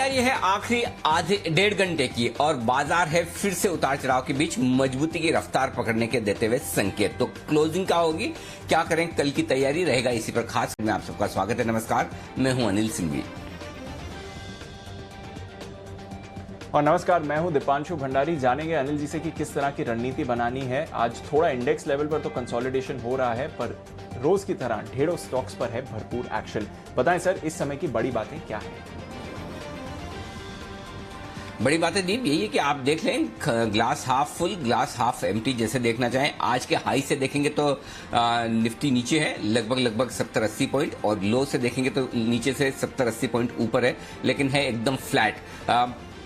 तैयारी है आखिरी आधे डेढ़ घंटे की और बाजार है फिर से उतार चढ़ाव के बीच मजबूती की रफ्तार पकड़ने के देते हुए संकेत। तो क्लोजिंग क्या होगी, क्या करें, कल की तैयारी रहेगा इसी पर खास में आप सबका स्वागत है। नमस्कार, मैं हूं अनिल सिंघवी और नमस्कार, मैं हूं दीपांशु भंडारी। जानेंगे अनिल जी से कि किस तरह की रणनीति बनानी है। आज थोड़ा इंडेक्स लेवल पर तो कंसोलिडेशन हो रहा है, पर रोज की तरह ढेरों स्टॉक्स पर है भरपूर एक्शन। बताएं सर, इस समय की बड़ी बातें क्या है? बड़ी बात है दीप, यही है कि आप देख लें glass half full glass half empty जैसे देखना चाहें। आज के हाई से देखेंगे तो निफ्टी नीचे है लगभग 70-80 पॉइंट और लो से देखेंगे तो नीचे से 70-80 पॉइंट ऊपर है, लेकिन है एकदम फ्लैट।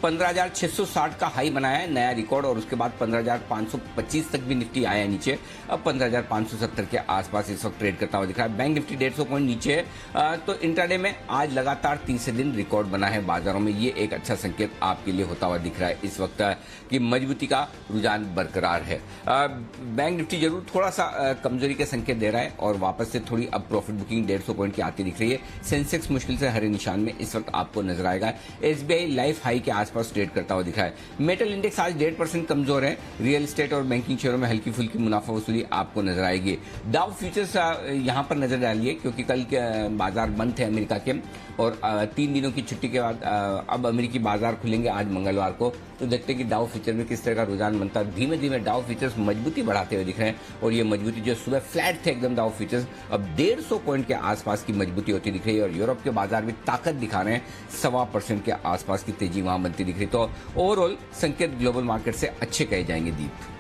15,660 का हाई बनाया है, नया रिकॉर्ड, और उसके बाद 15,525 तक भी निफ्टी आया है नीचे। अब 15,570 के आसपास इस वक्त ट्रेड करता हुआ दिख रहा है। बैंक निफ्टी 150 पॉइंट नीचे है। तो इंट्राडे में आज लगातार तीसरे दिन रिकॉर्ड बना है बाजारों में। ये एक अच्छा संकेत आपके लिए होता हुआ दिख रहा है इस वक्त कि मजबूती का रुझान बरकरार है। बैंक निफ्टी जरूर थोड़ा सा कमजोरी के संकेत दे रहा है और वापस से थोड़ी अब प्रॉफिट बुकिंग 150 पॉइंट की आती दिख रही है। सेंसेक्स मुश्किल से हरे निशान में इस वक्त आपको नजर आएगा। एसबीआई लाइफ हाई के आसपास ट्रेड करता हुआ दिखा है। मेटल इंडेक्स आज 1.5% कमजोर है। रियल एस्टेट और बैंकिंग शेयरों में हल्की फुल्की मुनाफा वसूली आपको नजर आएगी। डाउ फ्यूचर्स यहां पर नजर डालिए क्योंकि कल के बाजार बंद थे अमेरिका के, और 3 दिनों की छुट्टी के बाद अब अमेरिकी बाजार खुलेंगे आज मंगलवार को। तो देखते हैं कि डाउ फ्यूचर में किस तरह का रुझान बनता है। धीमे धीमे डाउ फ्यूचर्स मजबूती बढ़ाते हुए दिख रहे हैं और ये मजबूती जो सुबह फ्लैट थे एकदम डाउ फ्यूचर्स, अब 150 पॉइंट के आसपास की मजबूती होती दिख रही है। और यूरोप के बाजार भी ताकत दिखा रहे हैं, 1.25% के आसपास की तेजी वहां बनती दिख रही है। तो ओवरऑल संकेत ग्लोबल मार्केट से अच्छे कहे जाएंगे दीप।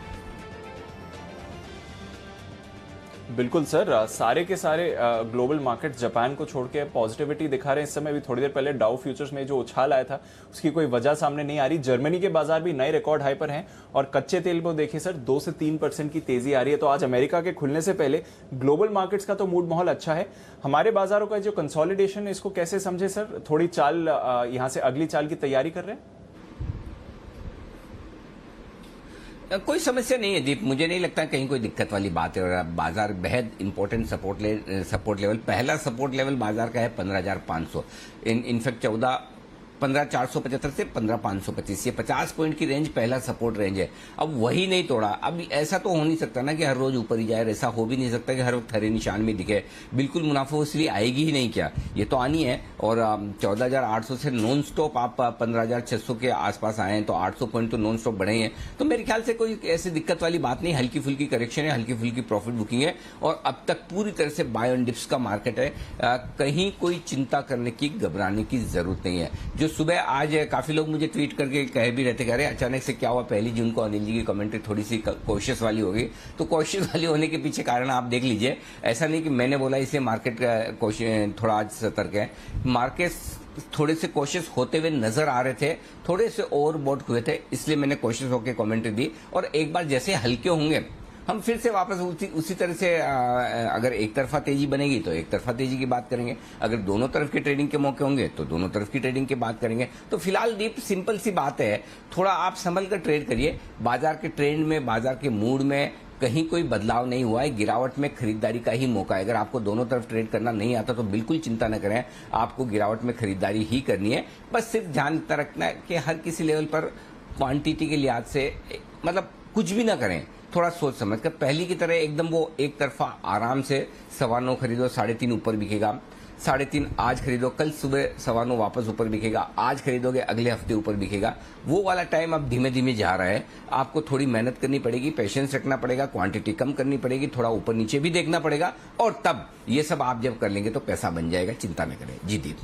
बिल्कुल सर, सारे के सारे ग्लोबल मार्केट जापान को छोड़ के पॉजिटिविटी दिखा रहे हैं इस समय। भी थोड़ी देर पहले डाउ फ्यूचर्स में जो उछाल आया था उसकी कोई वजह सामने नहीं आ रही। जर्मनी के बाजार भी नए रिकॉर्ड हाई पर हैं और कच्चे तेल को देखिए सर, 2 से 3% की तेजी आ रही है। तो आज अमेरिका के खुलने से पहले ग्लोबल मार्केट्स का तो मूड माहौल अच्छा है। हमारे बाजारों का जो कंसोलिडेशन है इसको कैसे समझे सर? थोड़ी चाल यहाँ से अगली चाल की तैयारी कर रहे हैं? कोई समस्या नहीं है दीप, मुझे नहीं लगता कहीं कोई दिक्कत वाली बात है। और बाजार बेहद इंपॉर्टेंट सपोर्ट लेवल, पहला सपोर्ट लेवल बाजार का है 15,500। इनफैक्ट 15,475 से 15,525, ये 50 पॉइंट की रेंज पहला सपोर्ट रेंज है। अब वही नहीं तोड़ा। अब ऐसा तो हो नहीं सकता ना कि हर रोज ऊपर ही जाए, ऐसा हो भी नहीं सकता कि हर वक्त हरे निशान में दिखे। बिल्कुल मुनाफा वसूली आएगी ही नहीं क्या, ये तो आनी है। और 14,800 से नॉन स्टॉप आप 15,600 के आसपास आए हैं, तो 800 पॉइंट तो नॉन स्टॉप बढ़े हैं। तो मेरे ख्याल से कोई ऐसी दिक्कत वाली बात नहीं, हल्की फुल्की करेक्शन है, हल्की फुल्की प्रॉफिट बुकिंग है और अब तक पूरी तरह से बाय ऑन डिप्स का मार्केट है। कहीं कोई चिंता करने की, घबराने की जरूरत नहीं है। जो सुबह आज काफी लोग मुझे ट्वीट करके कह भी रहते, कह रहे अचानक से क्या हुआ, 1 जून को अनिल जी की कमेंट्री थोड़ी सी कॉशियस वाली हो गई। तो कॉशियस वाली होने के पीछे कारण आप देख लीजिए। ऐसा नहीं कि मैंने बोला इसलिए मार्केट थोड़ा आज सतर्क है। मार्केट थोड़े से कोशिश होते हुए नजर आ रहे थे, थोड़े से ओवरबॉट हुए थे, इसलिए मैंने कोशिश होकर कमेंट्री दी। और एक बार जैसे हल्के होंगे हम फिर से वापस उसी तरह से अगर एक तरफा तेजी बनेगी तो एक तरफा तेजी की बात करेंगे, अगर दोनों तरफ के ट्रेडिंग के मौके होंगे तो दोनों तरफ की ट्रेडिंग की बात करेंगे। तो फिलहाल दीप सिंपल सी बात है, थोड़ा आप संभल कर ट्रेड करिए। बाजार के ट्रेंड में, बाजार के मूड में कहीं कोई बदलाव नहीं हुआ है। गिरावट में खरीदारी का ही मौका है। अगर आपको दोनों तरफ ट्रेड करना नहीं आता तो बिल्कुल चिंता न करें, आपको गिरावट में खरीदारी ही करनी है। बस सिर्फ ध्यान रखना है कि हर किसी लेवल पर क्वांटिटी के लिहाज से मतलब कुछ भी ना करें, थोड़ा सोच समझ कर। पहली की तरह एकदम वो एक तरफा आराम से 9.25 खरीदो, 3.5 ऊपर बिकेगा, 3.5 आज खरीदो, कल सुबह 9.25 वापस ऊपर बिकेगा, आज खरीदोगे अगले हफ्ते ऊपर बिकेगा, वो वाला टाइम अब धीमे धीमे जा रहा है। आपको थोड़ी मेहनत करनी पड़ेगी, पेशेंस रखना पड़ेगा, क्वांटिटी कम करनी पड़ेगी, थोड़ा ऊपर नीचे भी देखना पड़ेगा, और तब ये सब आप जब कर लेंगे तो पैसा बन जाएगा, चिंता न करें। जी दीप।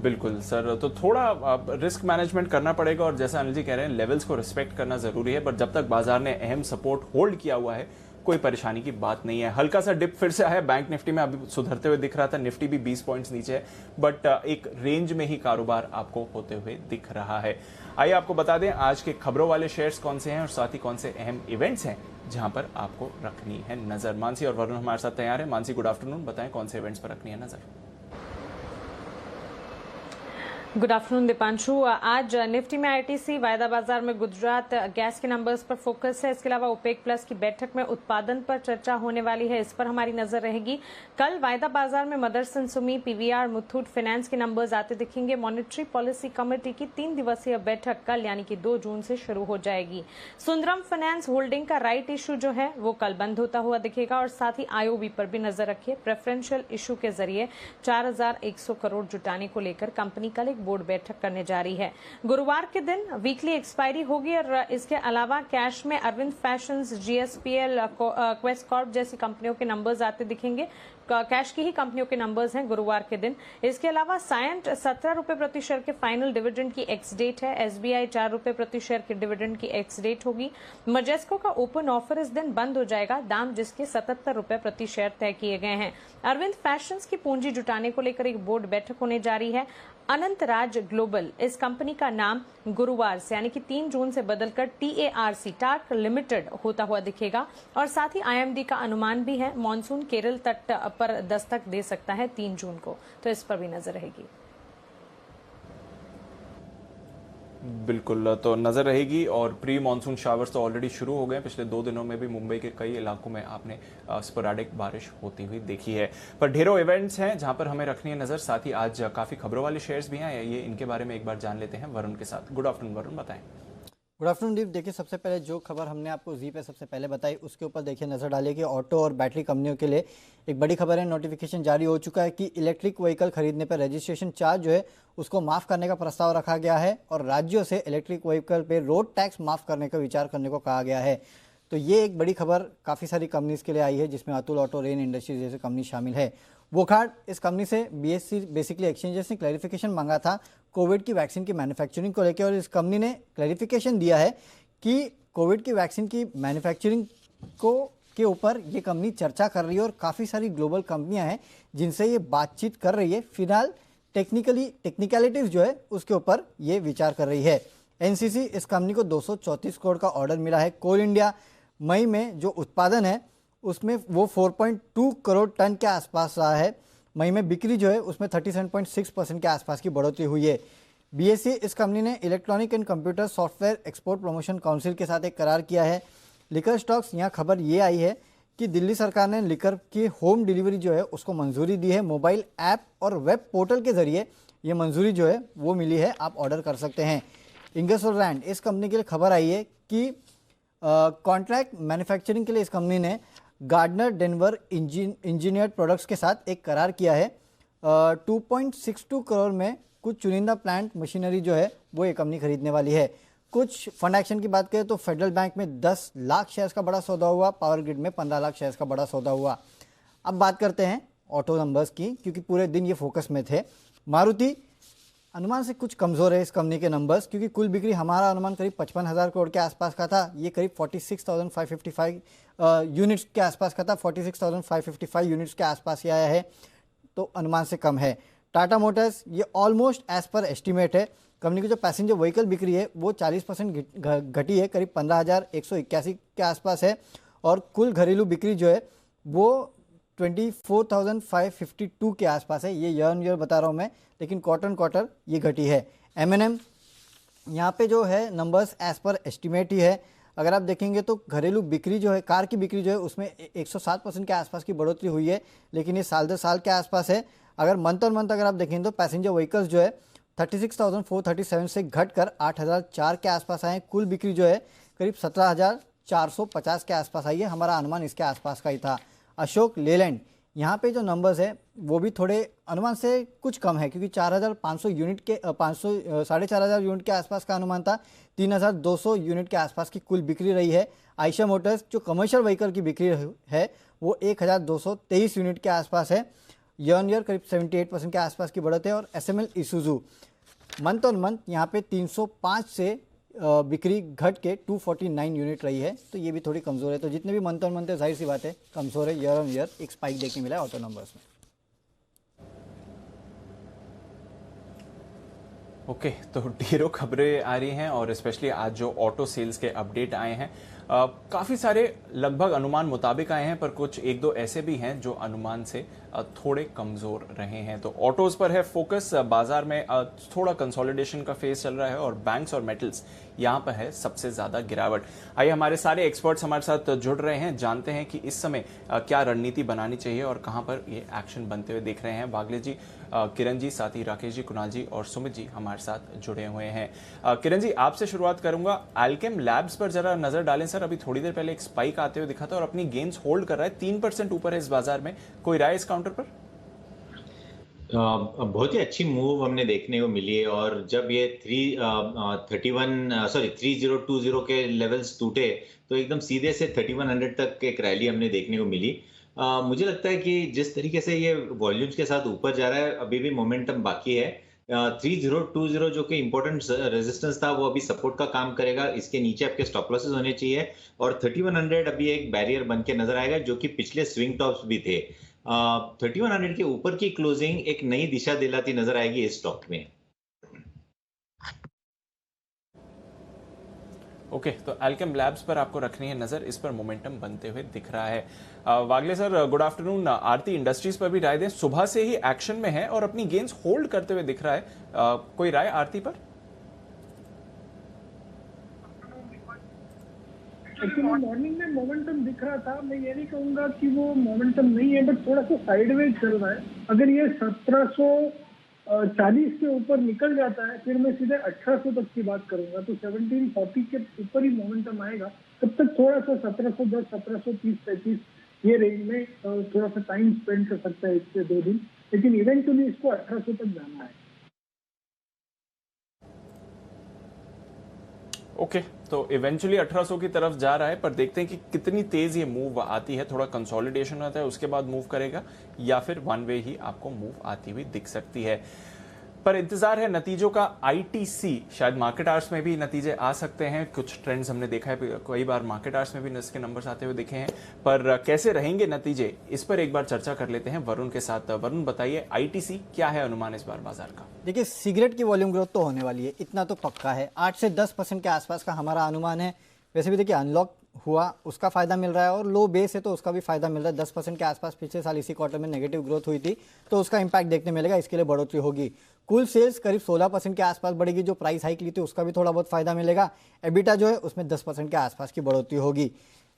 बिल्कुल सर, तो थोड़ा रिस्क मैनेजमेंट करना पड़ेगा और जैसा अनिल जी कह रहे हैं लेवल्स को रिस्पेक्ट करना जरूरी है। पर जब तक बाजार ने अहम सपोर्ट होल्ड किया हुआ है कोई परेशानी की बात नहीं है। हल्का सा डिप फिर से आया बैंक निफ्टी में, अभी सुधरते हुए दिख रहा था। निफ्टी भी 20 पॉइंट्स नीचे है, बट एक रेंज में ही कारोबार आपको होते हुए दिख रहा है। आइए आपको बता दें आज के खबरों वाले शेयर्स कौन से हैं और साथ ही कौन से अहम इवेंट्स हैं जहां पर आपको रखनी है नजर। मानसी और वरुण हमारे साथ तैयार है। मानसी, गुड आफ्टरनून, बताएं कौन से इवेंट्स पर रखनी है नजर? Good afternoon Deepanshu. आज निफ्टी में आईटीसी वायदा बाजार में गुजरात गैस के नंबर्स पर फोकस है। इसके अलावा ओपेक प्लस की बैठक में उत्पादन पर चर्चा होने वाली है, इस पर हमारी नजर रहेगी। कल वायदा बाजार में मदरसन सुमी, पीवीआर, मुथूट फाइनेंस के नंबर्स आते दिखेंगे। मॉनेटरी पॉलिसी कमेटी की 3 दिवसीय बैठक कल यानी कि 2 जून से शुरू हो जाएगी। सुंदरम फाइनेंस होल्डिंग का राइट इशू जो है वो कल बंद होता हुआ दिखेगा और साथ ही आईओबी पर भी नजर रखिए। प्रेफरेंशियल इशू के जरिए 4100 करोड़ जुटाने को लेकर कंपनी कल एक बोर्ड बैठक करने जा रही है। गुरुवार के दिन वीकली एक्सपायरी होगी और इसके अलावा कैश में Arvind Fashions, GSPL, Quest Corp जैसी कंपनियों के नंबर्स आते दिखेंगे। कैश की ही कंपनियों के नंबर्स हैं गुरुवार के दिन। इसके अलावा सायंट 17 रुपए प्रति शेयर के फाइनल डिविडेंड की एक्स डेट है। एसबीआई 4 रुपए प्रति शेयर के डिविडेंड की एक्स डेट होगी। मजेस्को का ओपन ऑफर इस दिन बंद हो जाएगा, दाम जिसके 77 रुपए प्रति शेयर तय किए गए हैं। अरविंद फैशंस की पूंजी जुटाने को लेकर एक बोर्ड बैठक होने जा रही है। अनंत राज ग्लोबल, इस कंपनी का नाम गुरुवार से यानी कि 3 जून से बदलकर TARC टार्क लिमिटेड होता हुआ दिखेगा और साथ ही IMD का अनुमान भी है मॉनसून केरल तट पर दस्तक दे सकता है 3 जून को, तो इस पर भी नजर रहेगी। बिल्कुल, तो नजर रहेगी। और प्री मानसून शावर्स तो ऑलरेडी शुरू हो गए। पिछले 2 दिनों में भी मुंबई के कई इलाकों में आपने स्पोराडिक बारिश होती हुई देखी है, पर ढेरों इवेंट्स हैं जहां पर हमें रखनी है नजर। साथ ही आज काफी खबरों वाले शेयर्स भी हैं, ये इनके बारे में एक बार जान लेते हैं वरुण के साथ। गुड आफ्टरनून वरुण, बताएं। गुड आफ्टरनून दीप। देखिए, सबसे पहले जो खबर हमने आपको जी पे सबसे पहले बताई उसके ऊपर देखिए नजर डालिए कि ऑटो और बैटरी कंपनियों के लिए एक बड़ी खबर है। नोटिफिकेशन जारी हो चुका है कि इलेक्ट्रिक व्हीकल खरीदने पर रजिस्ट्रेशन चार्ज जो है उसको माफ करने का प्रस्ताव रखा गया है और राज्यों से इलेक्ट्रिक व्हीकल पे रोड टैक्स माफ करने का विचार करने को कहा गया है। तो ये एक बड़ी खबर काफ़ी सारी कंपनीज के लिए आई है, जिसमें अतुल ऑटो, रेन इंडस्ट्रीज जैसे कंपनी शामिल है। वोकार्ड, इस कंपनी से BSE बेसिकली एक्सचेंजेस ने क्लैरिफिकेशन मांगा था कोविड की वैक्सीन की मैन्युफैक्चरिंग को लेकर और इस कंपनी ने क्लैरिफिकेशन दिया है कि कोविड की वैक्सीन की मैन्युफैक्चरिंग को के ऊपर ये कंपनी चर्चा कर रही है और काफ़ी सारी ग्लोबल कंपनियां हैं जिनसे ये बातचीत कर रही है। फिलहाल टेक्निकलिटीज जो है उसके ऊपर ये विचार कर रही है। NCC, इस कंपनी को 234 करोड़ का ऑर्डर मिला है। कोल इंडिया, मई में जो उत्पादन है उसमें वो 4.2 करोड़ टन के आसपास रहा है। मई में बिक्री जो है उसमें 37.6% के आसपास की बढ़ोतरी हुई है। BSE, इस कंपनी ने electronic and computer software export promotion council के साथ एक करार किया है। लिकर स्टॉक्स, यहाँ खबर ये आई है कि दिल्ली सरकार ने लिकर की होम डिलीवरी जो है उसको मंजूरी दी है। मोबाइल ऐप और वेब पोर्टल के जरिए ये मंजूरी जो है वो मिली है, आप ऑर्डर कर सकते हैं। इंगेसोल रैंड, इस कंपनी के लिए खबर आई है कि कॉन्ट्रैक्ट मैन्युफैक्चरिंग के लिए इस कंपनी ने गार्डनर डेनवर इंजीनियर्ड प्रोडक्ट्स के साथ एक करार किया है। 2.62 करोड़ में कुछ चुनिंदा प्लांट मशीनरी जो है वो ये कंपनी खरीदने वाली है। कुछ फंड एक्शन की बात करें तो फेडरल बैंक में 10 लाख शेयर्स का बड़ा सौदा हुआ, पावर ग्रिड में 15 लाख शेयर्स का बड़ा सौदा हुआ। अब बात करते हैं ऑटो नंबर्स की, क्योंकि पूरे दिन ये फोकस में थे। मारुति अनुमान से कुछ कमज़ोर है इस कंपनी के नंबर्स, क्योंकि कुल बिक्री हमारा अनुमान करीब 55,000 करोड़ के आसपास का था, ये करीब 46,555 यूनिट्स के आसपास का था। 46,555 यूनिट्स के आसपास ये आया है, तो अनुमान से कम है। टाटा मोटर्स, ये ऑलमोस्ट एज पर एस्टिमेट है। कंपनी की जो पैसेंजर व्हीकल बिक्री है वो 40% घटी है, करीब 15,181 के आसपास है और कुल घरेलू बिक्री जो है वो 24,552 के आसपास है। ये ईयर ऑन ईयर बता रहा हूँ मैं, लेकिन क्वार्टर ये घटी है। M&M, यहाँ पे जो है नंबर्स एज पर एस्टिमेट ही है। अगर आप देखेंगे तो घरेलू बिक्री जो है, कार की बिक्री जो है उसमें 107% के आसपास की बढ़ोतरी हुई है, लेकिन ये साल दर साल के आसपास है। अगर मंथ ऑन मंथ अगर आप देखेंगे तो पैसेंजर व्हीकल्स जो है 36,437 से घटकर 8,004 के आसपास आए। कुल बिक्री जो है करीब 17,450 के आसपास आई है, हमारा अनुमान इसके आसपास का ही था। अशोक लेलैंड, यहाँ पे जो नंबर्स है वो भी थोड़े अनुमान से कुछ कम है, क्योंकि 4,500 यूनिट के 4,500 यूनिट के आसपास का अनुमान था। 3,200 यूनिट के आसपास की कुल बिक्री रही है। आयशा मोटर्स, जो कमर्शियल व्हीकल की बिक्री है वो 1,223 यूनिट के आसपास है, ईयर ऑन ईयर करीब 78% के आसपास की बढ़त है। और SML इसूजू, मंथ ऑन मंथ यहाँ पे 305 से बिक्री घट के 249 यूनिट रही है, तो ये भी थोड़ी कमज़ोर है। तो जितने भी मंथ ऑन मंथ है जाहिर सी बात है कमज़ोर है। ईयर ऑन ईयर एक स्पाइक देखने मिला है ऑटो नंबर्स में। ओके, तो ढेरों खबरें आ रही हैं और स्पेशली आज जो ऑटो सेल्स के अपडेट आए हैं काफ़ी सारे लगभग अनुमान मुताबिक आए हैं, पर कुछ एक दो ऐसे भी हैं जो अनुमान से थोड़े कमज़ोर रहे हैं। तो ऑटोज़ पर है फोकस, बाजार में थोड़ा कंसोलिडेशन का फेज चल रहा है और बैंक्स और मेटल्स यहाँ पर है सबसे ज़्यादा गिरावट। आइए हमारे सारे एक्सपर्ट्स हमारे साथ जुड़ रहे हैं, जानते हैं कि इस समय क्या रणनीति बनानी चाहिए और कहाँ पर ये एक्शन बनते हुए दिख रहे हैं। वागले जी, किरण जी, साथ ही राकेश जी, कुणाल जी और सुमित जी हमारे साथ जुड़े हुए हैं। किरण जी, आपसे शुरुआत करूंगा। अल्केम लैब्स पर जरा नजर डालें सर। अभी थोड़ी देर पहले एक स्पाइक आते हुए दिखा था और अपनी गेन्स होल्ड कर रहा है, 3% ऊपर है इस बाजार में। कोई राय इस काउंटर पर? बहुत ही अच्छी मूव हमने देखने को मिली है और जब ये 3020 के लेवल्स टूटे तो एकदम सीधे से 3100 तक एक रैली हमने देखने को मिली। मुझे लगता है कि जिस तरीके से ये वॉल्यूम्स के साथ ऊपर जा रहा है, अभी भी मोमेंटम बाकी है। 3020 जो कि इंपॉर्टेंट रेजिस्टेंस था वो अभी सपोर्ट का काम करेगा। इसके नीचे आपके स्टॉप लॉसेस होने चाहिए और 3100 अभी एक बैरियर बन के नजर आएगा, जो कि पिछले स्विंग टॉप्स भी थे। 3100 के ऊपर की क्लोजिंग एक नई दिशा दिलाती नजर आएगी इस स्टॉक में। ओके, तो अल्केम लैब्स पर आपको रखनी है नजर, इस पर मोमेंटम बनते हुए दिख रहा है। वागले सर, गुड आफ्टरनून। आरती इंडस्ट्रीज पर भी राय दें, सुबह से ही एक्शन में है और अपनी गेन्स होल्ड करते हुए दिख रहा है। कोई राय आरती पर? मॉर्निंग में मोमेंटम दिख रहा था, मैं ये नहीं कहूंगा कि वो मोमेंटम नहीं है, बट थोड़ा सा साइडवेज चल रहा है। अगर ये 1740 के ऊपर निकल जाता है, फिर मैं सीधे 1800 तक की बात करूंगा, तो 1740 के ऊपर ही मोमेंटम आएगा। तब तक थोड़ा सा 1710, 1730, 35 ये रेंज में थोड़ा सा टाइम स्पेंड कर सकता है, 1 से 2 दिन, लेकिन इवेंचुअली इसको 1800 तक जाना है। ओके, तो इवेंचुअली 1800 की तरफ जा रहा है, पर देखते हैं कि कितनी तेज ये मूव आती है। थोड़ा कंसोलिडेशन होता है, उसके बाद मूव करेगा या फिर वन वे ही आपको मूव आती हुई दिख सकती है। पर इंतजार है नतीजों का। आईटीसी, शायद मार्केट आवर्स में भी नतीजे आ सकते हैं। कुछ ट्रेंड्स हमने देखा है, कई बार मार्केट आवर्स में भी इसके नंबर्स आते हुए दिखे हैं, पर कैसे रहेंगे नतीजे, इस पर एक बार चर्चा कर लेते हैं वरुण के साथ। वरुण, बताइए आईटीसी क्या है अनुमान इस बार बाजार का? देखिए, सिगरेट की वॉल्यूम ग्रोथ तो होने वाली है, इतना तो पक्का है। 8 से 10% के आसपास का हमारा अनुमान है। वैसे भी देखिए, अनलॉक हुआ उसका फायदा मिल रहा है और लो बेस है तो उसका भी फायदा मिल रहा है। 10% के आसपास पिछले साल इसी क्वार्टर में नेगेटिव ग्रोथ हुई थी, तो उसका इंपैक्ट देखने मिलेगा, इसके लिए बढ़ोतरी होगी। कुल सेल्स करीब 16% के आसपास बढ़ेगी, जो प्राइस हाइक ली थी उसका भी थोड़ा बहुत फायदा मिलेगा। एबिटा जो है उसमें 10% के आसपास की बढ़ोतरी होगी।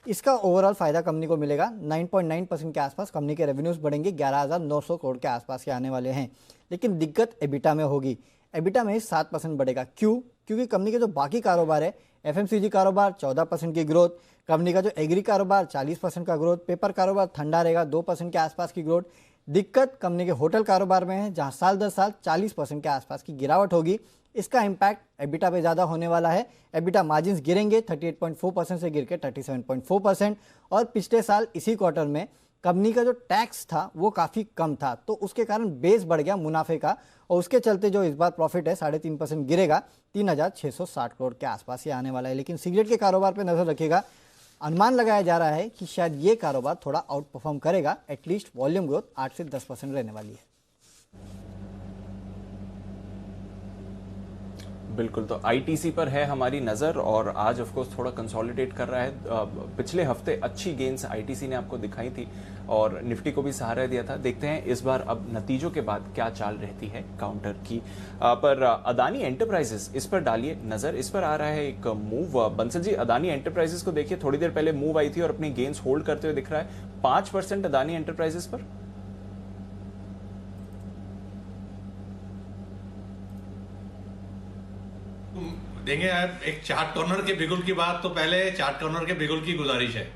इसका ओवरऑल फायदा कंपनी को मिलेगा। 9.9% के आसपास कंपनी के रेवेन्यूज बढ़ेंगे, 11,900 करोड़ के आसपास के आने वाले हैं। लेकिन दिक्कत एबिटा में होगी। एबिटा में 7% बढ़ेगा। क्यों? क्योंकि कंपनी के जो बाकी कारोबार है, एफएमसीजी कारोबार 14% की ग्रोथ, कंपनी का जो एग्री कारोबार 40% का ग्रोथ, पेपर कारोबार ठंडा रहेगा, 2% के आसपास की ग्रोथ। दिक्कत कंपनी के होटल कारोबार में है, जहां साल दर साल 40% के आसपास की गिरावट होगी। इसका इम्पैक्ट एबिटा पे ज़्यादा होने वाला है। एबिटा मार्जिन्स गिरेंगे, 38.4% से गिर के 37.4%। और पिछले साल इसी क्वार्टर में कंपनी का जो टैक्स था वो काफ़ी कम था, तो उसके कारण बेस बढ़ गया मुनाफे का, और उसके चलते जो इस बार प्रॉफिट है 3.5% गिरेगा, 3,660 करोड़ के आसपास ये आने वाला है। लेकिन सिगरेट के कारोबार पर नजर रखिएगा, अनुमान लगाया जा रहा है कि शायद ये कारोबार थोड़ा आउट परफॉर्म करेगा। एटलीस्ट वॉल्यूम ग्रोथ 8 से 10% रहने वाली है। बिल्कुल, तो आईटीसी पर है हमारी नज़र और आज ऑफ कोर्स थोड़ा कंसोलिडेट कर रहा है। पिछले हफ्ते अच्छी गेन्स आईटीसी ने आपको दिखाई थी और निफ्टी को भी सहारा दिया था। देखते हैं इस बार अब नतीजों के बाद क्या चाल रहती है काउंटर की। पर अदानी एंटरप्राइजेस, इस पर डालिए नज़र। इस पर आ रहा है एक मूव। बंसल जी, अदानी एंटरप्राइजेस को देखिए, थोड़ी देर पहले मूव आई थी और अपनी गेन्स होल्ड करते हुए दिख रहा है। 5% अदानी एंटरप्राइजेस पर। देंगे यार, एक चार्ट कॉर्नर के बिगुल की बात, तो पहले चार्ट कॉर्नर के बिगुल की गुजारिश है।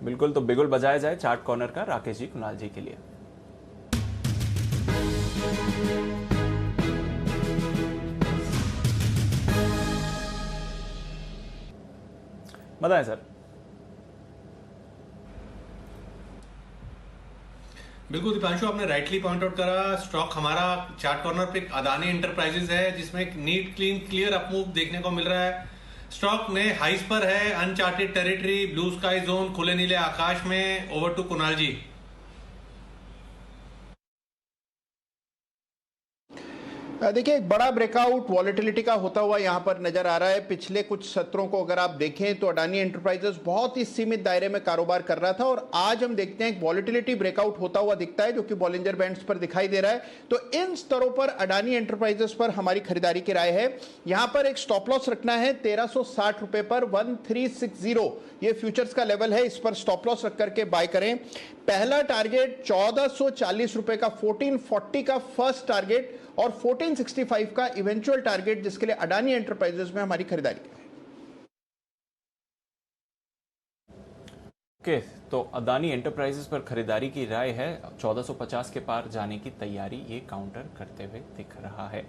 बिल्कुल, तो बिगुल बजाया जाए चार्ट कॉर्नर का राकेश जी, कुणाल जी के लिए। बताएं सर। बिल्कुल दीपांशु, आपने राइटली पॉइंट आउट करा। स्टॉक हमारा चार्ट कॉर्नर पे अदानी एंटरप्राइजेस है, जिसमें एक नीट क्लीन क्लियर अपमूव देखने को मिल रहा है। स्टॉक ने हाइस पर है, uncharted territory, blue sky zone, खुले नीले आकाश में। ओवर टू कुणाल जी। देखिए एक बड़ा ब्रेकआउट वॉलेटिलिटी का होता हुआ यहां पर नजर आ रहा है। पिछले कुछ सत्रों को अगर आप देखें तो अडानी एंटरप्राइजेस बहुत ही सीमित दायरे में कारोबार कर रहा था और आज हम देखते हैं एक वॉलेटिलिटी ब्रेकआउट होता हुआ दिखता है जो कि बॉलिंजर बैंड्स पर दिखाई दे रहा है। तो इन स्तरों पर अडानी एंटरप्राइजेस पर हमारी खरीदारी की राय है। यहां पर एक स्टॉप लॉस रखना है 1360 रुपए पर 1360 ये फ्यूचर्स का लेवल है, इस पर स्टॉप लॉस रख करके बाय करें। पहला टारगेट 1440 रुपए का 1440 का फर्स्ट टारगेट और 1465 का इवेंचुअल टारगेट जिसके लिए अडानी एंटरप्राइजेस में हमारी खरीदारी है। ओके, तो अदानी एंटरप्राइजेस पर खरीदारी की राय है। 1450 के पार जाने की तैयारी ये काउंटर करते हुए दिख रहा है।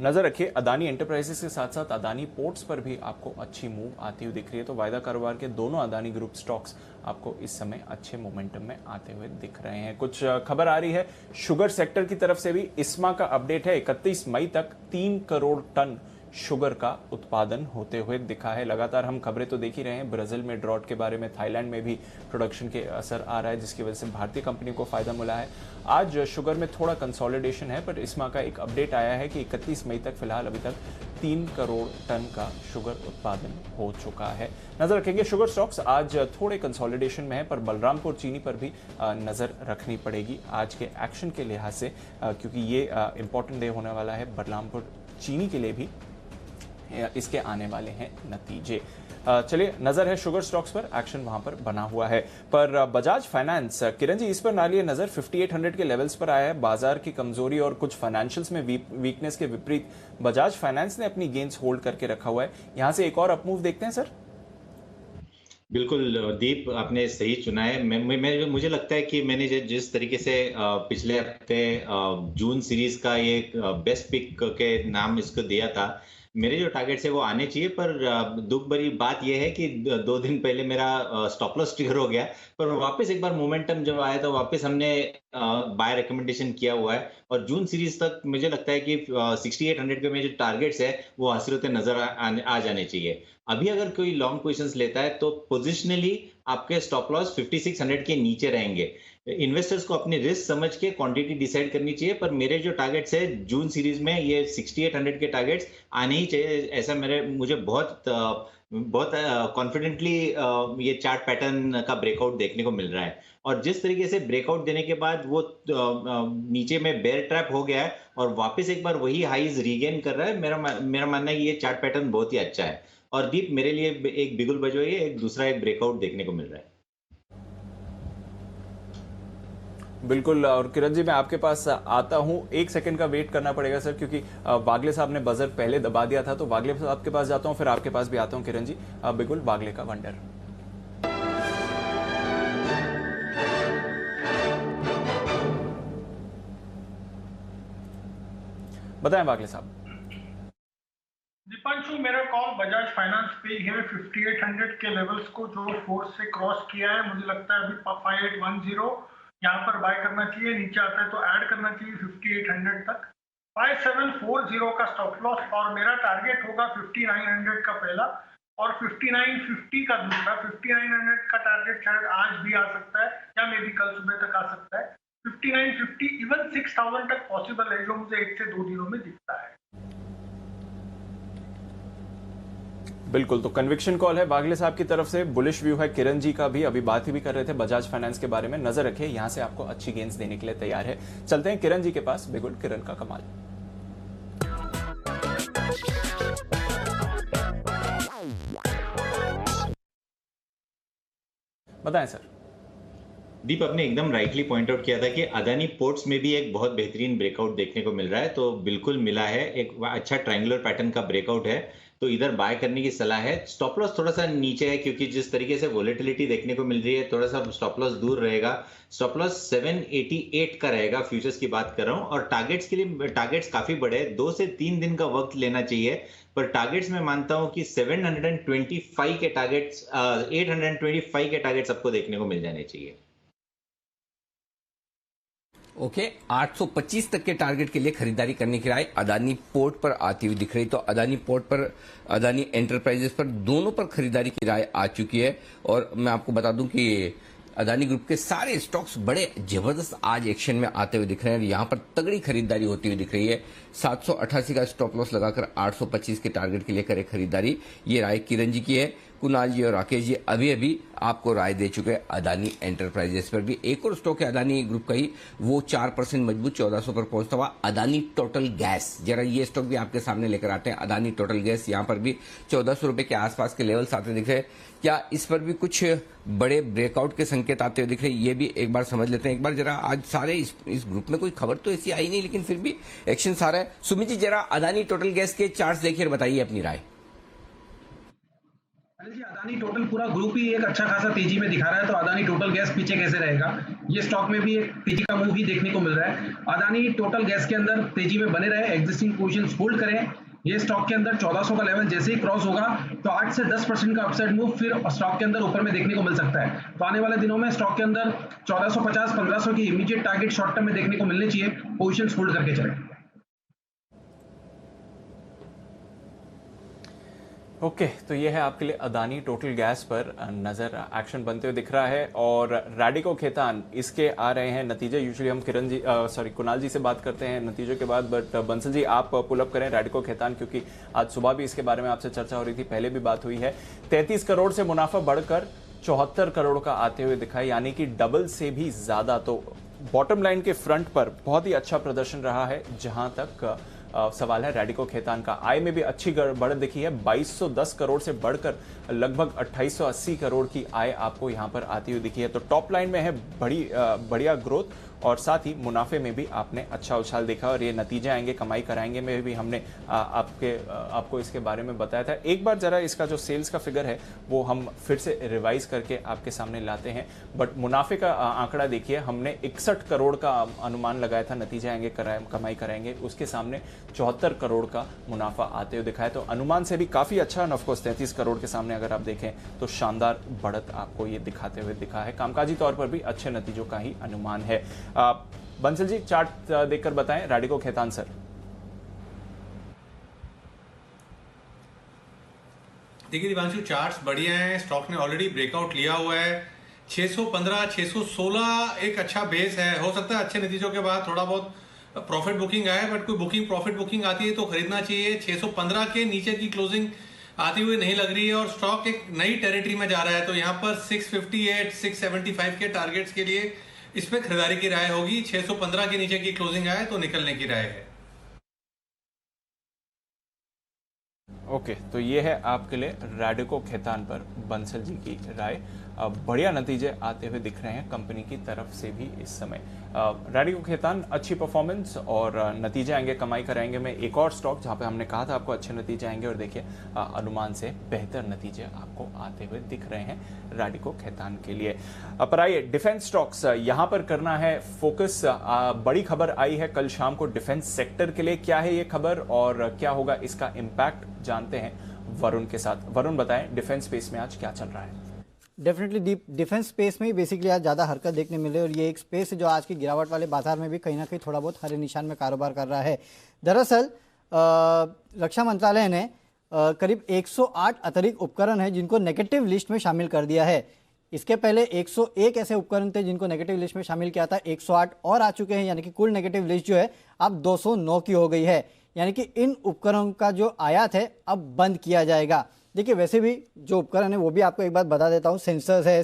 नजर रखिए अदानी एंटरप्राइजेस के साथ साथ अदानी पोर्ट्स पर भी आपको अच्छी मूव आती हुई दिख रही है। तो वायदा कारोबार के दोनों अदानी ग्रुप स्टॉक्स आपको इस समय अच्छे मोमेंटम में आते हुए दिख रहे हैं। कुछ खबर आ रही है शुगर सेक्टर की तरफ से भी। इस्मा का अपडेट है 31 मई तक 3 करोड़ टन शुगर का उत्पादन होते हुए दिखा है। लगातार हम खबरें तो देख ही रहे हैं, ब्राजील में ड्रॉट के बारे में, थाईलैंड में भी प्रोडक्शन के असर आ रहा है जिसकी वजह से भारतीय कंपनियों को फायदा मिला है। आज शुगर में थोड़ा कंसोलिडेशन है, पर इस्मा का एक अपडेट आया है कि 31 मई तक फिलहाल अभी तक 3 करोड़ टन का शुगर उत्पादन हो चुका है। नजर रखेंगे शुगर स्टॉक्स आज थोड़े कंसोलिडेशन में है, पर बलरामपुर चीनी पर भी नजर रखनी पड़ेगी आज के एक्शन के लिहाज से, क्योंकि ये इंपॉर्टेंट डे होने वाला है बलरामपुर चीनी के लिए भी। इसके आने वाले हैं नतीजे। चलिए नजर है शुगर स्टॉक्स पर, एक्शन वहां पर बना हुआ है। पर बजाज फाइनेंस, किरण जी इस पर ना लिए नजर, 5800 के लेवल्स पर आया है। बाजार की कमजोरी और कुछ फाइनेंशियल्स में वीकनेस के विपरीत बजाज फाइनेंस ने अपनी गेन्स होल्ड करके रखा हुआ है। यहां से एक और अपमूव देखते हैं सर। बिल्कुल दीप, आपने सही चुना है। मुझे लगता है कि मैंने जिस तरीके से पिछले हफ्ते जून सीरीज का ये बेस्ट पिक के नाम इसको दिया था, मेरे जो टारगेट्स है वो आने चाहिए, पर दुख भरी बात यह है कि 2 दिन पहले मेरा स्टॉप लॉस ट्रिगर हो गया। पर वापस एक बार मोमेंटम जब आया तो वापस हमने बाय रिकमेंडेशन किया हुआ है और जून सीरीज तक मुझे लगता है कि 6800 पे मेरे जो टारगेट्स है वो हासिल होते नजर आ जाने चाहिए। अभी अगर कोई लॉन्ग पोजीशंस लेता है तो पोजिशनली आपके स्टॉप लॉस 5600 के नीचे रहेंगे। इन्वेस्टर्स को अपनी रिस्क समझ के क्वांटिटी डिसाइड करनी चाहिए, पर मेरे जो टारगेट्स है जून सीरीज में ये 6800 के टारगेट्स आने ही चाहिए, ऐसा मुझे बहुत कॉन्फिडेंटली ये चार्ट पैटर्न का ब्रेकआउट देखने को मिल रहा है। और जिस तरीके से ब्रेकआउट देने के बाद वो नीचे में बेयर ट्रैप हो गया है और वापस एक बार वही हाईज रीगेन कर रहा है, मेरा मानना है कि ये चार्ट पैटर्न बहुत ही अच्छा है। और दीप, मेरे लिए एक बिगुल बजोई है, एक दूसरा एक ब्रेकआउट देखने को मिल रहा है। बिल्कुल, और किरण जी मैं आपके पास आता हूं, 1 सेकंड का वेट करना पड़ेगा सर, क्योंकि वागले साहब ने बजर पहले दबा दिया था। तो वागले साहब के पास जाता हूं, फिर आपके पास भी आता हूं किरण जी। बिल्कुल, वागले का वंडर। बताएं वागले साहब। दीपांशु, मेरा कॉल बजाज फाइनेंस पे ही है। 5800 के लेवल्स को जो फोर्स से क्रॉस किया है, मुझे लगता है अभी 5810 यहाँ पर बाय करना चाहिए। नीचे आता है तो ऐड करना चाहिए 5800 तक। 5740 का स्टॉप लॉस और मेरा टारगेट होगा 5900 का पहला और 5950 का दूसरा। 5900 का टारगेट शायद आज भी आ सकता है या मे भी कल सुबह तक आ सकता है। 5950 इवन 6000 तक पॉसिबल है, जो मुझे 1 से 2 दिनों में दिखता है। बिल्कुल, तो कन्विक्शन कॉल है बागले साहब की तरफ से, बुलिश व्यू है किरण जी का भी। अभी बात ही भी कर रहे थे बजाज फाइनेंस के बारे में। नजर रखिए, यहां से आपको अच्छी गेंस देने के लिए तैयार है। चलते हैं किरण जी के पास। बिल्कुल, किरण का कमाल। बताएं सर। दीप, आपने एकदम राइटली पॉइंट आउट किया था कि अदानी पोर्ट्स में भी एक बहुत बेहतरीन ब्रेकआउट देखने को मिल रहा है, तो बिल्कुल मिला है। एक अच्छा ट्रायंगुलर पैटर्न का ब्रेकआउट है, तो इधर बाय करने की सलाह है। स्टॉप लॉस थोड़ा सा नीचे है क्योंकि जिस तरीके से वोलेटिलिटी देखने को मिल रही है, थोड़ा सा स्टॉप लॉस दूर रहेगा। स्टॉप लॉस 788 का रहेगा, फ्यूचर्स की बात कर रहा हूं। और टारगेट्स के लिए टारगेट्स काफी बड़े हैं, 2 से 3 दिन का वक्त लेना चाहिए। पर टारगेट्स में मानता हूं कि 725 के टारगेट्स 825 के टारगेट्स आपको देखने को मिल जाने चाहिए। ओके, 825 तक के टारगेट के लिए खरीदारी करने की राय अदानी पोर्ट पर आती हुई दिख रही। तो अदानी पोर्ट पर, अदानी एंटरप्राइजेस पर, दोनों पर खरीदारी की राय आ चुकी है। और मैं आपको बता दूं कि अदानी ग्रुप के सारे स्टॉक्स बड़े जबरदस्त आज एक्शन में आते हुए दिख रहे हैं और यहाँ पर तगड़ी खरीदारी होती हुई दिख रही है। 788 का स्टॉप लॉस लगाकर 825 के टारगेट के लिए करे खरीदारी। ये राय किरण जी की है। कुणाल जी और राकेश जी अभी अभी आपको राय दे चुके हैं अदानी एंटरप्राइजेस पर भी। एक और स्टॉक है अदानी ग्रुप का ही, वो 4% मजबूत 1400 पर पहुंचता हुआ अदानी टोटल गैस। जरा ये स्टॉक भी आपके सामने लेकर आते हैं। अदानी टोटल गैस यहाँ पर भी 1400 रुपए के आसपास के लेवल्स आते दिख रहे हैं। क्या इस पर भी कुछ बड़े ब्रेकआउट के संकेत आते हुए दिख रहे हैं, ये भी एक बार समझ लेते हैं। एक बार जरा आज सारे इस ग्रुप में कोई खबर तो ऐसी आई नहीं, लेकिन फिर भी एक्शन सारा है। सुमित जी जरा अदानी टोटल गैस के चार्ट्स देखिए और बताइए अपनी राय। जी, अदानी टोटल पूरा ग्रुप ही एक अच्छा खासा तेजी में दिखा रहा है, तो अदानी टोटल गैस पीछे कैसे रहेगा। ये स्टॉक में भी एक तेजी का मूव ही देखने को मिल रहा है। अदानी टोटल गैस के अंदर तेजी में बने रहे, एग्जिस्टिंग पोजीशंस होल्ड करें। ये स्टॉक के अंदर 1400 का लेवल जैसे ही क्रॉस होगा तो 8 से 10% का अपसाइड मूव फिर स्टॉक के अंदर ऊपर में देखने को मिल सकता है। तो आने वाले दिनों में स्टॉक के अंदर 1450-1500 की इमीडिएट टारगेट शॉर्ट टर्म में देखने को मिलने चाहिए। पोजीशंस होल्ड करके चलें। ओके, तो ये है आपके लिए अदानी टोटल गैस पर नजर एक्शन बनते हुए दिख रहा है। और रैडिको खेतान, इसके आ रहे हैं नतीजे। यूजुअली हम कुणाल जी से बात करते हैं नतीजों के बाद, बट बंसल जी आप पुल अप करें रैडिको खेतान, क्योंकि आज सुबह भी इसके बारे में आपसे चर्चा हो रही थी, पहले भी बात हुई है। 33 करोड़ से मुनाफा बढ़कर 74 करोड़ का आते हुए दिखा है, यानी कि डबल से भी ज्यादा। तो बॉटम लाइन के फ्रंट पर बहुत ही अच्छा प्रदर्शन रहा है। जहां तक सवाल है रैडिको खेतान का, आय में भी अच्छी बढ़त दिखी है। 2210 करोड़ से बढ़कर लगभग 2880 करोड़ की आय आपको यहां पर आती हुई दिखी है। तो टॉप लाइन में है बढ़िया ग्रोथ, और साथ ही मुनाफे में भी आपने अच्छा उछाल देखा। और ये नतीजे आएंगे कमाई कराएंगे में भी हमने आपको इसके बारे में बताया था। एक बार जरा इसका जो सेल्स का फिगर है वो हम फिर से रिवाइज करके आपके सामने लाते हैं। बट मुनाफे का आंकड़ा देखिए, हमने 61 करोड़ का अनुमान लगाया था नतीजे आएंगे कमाई कराएंगे, उसके सामने 74 करोड़ का मुनाफा आते हुए दिखाया। तो अनुमान से भी काफी अच्छा, और ऑफकोर्स 33 करोड़ के सामने अगर आप देखें तो शानदार बढ़त आपको ये दिखाते हुए दिखा है। कामकाजी तौर पर भी अच्छे नतीजों का ही अनुमान है। बंसल जी चार्ट देखकर बताएं रैडिको खेतान सर। देखिए दिवांशु, चार्ट्स बढ़िया हैं। स्टॉक ने ऑलरेडी ब्रेकआउट लिया हुआ है। 615, 616 एक अच्छा बेस है। हो सकता है अच्छे नतीजों के बाद थोड़ा बहुत प्रॉफिट बुकिंग आए, बट कोई प्रॉफिट बुकिंग आती है तो खरीदना चाहिए। 615 के नीचे की क्लोजिंग आती हुई नहीं लग रही है और स्टॉक एक नई टेरिटरी में जा रहा है। तो यहाँ पर 658, 675 के टारगेट्स के लिए इस पे खरीदारी की राय होगी। 615 के नीचे की क्लोजिंग आए तो निकलने की राय है। ओके, तो ये है आपके लिए रैडिको खेतान पर बंसल जी की राय। बढ़िया नतीजे आते हुए दिख रहे हैं कंपनी की तरफ से भी इस समय। रैडिको खेतान अच्छी परफॉर्मेंस और नतीजे आएंगे कमाई कराएंगे में एक और स्टॉक जहां पे हमने कहा था आपको अच्छे नतीजे आएंगे, और देखिए अनुमान से बेहतर नतीजे आपको आते हुए दिख रहे हैं रैडिको खेतान के लिए। पर आइए डिफेंस स्टॉक्स, यहां पर करना है फोकस। बड़ी खबर आई है कल शाम को डिफेंस सेक्टर के लिए। क्या है ये खबर और क्या होगा इसका इम्पैक्ट, जानते हैं वरुण के साथ। वरुण बताएं डिफेंस स्पेस में आज क्या चल रहा है। डेफिनेटली डिफेंस स्पेस में ही बेसिकली आज ज़्यादा हरकत देखने मिले, और ये एक स्पेस है जो आज की गिरावट वाले बाजार में भी कहीं ना कहीं थोड़ा बहुत हरे निशान में कारोबार कर रहा है। दरअसल रक्षा मंत्रालय ने करीब 108 अतिरिक्त उपकरण हैं जिनको नेगेटिव लिस्ट में शामिल कर दिया है। इसके पहले 101 ऐसे उपकरण थे जिनको नेगेटिव लिस्ट में शामिल किया था, 108 और आ चुके हैं, यानी कि कुल नेगेटिव लिस्ट जो है अब 209 की हो गई है। यानी कि इन उपकरणों का जो आयात है अब बंद किया जाएगा। देखिए वैसे भी जो उपकरण है वो भी आपको एक बात बता देता हूँ, सेंसर्स है,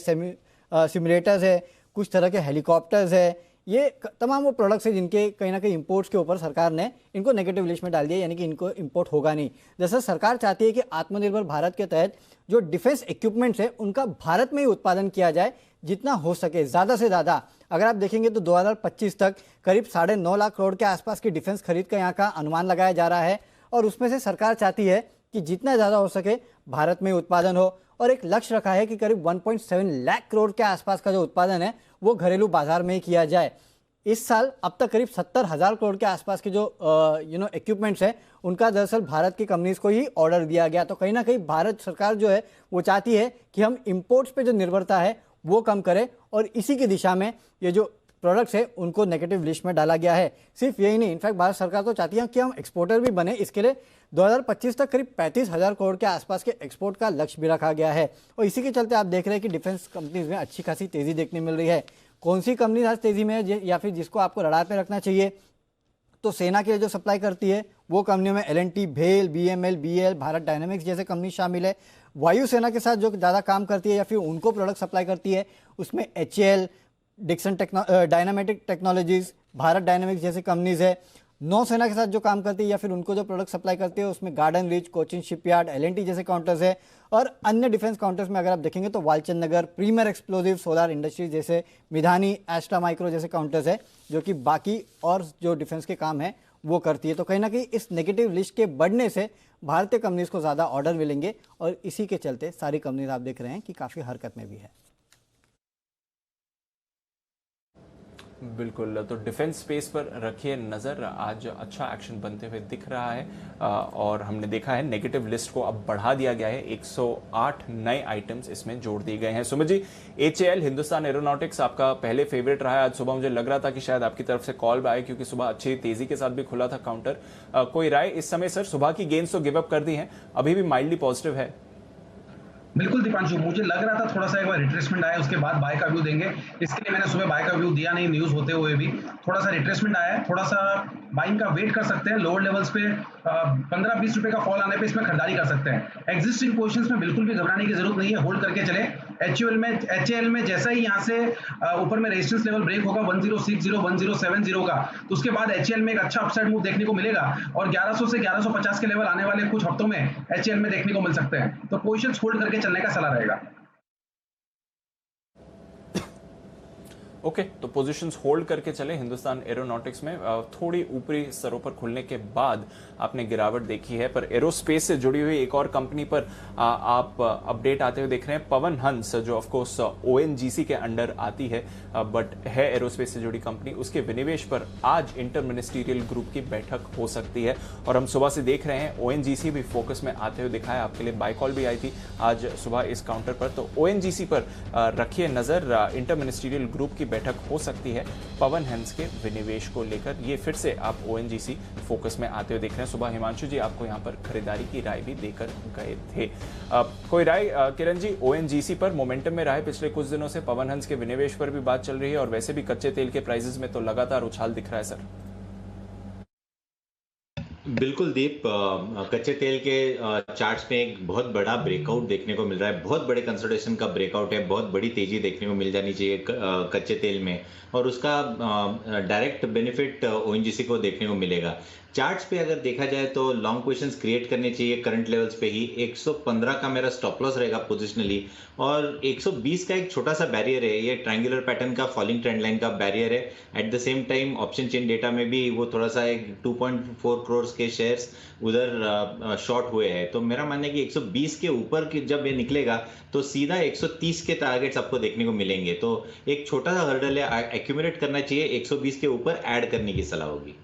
सिमुलेटर्स है, कुछ तरह के हेलीकॉप्टर्स है, ये तमाम वो प्रोडक्ट्स हैं जिनके कहीं ना कहीं इंपोर्ट्स के ऊपर सरकार ने इनको नेगेटिव लिस्ट में डाल दिया, यानी कि इनको इंपोर्ट होगा नहीं। जैसे सरकार चाहती है कि आत्मनिर्भर भारत के तहत जो डिफेंस इक्विपमेंट्स है उनका भारत में ही उत्पादन किया जाए जितना हो सके, ज़्यादा से ज़्यादा। अगर आप देखेंगे तो 2025 तक करीब 9.5 लाख करोड़ के आसपास की डिफेंस खरीद का यहाँ का अनुमान लगाया जा रहा है, और उसमें से सरकार चाहती है कि जितना ज़्यादा हो सके भारत में उत्पादन हो, और एक लक्ष्य रखा है कि करीब 1.7 लाख करोड़ के आसपास का जो उत्पादन है वो घरेलू बाजार में ही किया जाए। इस साल अब तक करीब 70,000 करोड़ के आसपास के जो इक्विपमेंट्स हैं उनका दरअसल भारत की कंपनीज को ही ऑर्डर दिया गया। तो कहीं ना कहीं भारत सरकार जो है वो चाहती है कि हम इंपोर्ट्स पे जो निर्भरता है वो कम करें, और इसी की दिशा में ये जो प्रोडक्ट्स है उनको नेगेटिव लिस्ट में डाला गया है। सिर्फ यही नहीं, इनफैक्ट भारत सरकार तो चाहती है कि हम एक्सपोर्टर भी बने। इसके लिए 2025 तक करीब 35,000 करोड़ के आसपास के एक्सपोर्ट का लक्ष्य भी रखा गया है। और इसी के चलते आप देख रहे हैं कि डिफेंस कंपनीज में अच्छी खासी तेजी देखने मिल रही है। कौन सी कंपनी आज तेजी में है या फिर जिसको आपको रडार पे रखना चाहिए, तो सेना के लिए जो सप्लाई करती है वो कंपनियों में एल&टी, भेल, BML, BL, भारत डायनामिक्स जैसे कंपनी शामिल है। वायुसेना के साथ जो ज़्यादा काम करती है या फिर उनको प्रोडक्ट सप्लाई करती है उसमें HAL, Dixon Dynamatic technologies, Bharat dynamics जैसी कंपनीज है। नौसेना के साथ जो काम करती है या फिर उनको जो प्रोडक्ट सप्लाई करती है उसमें garden rich, Cochin shipyard, L&T जैसे काउंटर्स है। और अन्य डिफेंस काउंटर्स में अगर आप देखेंगे तो वालचंद नगर, प्रीमियर एक्सप्लोजिव, सोलार इंडस्ट्रीज जैसे, मिधानी, एस्ट्रा माइक्रो जैसे काउंटर्स है जो कि बाकी और जो डिफेंस के काम है वो करती है। तो कहीं ना कहीं इस नेगेटिव लिस्ट के बढ़ने से भारतीय कंपनीज को ज़्यादा ऑर्डर मिलेंगे और इसी के चलते सारी कंपनीज आप देख रहे हैं कि काफ़ी हरकत में भी है। बिल्कुल, तो डिफेंस स्पेस पर रखिए नज़र, आज अच्छा एक्शन बनते हुए दिख रहा है और हमने देखा है नेगेटिव लिस्ट को अब बढ़ा दिया गया है, 108 नए आइटम्स इसमें जोड़ दिए गए हैं। सुमित जी, HAL हिंदुस्तान एरोनॉटिक्स आपका पहले फेवरेट रहा है। आज सुबह मुझे लग रहा था कि शायद आपकी तरफ से कॉल आए क्योंकि सुबह अच्छी तेजी के साथ भी खुला था काउंटर। कोई राय इस समय? सर, सुबह की गेंस तो गिव अप कर दी हैं, अभी भी माइल्डली पॉजिटिव है। बिल्कुल दीपांशु, मुझे लग रहा था थोड़ा सा एक बार रिट्रेसमेंट आया, उसके बाद बाय का व्यू देंगे। इसके लिए मैंने सुबह बाय का व्यू दिया नहीं, न्यूज होते हुए भी थोड़ा सा रिट्रेसमेंट आया है, थोड़ा सा बाइंग का वेट कर सकते हैं। लोअर लेवल्स पे 15-20 रुपए का फॉल आने पे इसमें खरीदारी कर सकते हैं। एग्जिस्टिंग पोजीशंस में बिल्कुल भी घबराने की जरूरत नहीं है, होल्ड करके चले। HAL में जैसा ही यहाँ से ऊपर में रेजिस्टेंस लेवल ब्रेक होगा 1060, 1070 का, तो उसके बाद HAL में एक अच्छा अपसाइड मूव देखने को मिलेगा और 1100 से 1150 के लेवल आने वाले कुछ हफ्तों में HAL में देखने को मिल सकते हैं। तो पोजीशंस होल्ड करके चलने का सलाह रहेगा। ओके, तो पोजीशंस होल्ड करके चले हिंदुस्तान एरोनॉटिक्स में। थोड़ी ऊपरी स्तरों पर खुलने के बाद आपने गिरावट देखी है, पर एरोस्पेस से जुड़ी हुई एक और कंपनी पर आप अपडेट आते हुए देख रहे हैं। पवन हंस, जो ऑफ कोर्स ONGC के अंडर आती है बट है एरोस्पेस से जुड़ी कंपनी, उसके विनिवेश पर आज इंटर मिनिस्ट्रियल ग्रुप की बैठक हो सकती है और हम सुबह से देख रहे हैं ONGC भी फोकस में आते हुए दिखा है। आपके लिए बाय कॉल भी आई थी आज सुबह इस काउंटर पर, तो ONGC पर रखिए नजर। इंटर मिनिस्ट्रियल ग्रुप की बैठक हो सकती है पवन हंस के विनिवेश को लेकर। ये फिर से आप ONGC फोकस में आते हुए देख रहे हैं। सुबह हिमांशु जी आपको यहाँ पर खरीदारी की राय भी देकर गए थे। कोई राय किरण जी? ONGC पर मोमेंटम में रहा है पिछले कुछ दिनों से, पवन हंस के विनिवेश पर भी बात चल रही है और वैसे भी कच्चे तेल के प्राइसेस में तो लगातार उछाल दिख रहा है सर। बिल्कुल दीप, कच्चे तेल के चार्ट्स में एक बहुत बड़ा ब्रेकआउट देखने को मिल रहा है। बहुत बड़े कंसोलिडेशन का ब्रेकआउट है, बहुत बड़ी तेजी देखने को मिल जानी चाहिए कच्चे तेल में और उसका डायरेक्ट बेनिफिट ONGC को देखने को मिलेगा। चार्ट्स पे अगर देखा जाए तो लॉन्ग पोजीशंस क्रिएट करने चाहिए करंट लेवल्स पे ही। 115 का मेरा स्टॉप लॉस रहेगा पोजिशनली और 120 का एक छोटा सा बैरियर है। ये ट्रायंगुलर पैटर्न का फॉलिंग ट्रेंड लाइन का बैरियर है। At the same time option chain data में भी वो थोड़ा सा एक 2.4 करोड़ के शेयर्स उधर शॉर्ट हुए हैं। तो मेरा मानना है कि 120 के ऊपर जब ये निकलेगा तो सीधा 130 के टारगेट्स आपको देखने को मिलेंगे। तो एक छोटा सा हर्डल है, एक्यूमुलेट करना चाहिए, 120 के ऊपर ऐड करने की सलाह होगी।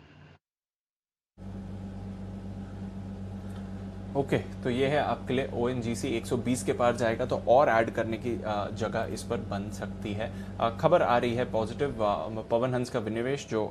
ओके, तो ये है आपके लिए ONGC 120 के पार जाएगा तो और ऐड करने की जगह इस पर बन सकती है। खबर आ रही है पॉजिटिव, पवन हंस का विनिवेश जो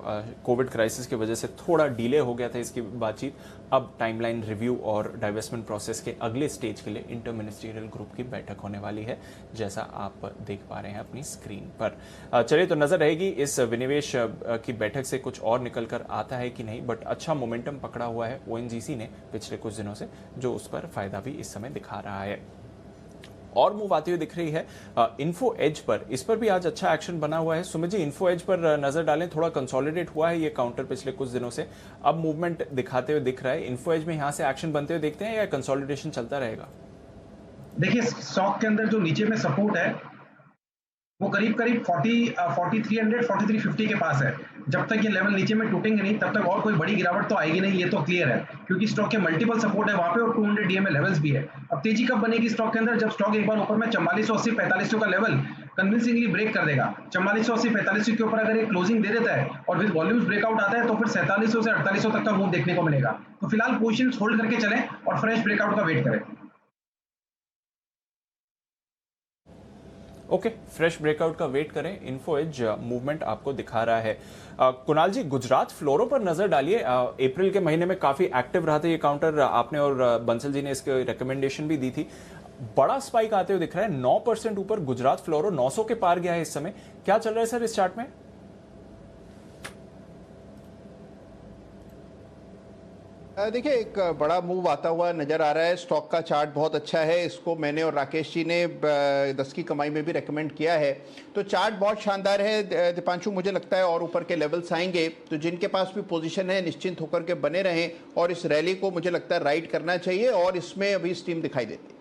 कोविड क्राइसिस की वजह से थोड़ा डिले हो गया था इसकी बातचीत, अब टाइमलाइन रिव्यू और डाइवेस्टमेंट प्रोसेस के अगले स्टेज के लिए इंटर मिनिस्ट्रियल ग्रुप की बैठक होने वाली है, जैसा आप देख पा रहे हैं अपनी स्क्रीन पर। चलिए, तो नजर रहेगी इस विनिवेश की बैठक से कुछ और निकल कर आता है कि नहीं, बट अच्छा मोमेंटम पकड़ा हुआ है ONGC ने पिछले कुछ दिनों से, जो उस पर फायदा भी इस समय दिखा रहा है। और मूव आती हुई दिख रही है इन्फो एज पर, इस पर भी आज अच्छा एक्शन बना हुआ है। Sumit ji, info as per नजर डालें, थोड़ा कंसोलिडेट हुआ है ये काउंटर पिछले कुछ दिनों से, अब मूवमेंट दिखाते हुए दिख रहा है। इन्फो एज में यहां से एक्शन बनते हुए देखते हैं या कंसोलिडेशन चलता रहेगा? देखिए, स्टॉक के अंदर जो नीचे में सपोर्ट है वो करीब 4300 4350 के पास है। जब तक ये लेवल नीचे में टूटेंगे नहीं तब तक और कोई बड़ी गिरावट तो आएगी नहीं, ये तो क्लियर है, क्योंकि स्टॉक के मल्टीपल सपोर्ट है वहां पे और 200 DMA लेवल्स भी है। अब तेजी कब बनेगी स्टॉक के अंदर? जब स्टॉक एक बार ऊपर में 4480 4500 का लेवल कन्विंसिंगली ब्रेक कर देगा। 4480 4500 के ऊपर अगर ये क्लोजिंग दे देता है और विद वॉल्यूम्स ब्रेकआउट आता है तो फिर 4700 से 4800 तक का मूव देखने को मिलेगा। तो फिलहाल पोजीशंस होल्ड करके चलें और फ्रेश ब्रेकआउट का वेट करें। ओके, फ्रेश ब्रेकआउट का वेट करें। इन्फो एज मूवमेंट आपको दिखा रहा है। कुणाल जी, गुजरात फ्लोरो पर नजर डालिए। अप्रैल के महीने में काफी एक्टिव रहा था ये काउंटर, आपने और बंसल जी ने इसके रिकमेंडेशन भी दी थी। बड़ा स्पाइक आते हुए दिख रहा है, 9% ऊपर गुजरात फ्लोरो 900 के पार गया है इस समय। क्या चल रहा है सर इस चार्ट में? देखिए, एक बड़ा मूव आता हुआ नजर आ रहा है। स्टॉक का चार्ट बहुत अच्छा है, इसको मैंने और राकेश जी ने 10 की कमाई में भी रेकमेंड किया है। तो चार्ट बहुत शानदार है दीपांशु, मुझे लगता है और ऊपर के लेवल्स आएंगे। तो जिनके पास भी पोजीशन है निश्चिंत होकर के बने रहें और इस रैली को मुझे लगता है राइड करना चाहिए और इसमें अभी स्टीम दिखाई देती है।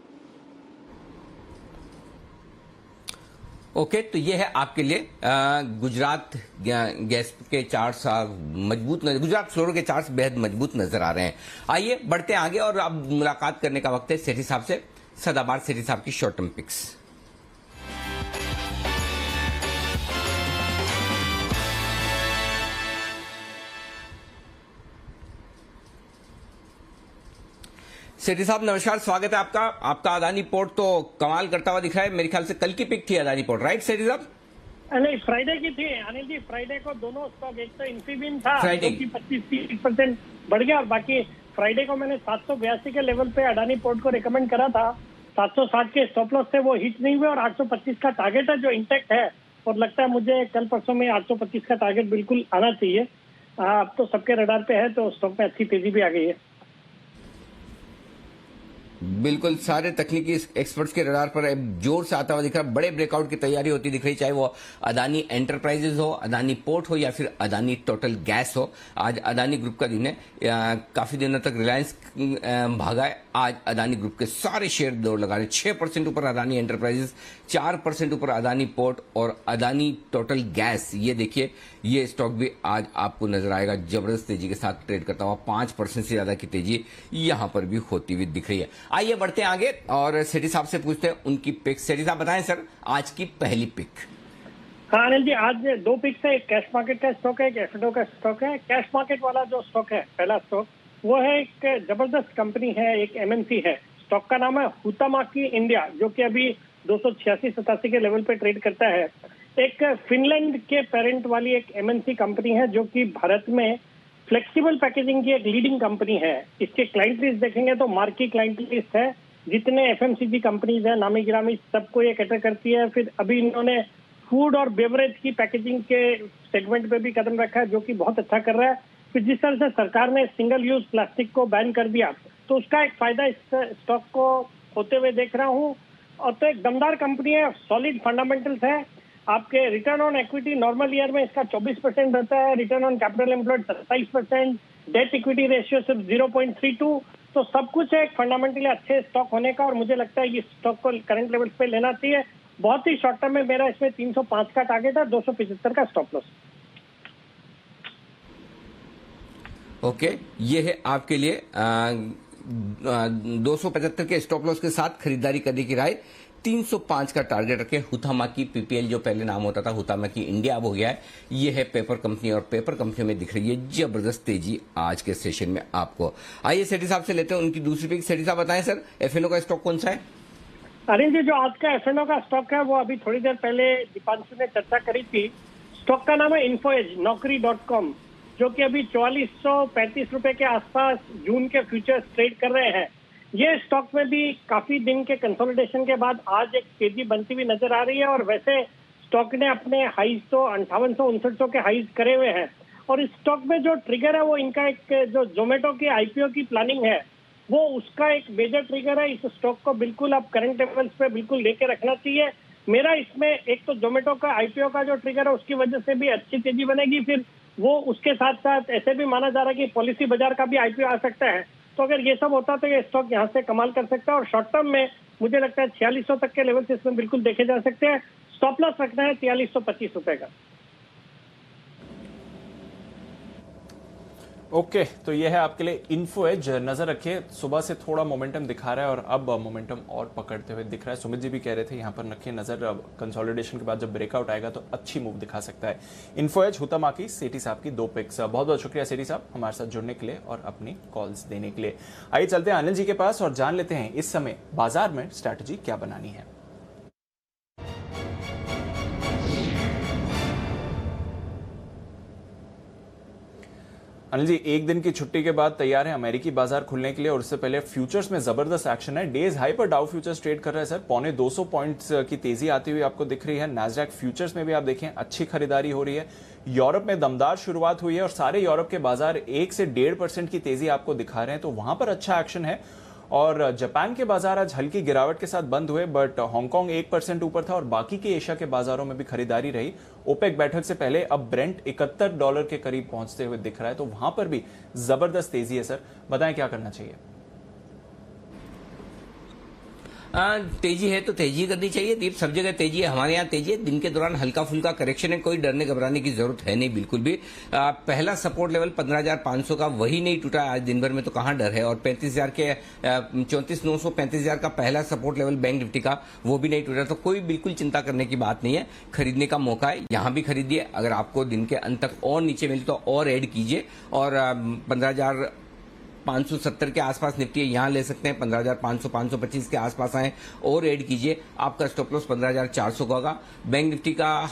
ओके, तो ये है आपके लिए गुजरात गैस के चार्ट्स मजबूत, गुजरात फ्लोरो के चार्ट्स बेहद मजबूत नजर आ रहे हैं। आइए बढ़ते हैं आगे और अब मुलाकात करने का वक्त है सेठी साहब से। सदाबहार सेठी साहब की शॉर्ट टर्म पिक्स। सेठी साहब नमस्कार, स्वागत है आपका। आपका अदानी पोर्ट तो कमाल करता हुआ दिख रहा है। मेरे ख्याल से कल की पिक थी अदानी पोर्ट, राइट सेठी साहब? नहीं, फ्राइडे की थी अनिल जी। फ्राइडे को दोनों स्टॉक, एक तो इंफीबीम था फ्राइडे जो कि 25-30% बढ़ गया, और बाकी फ्राइडे को मैंने 782 के लेवल पे अडानी पोर्ट को रिकमेंड करा था। 760 के स्टॉप लॉस थे, वो हिट नहीं हुए, और 825 का टारगेट है जो इंटैक्ट है। और लगता है मुझे कल परसों में 825 का टारगेट बिल्कुल आना चाहिए। अब तो सबके रडार पे है, तो स्टॉक में अच्छी तेजी भी आ गई है। बिल्कुल, सारे तकनीकी एक्सपर्ट्स के रडार पर जोर से आता हुआ दिख रहा है। बड़े ब्रेकआउट की तैयारी होती दिख रही, चाहे वो अदानी एंटरप्राइजेज हो, अदानी पोर्ट हो या फिर अदानी टोटल गैस हो। आज अदानी ग्रुप का दिन है। काफी दिनों तक रिलायंस भागा है, आज अदानी ग्रुप के सारे शेयर दौड़ लगा रहे। 6% ऊपर अदानी एंटरप्राइजेज, 4% ऊपर अदानी पोर्ट और अदानी टोटल गैस। ये देखिए, ये स्टॉक भी आज आपको नजर आएगा जबरदस्त तेजी के साथ ट्रेड करता हुआ। 5% से ज्यादा की तेजी यहां पर भी होती हुई दिख रही है। आइए बढ़ते हैं आगे और सेठी साहब से पूछते हैं उनकी पिक। सेठी साहब बताएं सर, आज की पहली पिक। हाँ अनिल जी, आज 2 पिक्स है। एक कैश मार्केट का स्टॉक है, एक एफएनओ का स्टॉक है। कैश मार्केट वाला जो स्टॉक है, पहला स्टॉक, वो है एक जबरदस्त कंपनी है, एक एमएनसी है। स्टॉक का नाम है हुतामाकी इंडिया, जो कि अभी 286-87 के लेवल पे ट्रेड करता है। एक फिनलैंड के पेरेंट वाली एक एमएनसी कंपनी है जो कि भारत में फ्लेक्सिबल पैकेजिंग की एक लीडिंग कंपनी है। इसके क्लाइंट लिस्ट देखेंगे तो मार्की क्लाइंट लिस्ट है। जितने एफएमसीजी कंपनीज है नामी गिरामी सबको ये कैटर करती है। फिर अभी इन्होंने फूड और बेवरेज की पैकेजिंग के सेगमेंट पे भी कदम रखा है, जो कि बहुत अच्छा कर रहा है। फिर जिस तरह से सरकार ने सिंगल यूज प्लास्टिक को बैन कर दिया, तो उसका एक फायदा इस स्टॉक को होते हुए देख रहा हूँ। और तो एक दमदार कंपनी है, सॉलिड फंडामेंटल्स है। आपके return on equity normal year में इसका 24% रहता है, return on capital employed 27%, debt equity ratio सिर्फ 0.32। तो सब कुछ है एक फंडामेंटली अच्छे स्टॉक होने का, और मुझे लगता है ये स्टॉक को करंट लेवल्स पे लेना चाहिए। बहुत ही शॉर्ट टर्म में मेरा इसमें 305 का टारगेट है, 275 का स्टॉप लॉस। ओके, ये है आपके लिए 275 के स्टॉप लॉस के साथ खरीदारी करने की राय। 305 का टारगेट रखे। हुतामाकी पीपीएल जो पहले नाम होता था हुतामाकी इंडिया अब हो गया है। ये है पेपर कंपनी और पेपर कंपनी में दिख रही है जबरदस्त तेजी आज के सेशन में आपको। आइए सेठी साहब से लेते हैं उनकी दूसरी पिक। सेठी साहब बताएं सर, एफएनओ का स्टॉक कौन सा है? अनिल जी, जो आज का एफएनओ का स्टॉक है वो अभी थोड़ी देर पहले दीपांशु ने चर्चा करी थी। स्टॉक का नाम है इन्फोएज, नौकरी.com, जो कि अभी 4435 रुपए के आसपास जून के फ्यूचर्स ट्रेड कर रहे हैं। ये स्टॉक में भी काफी दिन के कंसोलिडेशन के बाद आज एक तेजी बनती हुई नजर आ रही है। और वैसे स्टॉक ने अपने हाईज तो 5800-5900 के हाईज करे हुए हैं। और इस स्टॉक में जो ट्रिगर है वो इनका एक जो जोमेटो की आईपीओ की प्लानिंग है, वो उसका एक मेजर ट्रिगर है। इस स्टॉक को बिल्कुल अब करंट लेवल्स पे बिल्कुल लेके रखना चाहिए। मेरा इसमें एक तो जोमेटो का आईपीओ का जो ट्रिगर है उसकी वजह से भी अच्छी तेजी बनेगी। फिर वो उसके साथ साथ ऐसे भी माना जा रहा है कि पॉलिसी बाजार का भी आईपीओ आ सकता है। तो अगर ये सब होता तो ये स्टॉक यहाँ से कमाल कर सकता है। और शॉर्ट टर्म में मुझे लगता है 4600 तक के लेवल से इसमें बिल्कुल देखे जा सकते हैं। स्टॉप लॉस रखना है 4325 रुपए का। ओके, तो ये है आपके लिए इन्फो एज। नजर रखिए, सुबह से थोड़ा मोमेंटम दिखा रहा है और अब मोमेंटम और पकड़ते हुए दिख रहा है। सुमित जी भी कह रहे थे यहाँ पर रखिए नजर, कंसोलिडेशन के बाद जब ब्रेकआउट आएगा तो अच्छी मूव दिखा सकता है। इन्फो एज, हुतामाकी, सेठी साहब की 2 पिक्स। बहुत बहुत शुक्रिया सेठी साहब हमारे साथ जुड़ने के लिए और अपनी कॉल्स देने के लिए। आइए चलते हैं अनिल जी के पास और जान लेते हैं इस समय बाजार में स्ट्रैटेजी क्या बनानी है। अनिल जी, एक दिन की छुट्टी के बाद तैयार है अमेरिकी बाजार खुलने के लिए और उससे पहले फ्यूचर्स में जबरदस्त एक्शन है। डेज हाई पर डाउ फ्यूचर्स ट्रेड कर रहा है सर, 250 पॉइंट्स की तेजी आती हुई आपको दिख रही है। नैस्डैक फ्यूचर्स में भी आप देखें अच्छी खरीदारी हो रही है। यूरोप में दमदार शुरुआत हुई है और सारे यूरोप के बाजार 1 से 1.5% की तेजी आपको दिखा रहे हैं, तो वहां पर अच्छा एक्शन है। और जापान के बाजार आज हल्की गिरावट के साथ बंद हुए, बट हांगकांग 1% ऊपर था और बाकी के एशिया के बाजारों में भी खरीदारी रही। ओपेक बैठक से पहले अब ब्रेंट $71 के करीब पहुंचते हुए दिख रहा है, तो वहां पर भी जबरदस्त तेजी है। सर बताएं क्या करना चाहिए? तेजी है तो तेजी करनी चाहिए दीप, सब जगह तेजी है, हमारे यहाँ तेजी है। दिन के दौरान हल्का फुल्का करेक्शन है, कोई डरने घबराने की जरूरत है नहीं बिल्कुल भी। पहला सपोर्ट लेवल 15,500 का वही नहीं टूटा आज दिन भर में, तो कहाँ डर है। और 35,000 के 34,900 35,000 का पहला सपोर्ट लेवल बैंक निफ्टी का वो भी नहीं टूटा, तो कोई बिल्कुल चिंता करने की बात नहीं है। खरीदने का मौका है, यहाँ भी खरीदिए। अगर आपको दिन के अंत तक और नीचे मिले तो और ऐड कीजिए। और 15,570 के आसपास निफ्टी है, यहाँ ले सकते हैं। 15,500 525 के आसपास आए और ऐड कीजिए। आपका स्टॉप लॉस 15,400 का होगा। बैंक निफ्टी का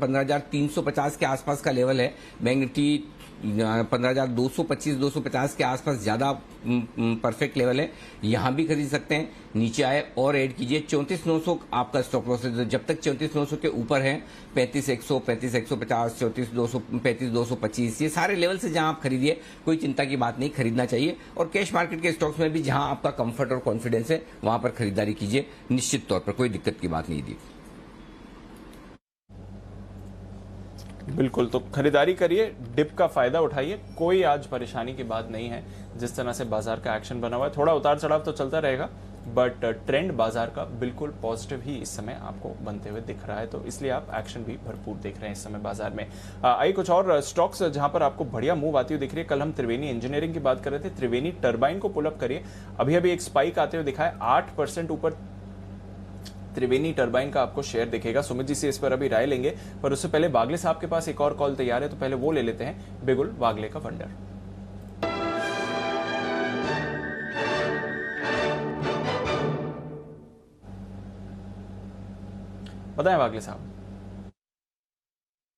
15,350 के आसपास का लेवल है। बैंक निफ्टी 15,225 250 के आसपास ज्यादा परफेक्ट लेवल है, यहाँ भी खरीद सकते हैं। नीचे आए और ऐड कीजिए। 34,900 आपका स्टॉप लॉस है, जब तक 34,900 के ऊपर है 35,100 35,150 34,200 35,225 ये सारे लेवल से जहां आप खरीदिए, कोई चिंता की बात नहीं, खरीदना चाहिए। और कैश मार्केट के स्टॉक्स में भी जहां आपका कंफर्ट और कॉन्फिडेंस है वहां पर खरीदारी कीजिए, निश्चित तौर पर कोई दिक्कत की बात नहीं दी। बिल्कुल, तो खरीदारी करिए, डिप का फायदा उठाइए, कोई आज परेशानी की बात नहीं है। जिस तरह से बाजार का एक्शन बना हुआ है, थोड़ा उतार चढ़ाव तो चलता रहेगा, बट ट्रेंड बाजार का बिल्कुल पॉजिटिव ही इस समय आपको बनते हुए दिख रहा है, तो इसलिए आप एक्शन भी भरपूर देख रहे हैं इस समय बाजार में। आइए कुछ और स्टॉक्स जहां पर आपको बढ़िया मूव आती हुई दिख रही है। कल हम त्रिवेणी इंजीनियरिंग की बात कर रहे थे, त्रिवेणी टर्बाइन को पुल अप करिए, अभी अभी एक स्पाइक आते हुए दिखा है, 8% ऊपर त्रिवेणी टर्बाइन का आपको शेयर दिखेगा। सुमित जी से इस पर अभी राय लेंगे, पर उससे पहले बागले साहब के पास एक और कॉल तैयार है, तो पहले वो ले लेते हैं। बिगुल वागले का वंडर। बताएं वागले साहब।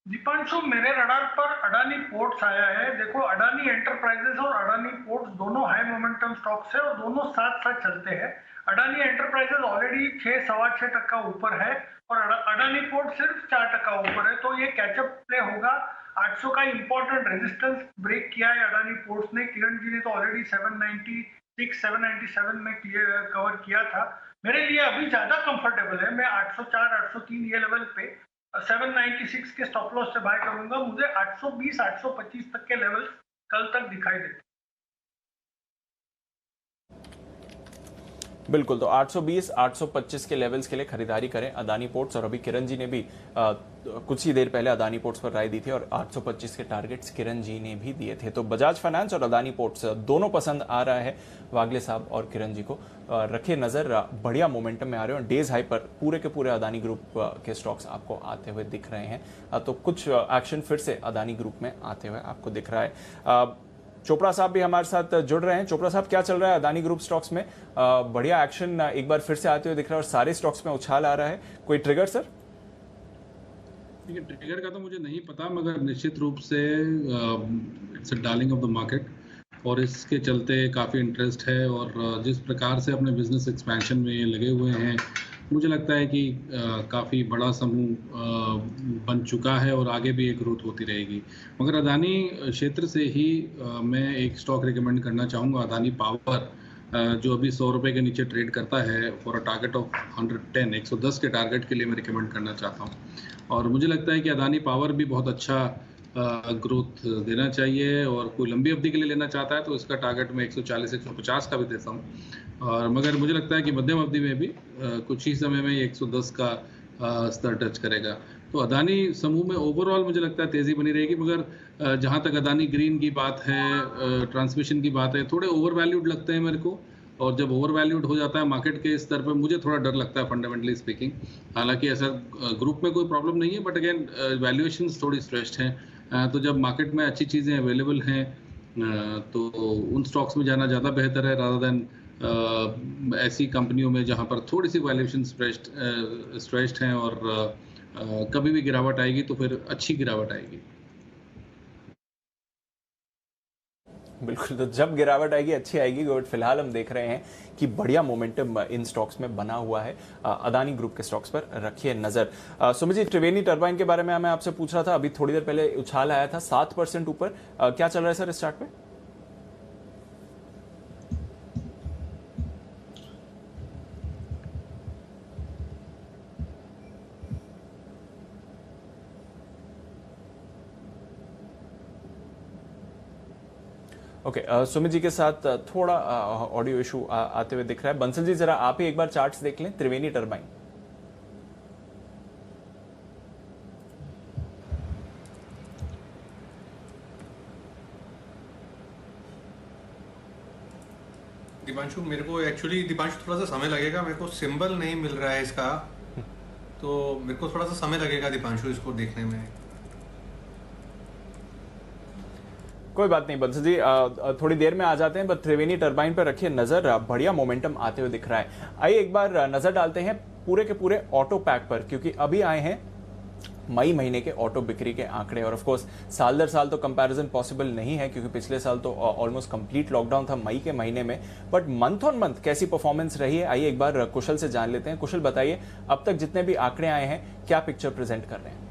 दीपांशु, मेरे रडार पर अडानी पोर्ट्स आया है। देखो, अडानी एंटरप्राइजेस और अडानी पोर्ट्स दोनों हाई मोमेंटम स्टॉक्स है और दोनों साथ साथ चलते हैं। अडानी एंटरप्राइजेस ऑलरेडी 6-6.25% ऊपर है और अडानी पोर्ट सिर्फ 4% ऊपर है, तो ये कैचअप प्ले होगा। 800 का इंपॉर्टेंट रेजिस्टेंस ब्रेक किया है अडानी पोर्ट्स ने। किरण जी ने तो ऑलरेडी 796 797 में कवर किया था। मेरे लिए अभी ज्यादा कंफर्टेबल है, मैं 804 803 ये लेवल पे 796 के स्टॉप लॉस से बाय करूंगा। मुझे 820 825 तक के लेवल्स कल तक दिखाई देते। बिल्कुल, तो 820 825 के लेवल्स के लिए खरीदारी करें अदानी पोर्ट्स। और अभी किरण जी ने भी कुछ ही देर पहले अदानी पोर्ट्स पर राय दी थी और 825 के टारगेट्स किरण जी ने भी दिए थे। तो बजाज फाइनेंस और अदानी पोर्ट्स दोनों पसंद आ रहा है वागले साहब और किरण जी को। रखे नजर, बढ़िया मोमेंटम में आ रहे हो। डेज हाई पर पूरे के पूरे अदानी ग्रुप के स्टॉक्स आपको आते हुए दिख रहे हैं, तो कुछ एक्शन फिर से अदानी ग्रुप में आते हुए आपको दिख रहा है। चोपड़ा साहब भी हमारे साथ जुड़ रहे हैं। चोपड़ा साहब, क्या चल रहा है अदानी ग्रुप स्टॉक्स में? बढ़िया एक्शन एक बार फिर से आते हुए दिख रहा है और सारे स्टॉक्स में उछाल आ रहा है, कोई ट्रिगर सर? देखिए, ट्रिगर का तो मुझे नहीं पता, मगर निश्चित रूप से it's a darling of the market और इसके चलते काफ़ी इंटरेस्ट है। और जिस प्रकार से अपने बिजनेस एक्सपेंशन में ये लगे हुए हैं, मुझे लगता है कि काफ़ी बड़ा समूह बन चुका है और आगे भी एक ग्रोथ होती रहेगी। मगर अदानी क्षेत्र से ही मैं एक स्टॉक रिकमेंड करना चाहूँगा, अदानी पावर, जो अभी 100 रुपये के नीचे ट्रेड करता है फॉर अ टारगेट ऑफ 110 के टारगेट के लिए मैं रिकमेंड करना चाहता हूँ। और मुझे लगता है कि अदानी पावर भी बहुत अच्छा ग्रोथ देना चाहिए, और कोई लंबी अवधि के लिए लेना चाहता है तो इसका टारगेट मैं 140 150 का भी देता हूँ। और मगर मुझे लगता है कि मध्यम अवधि में भी कुछ ही समय में 110 का स्तर टच करेगा। तो अदानी समूह में ओवरऑल मुझे लगता है तेज़ी बनी रहेगी, मगर जहाँ तक अदानी ग्रीन की बात है, ट्रांसमिशन की बात है, थोड़े ओवर वैल्यूड लगते हैं मेरे को। और जब ओवर वैल्यूड हो जाता है मार्केट के स्तर पर, मुझे थोड़ा डर लगता है फंडामेंटली स्पीकिंग। हालांकि ऐसा ग्रुप में कोई प्रॉब्लम नहीं है, बट अगेन वैल्यूएशंस थोड़ी स्ट्रेस्ड हैं। तो जब मार्केट में अच्छी चीज़ें अवेलेबल हैं तो उन स्टॉक्स में जाना ज़्यादा बेहतर है, रादर देन ऐसी कंपनियों में जहां पर थोड़ी सी वैल्यूएशन स्ट्रेस्ड हैं और कभी भी गिरावट आएगी तो फिर अच्छी गिरावट आएगी। बिल्कुल, तो जब गिरावट आएगी अच्छी आएगी, बट फिलहाल हम देख रहे हैं कि बढ़िया मोमेंटम इन स्टॉक्स में बना हुआ है। अदानी ग्रुप के स्टॉक्स पर रखिए नजर। सुमित जी, त्रिवेणी टर्बाइन के बारे में मैं आपसे पूछ रहा था, अभी थोड़ी देर पहले उछाल आया था 7% ऊपर, क्या चल रहा है सर इस चार्ट पे? ओके, सुमित जी के साथ थोड़ा ऑडियो इशू आते हुए दिख रहा है। बंसल जी, जरा आप ही एक बार चार्ट्स देख लें त्रिवेणी टर्बाइन। दीपांशु, मेरे को एक्चुअली दीपांशु थोड़ा सा समय लगेगा, मेरे को सिंबल नहीं मिल रहा है इसका, तो मेरे को थोड़ा सा समय लगेगा दीपांशु इसको देखने में। कोई बात नहीं बंसल जी, थोड़ी देर में आ जाते हैं, बट त्रिवेणी टर्बाइन पर रखिए नजर, बढ़िया मोमेंटम आते हुए दिख रहा है। आइए एक बार नजर डालते हैं पूरे के पूरे ऑटो पैक पर, क्योंकि अभी आए हैं मई महीने के ऑटो बिक्री के आंकड़े। और ऑफ कोर्स साल दर साल तो कंपैरिजन पॉसिबल नहीं है, क्योंकि पिछले साल तो ऑलमोस्ट कंप्लीट लॉकडाउन था मई के महीने में, बट मंथ ऑन मंथ कैसी परफॉर्मेंस रही है, आइए एक बार कुशल से जान लेते हैं। कुशल, बताइए अब तक जितने भी आंकड़े आए हैं क्या पिक्चर प्रेजेंट कर रहे हैं?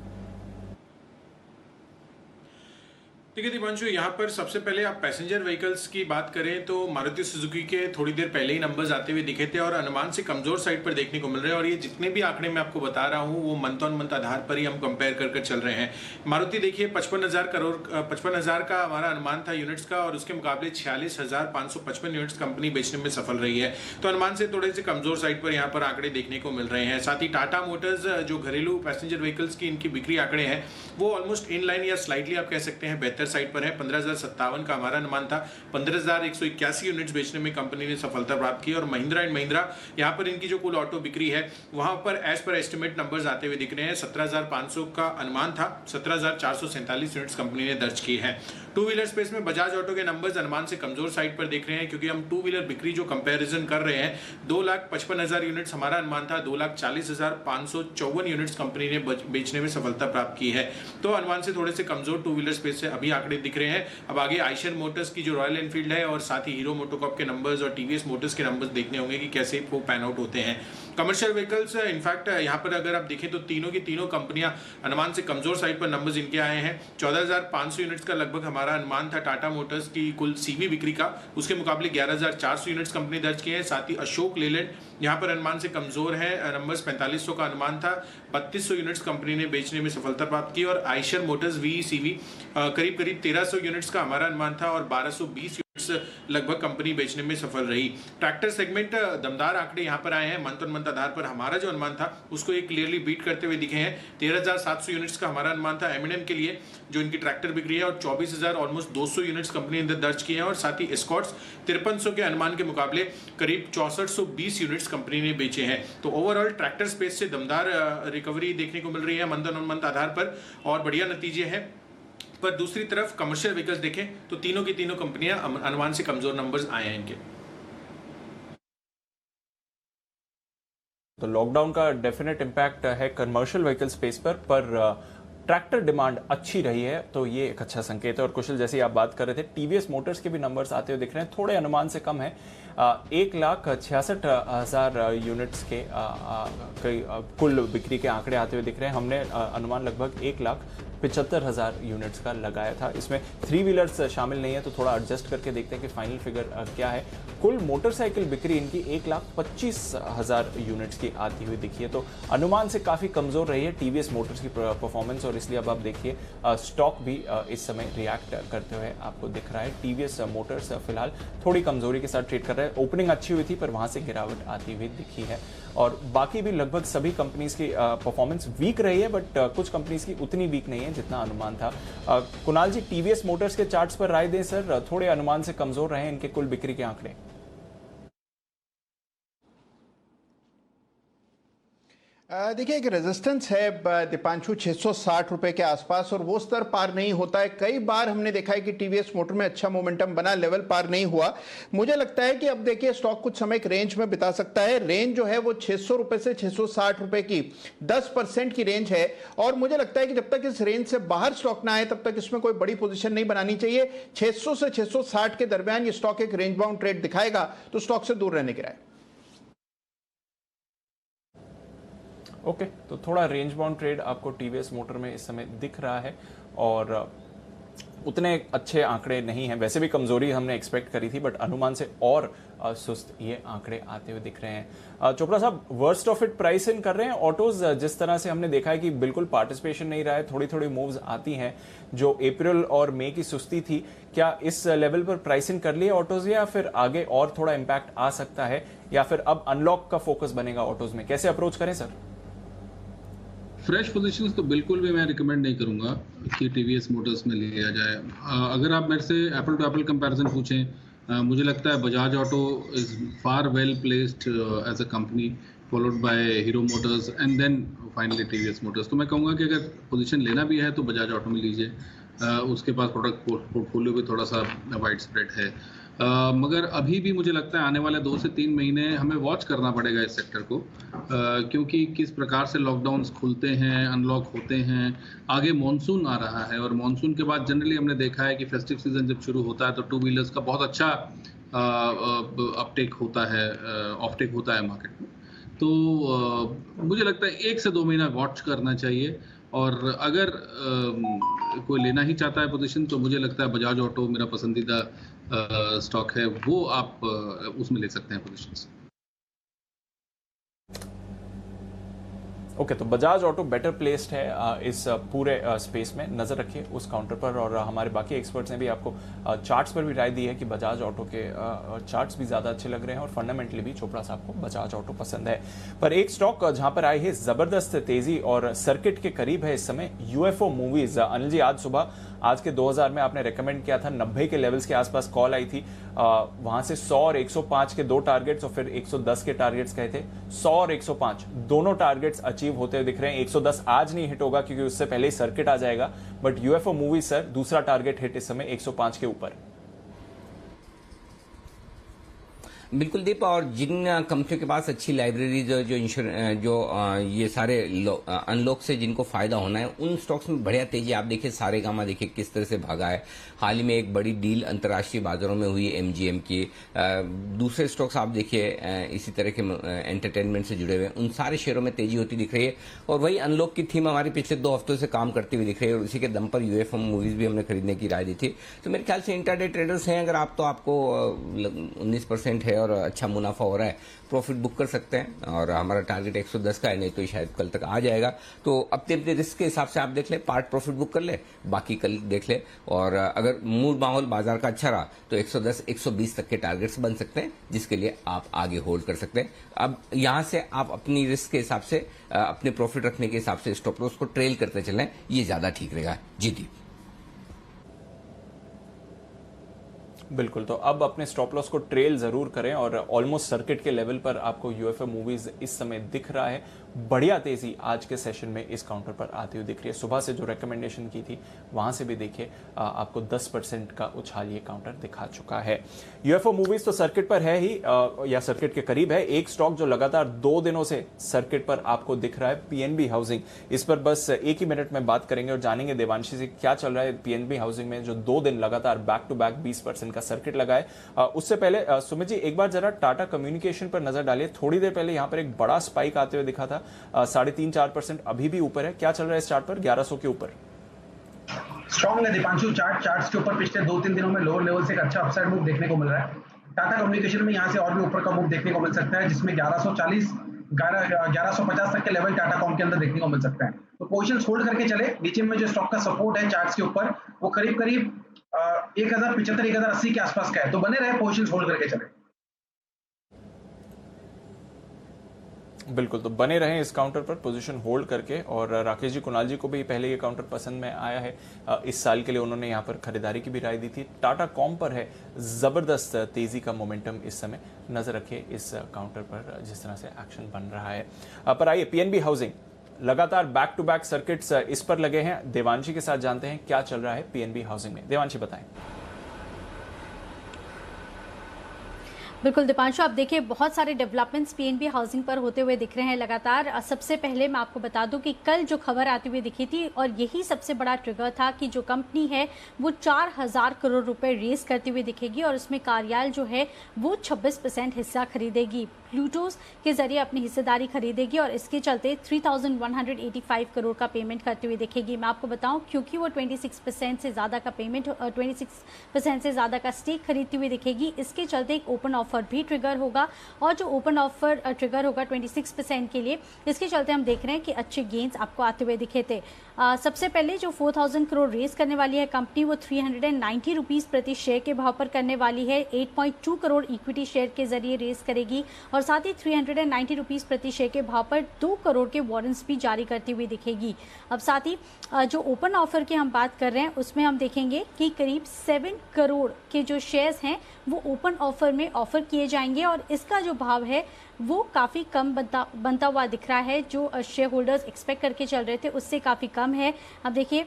ठीक है दीपांशु, यहाँ पर सबसे पहले आप पैसेंजर व्हीकल्स की बात करें तो मारुति सुजुकी के थोड़ी देर पहले ही नंबर्स आते हुए दिखे थे और अनुमान से कमजोर साइड पर देखने को मिल रहे हैं। और ये जितने भी आंकड़े मैं आपको बता रहा हूँ वो मंथ ऑन मंथ आधार पर ही हम कंपेयर कर चल रहे हैं। मारुति देखिए 55,000 का हमारा अनुमान था यूनिट्स का, और उसके मुकाबले 46,555 यूनिट्स कंपनी बेचने में सफल रही है, तो अनुमान से थोड़े से कमजोर साइड पर यहाँ पर आंकड़े देखने को मिल रहे हैं। साथ ही टाटा मोटर्स जो घरेलू पैसेंजर व्हीकल्स की इनकी बिक्री आंकड़े हैं वो ऑलमोस्ट इन लाइन या स्लाइटली आप कह सकते हैं बेहतर साइड पर है। 15,057 का हमारा अनुमान था, 15,181 यूनिट्स बेचने में कंपनी ने सफलता प्राप्त की। और महिंद्रा एंड महिंद्रा यहाँ पर इनकी जो कुल ऑटो बिक्री है वहां पर एज पर एस्टिमेट नंबर्स आते हुए दिख रहे हैं। 17,500 का अनुमान था, 17,447 यूनिट्स कंपनी ने दर्ज की है। टू व्हीलर स्पेस में बजाज ऑटो के नंबर्स अनुमान से कमजोर साइड पर देख रहे हैं, क्योंकि हम टू व्हीलर बिक्री जो कंपैरिजन कर रहे हैं 2,55,000 यूनिट्स हमारा अनुमान था, 2,40,554 यूनिट्स कंपनी ने बेचने में सफलता प्राप्त की है, तो अनुमान से थोड़े से कमजोर टू व्हीलर स्पेस से अभी आंकड़े दिख रहे हैं। अब आगे आइशर मोटर्स की जो रॉयल एनफील्ड है और साथ ही हीरो मोटोकॉर्प के नंबर्स और टीवीएस मोटर्स के नंबर्स देखने होंगे कि कैसे वो पैन आउट होते हैं। कमर्शियल व्हीकल्स इनफैक्ट यहाँ पर अगर आप देखें तो तीनों की तीनों कंपनियां अनुमान से कमजोर साइड पर नंबर्स इनके आए हैं। 14,500 यूनिट्स का लगभग हमारा अनुमान था टाटा मोटर्स की कुल सीवी बिक्री का, उसके मुकाबले 11,400 यूनिट्स कंपनी दर्ज किए हैं। साथ ही अशोक लेलैंड यहाँ पर अनुमान से कमजोर है, नंबर्स 4500 का अनुमान था, 3200 यूनिट्स कंपनी ने बेचने में सफलता प्राप्त की। और आइशर मोटर्स वीईसीवी करीब 1300 यूनिट्स का हमारा अनुमान था और 1220 लगभग कंपनी बेचने में सफल रही। ट्रैक्टर सेगमेंट दमदार आंकड़े यहां पर आए हैं, मंथ ऑन मंथ आधार पर हमारा जो अनुमान था उसको एक क्लियरली बीट करते हुए दिखे हैं। 13,700 यूनिट्स का हमारा अनुमान था एमएनएम के लिए जो इनकी ट्रैक्टर बिक्री है, और 24,000 ऑलमोस्ट 200 यूनिट्स कंपनी ने दर्ज किए हैं। और साथ ही एस्कॉर्ट्स 5300 के अनुमान के मुकाबले करीब 6420 यूनिट्स कंपनी ने बेचे हैं। तो ओवरऑल ट्रैक्टर स्पेस से दमदार रिकवरी देखने को मिल रही है मंथ ऑन मंथ आधार पर और बढ़िया नतीजे हैं। पर दूसरी तरफ कमर्शियल व्हीकल्स देखें तो तीनों की तीनों कंपनियां अनुमान से कमजोर नंबर्स आए हैं इनके। तो लॉकडाउन का डेफिनेट इम्पैक्ट है कमर्शियल व्हीकल स्पेस पर ट्रैक्टर डिमांड अच्छी रही है, तो ये एक अच्छा संकेत है। और कुशल, जैसे आप बात कर रहे थे, टीवीएस मोटर्स के भी नंबर्स आते हुए दिख रहे हैं, थोड़े अनुमान से कम है, 1,66,000 यूनिट्स के कुल बिक्री के आंकड़े आते हुए दिख रहे हैं। हमने अनुमान लगभग 1,75,000 यूनिट्स का लगाया था, इसमें 3 व्हीलर्स शामिल नहीं है, तो थोड़ा एडजस्ट करके देखते हैं कि फाइनल फिगर क्या है। कुल मोटरसाइकिल बिक्री इनकी 1,25,000 यूनिट्स की आती हुई दिखी है, तो अनुमान से काफ़ी कमज़ोर रही है टीवीएस मोटर्स की परफॉर्मेंस, और इसलिए अब आप देखिए स्टॉक भी इस समय रिएक्ट करते हुए आपको दिख रहा है। टीवीएस मोटर्स फिलहाल थोड़ी कमजोरी के साथ ट्रेड कर रहा है, ओपनिंग अच्छी हुई थी पर वहाँ से गिरावट आती हुई दिखी है। और बाकी भी लगभग सभी कंपनीज की परफॉर्मेंस वीक रही है, बट कुछ कंपनीज की उतनी वीक नहीं है जितना अनुमान था। कुणाल जी, टीवीएस मोटर्स के चार्ट्स पर राय दें सर, थोड़े अनुमान से कमजोर रहे इनके कुल बिक्री के आंकड़े। देखिए एक रेजिस्टेंस है दीपांशु 660 रुपए के आसपास, और वो स्तर पार नहीं होता है। कई बार हमने देखा है कि टीवीएस मोटर में अच्छा मोमेंटम बना, लेवल पार नहीं हुआ। मुझे लगता है कि अब देखिए स्टॉक कुछ समय एक रेंज में बिता सकता है। रेंज जो है वो 600 रुपए से 660 रुपए की 10% की रेंज है, और मुझे लगता है कि जब तक इस रेंज से बाहर स्टॉक ना आए तब तक इसमें कोई बड़ी पोजीशन नहीं बनानी चाहिए। 600 से 660 के दरमियान ये स्टॉक एक रेंज बाउंड ट्रेड दिखाएगा, तो स्टॉक से दूर रहने की राय। ओके, तो थोड़ा रेंज बाउंड ट्रेड आपको टीवीएस मोटर में इस समय दिख रहा है, और उतने अच्छे आंकड़े नहीं हैं। वैसे भी कमजोरी हमने एक्सपेक्ट करी थी, बट अनुमान से और सुस्त ये आंकड़े आते हुए दिख रहे हैं। चोपड़ा साहब, worst of it price in कर रहे हैं ऑटोज? जिस तरह से हमने देखा है कि बिल्कुल पार्टिसिपेशन नहीं रहा है, थोड़ी थोड़ी मूव्स आती हैं। जो अप्रैल और मई की सुस्ती थी, क्या इस लेवल पर प्राइस इन कर लिए ऑटोज, या फिर आगे और थोड़ा इंपैक्ट आ सकता है, या फिर अब अनलॉक का फोकस बनेगा ऑटोज में? कैसे अप्रोच करें सर? फ्रेश पोजीशंस तो बिल्कुल भी मैं रिकमेंड नहीं करूंगा कि टीवीएस मोटर्स में लिया जाए। अगर आप मेरे से एप्पल टू एप्पल कंपैरिजन पूछें, मुझे लगता है Bajaj Auto is far well placed as a company, followed by Hero Motors and then finally TVS Motors. तो मैं कहूँगा कि अगर पोजीशन लेना भी है तो बजाज ऑटो में लीजिए। उसके पास प्रोडक्ट पोर्टफोलियो भी थोड़ा सा वाइड स्प्रेड है। मगर अभी भी मुझे लगता है आने वाले 2 से 3 महीने हमें वॉच करना पड़ेगा इस सेक्टर को, क्योंकि किस प्रकार से लॉकडाउन्स खुलते हैं, अनलॉक होते हैं। आगे मॉनसून आ रहा है, और मॉनसून के बाद जनरली हमने देखा है कि फेस्टिव सीजन जब शुरू होता है तो टू व्हीलर्स का बहुत अच्छा अपटेक होता है, ऑफटेक होता है मार्केट में। तो मुझे लगता है 1 से 2 महीना वॉच करना चाहिए, और अगर कोई लेना ही चाहता है पोजीशन तो मुझे लगता है बजाज ऑटो मेरा पसंदीदा स्टॉक है, वो आप उसमें ले सकते हैं पोजीशंस। ओके, तो बजाज ऑटो बेटर प्लेस्ड है इस पूरे स्पेस में। नजर रखिए उस काउंटर पर, और हमारे बाकी एक्सपर्ट्स ने भी आपको चार्ट्स पर भी राय दी है कि बजाज ऑटो के चार्ट्स भी ज्यादा अच्छे लग रहे हैं, और फंडामेंटली भी चोपड़ा साहब को बजाज ऑटो पसंद है। पर एक स्टॉक जहां पर आई है जबरदस्त तेजी और सर्किट के करीब है इस समय, यूएफओ मूवीज। अनिल जी, आज सुबह आज के 2000 में आपने रेकमेंड किया था, 90 के लेवल्स के आसपास कॉल आई थी। वहां से 100 और 105 के 2 टारगेट्स, और फिर 110 के टारगेट्स कहे थे। 100 और 105 दोनों टारगेट्स अचीव होते हुए दिख रहे हैं। 110 आज नहीं हिट होगा क्योंकि उससे पहले ही सर्किट आ जाएगा, बट यूएफओ मूवी सर दूसरा टारगेट हिट इस समय 105 के ऊपर। बिल्कुल दीप, और जिन कंपनियों के पास अच्छी लाइब्रेरी जो ये सारे अनलॉक से जिनको फायदा होना है, उन स्टॉक्स में बढ़िया तेजी। आप देखिए सारेगामा देखिए किस तरह से भागा है। हाल ही में एक बड़ी डील अंतर्राष्ट्रीय बाजारों में हुई एमजीएम की। दूसरे स्टॉक्स आप देखिए इसी तरह के एंटरटेनमेंट से जुड़े हुए हैं, उन सारे शेयरों में तेजी होती दिख रही है, और वही अनलॉक की थीम हमारी पिछले 2 हफ्तों से काम करती हुई दिख रही है, और उसी के दम पर यूएफओ मूवीज भी हमने खरीदने की राय दी थी। तो मेरे ख्याल से इंटरडे ट्रेडर्स हैं अगर आप, तो आपको 19% है और अच्छा मुनाफा हो रहा है, प्रॉफिट बुक कर सकते हैं। और हमारा टारगेट 110 का है, नहीं तो शायद कल तक आ जाएगा। तो अपने अपने रिस्क के हिसाब से आप देख ले, पार्ट प्रॉफिट बुक कर ले, बाकी कल देख ले। और अगर मूड माहौल बाजार का अच्छा रहा तो 110 120 तक के टारगेट्स बन सकते हैं, जिसके लिए आप आगे होल्ड कर सकते हैं। अब यहां से आप अपनी रिस्क के हिसाब से, अपने प्रॉफिट रखने के हिसाब से स्टॉप लॉस को ट्रेल करते चलें, ये ज्यादा ठीक रहेगा। जी दीप, बिल्कुल, तो अब अपने स्टॉप लॉस को ट्रेल जरूर करें, और ऑलमोस्ट सर्किट के लेवल पर आपको यूएफओ मूवीज इस समय दिख रहा है। बढ़िया तेजी आज के सेशन में इस काउंटर पर आती हुई दिख रही है। सुबह से जो रेकमेंडेशन की थी वहां से भी देखिए आपको 10% का उछाल ये काउंटर दिखा चुका है। यूएफओ मूवीज तो सर्किट पर है ही, या सर्किट के करीब है। एक स्टॉक जो लगातार 2 दिनों से सर्किट पर आपको दिख रहा है, पीएनबी हाउसिंग। इस पर बस एक ही मिनट में बात करेंगे और जानेंगे देवांशी से क्या चल रहा है पीएनबी हाउसिंग में, जो 2 दिन लगातार बैक टू बैक 20% का सर्किट लगा है। उससे पहले सुमित जी एक बार जरा टाटा कम्युनिकेशन पर नजर डालिए। थोड़ी देर पहले यहां पर एक बड़ा स्पाइक आते हुए दिखा था, 3.5-4% अभी भी ऊपर है। क्या चल रहा है इस चार्ट पर 1100 के ऊपर? स्ट्रॉन्ग है दीपांशु। चार्ट्स के ऊपर पिछले 2-3 दिनों में लोअर लेवल से एक अच्छा अपसाइड मूव देखने को मिल रहा है। टाटा कम्युनिकेशन में यहां से और भी ऊपर का मूव देखने को मिल सकता है, जिसमें 1150 तक के लेवल टाटा कॉम के अंदर देखने को मिल सकता है। तो पोजीशंस होल्ड करके चले। नीचे में जो स्टॉक का सपोर्ट है चार्ट्स के ऊपर, वो करीब 1075-1080 के आसपास का है, तो बने रहे, पोजीशंस होल्ड करके चले। बिल्कुल, तो बने रहें इस काउंटर पर पोजीशन होल्ड करके। और राकेश जी, कुणाल जी को भी पहले ये काउंटर पसंद में आया है, इस साल के लिए उन्होंने यहाँ पर खरीदारी की भी राय दी थी। टाटा कॉम पर है जबरदस्त तेजी का मोमेंटम इस समय, नजर रखिए इस काउंटर पर जिस तरह से एक्शन बन रहा है। पर आइए पीएनबी हाउसिंग, लगातार बैक टू बैक सर्किट्स इस पर लगे हैं। देवांशी के साथ जानते हैं क्या चल रहा है पीएनबी हाउसिंग में। देवांशी बताएं। बिल्कुल दीपांशु, आप देखिए बहुत सारे डेवलपमेंट्स पीएनबी हाउसिंग पर होते हुए दिख रहे हैं लगातार। सबसे पहले मैं आपको बता दूं कि कल जो खबर आती हुई दिखी थी और यही सबसे बड़ा ट्रिगर था कि जो कंपनी है वो 4000 करोड़ रुपए रेस करती हुई दिखेगी और उसमें कार्यालय जो है वो 26% हिस्सा खरीदेगी, प्लूटोस के जरिए अपनी हिस्सेदारी खरीदेगी और इसके चलते 3185 करोड़ का पेमेंट करती हुई दिखेगी। मैं आपको बताऊं क्योंकि वो 26% से ज्यादा का पेमेंट 26% से ज्यादा का स्टेक खरीदती हुई दिखेगी, इसके चलते एक ओपन ऑफर भी ट्रिगर होगा और जो ओपन ऑफर ट्रिगर होगा 26% के लिए, इसके चलते हम देख रहे हैं कि अच्छे गेन्स आपको आते हुए दिखे थे। सबसे पहले जो 4000 करोड़ रेस करने वाली है कंपनी वो 390 रुपीज प्रति शेयर के भाव पर करने वाली है। 8.2 करोड़ इक्विटी शेयर के जरिए रेस करेगी और साथ ही 390 रुपीज प्रति शेयर के भाव पर 2 करोड़ के वारंट्स भी जारी करती हुई दिखेगी। अब साथ ही जो ओपन ऑफर की हम बात कर रहे हैं उसमें हम देखेंगे कि करीब 7 करोड़ के जो शेयर्स हैं वो ओपन ऑफर में ऑफर किए जाएंगे और इसका जो भाव है वो काफ़ी कम बनता हुआ दिख रहा है। जो शेयर होल्डर्स एक्सपेक्ट करके चल रहे थे उससे काफ़ी कम है। अब देखिए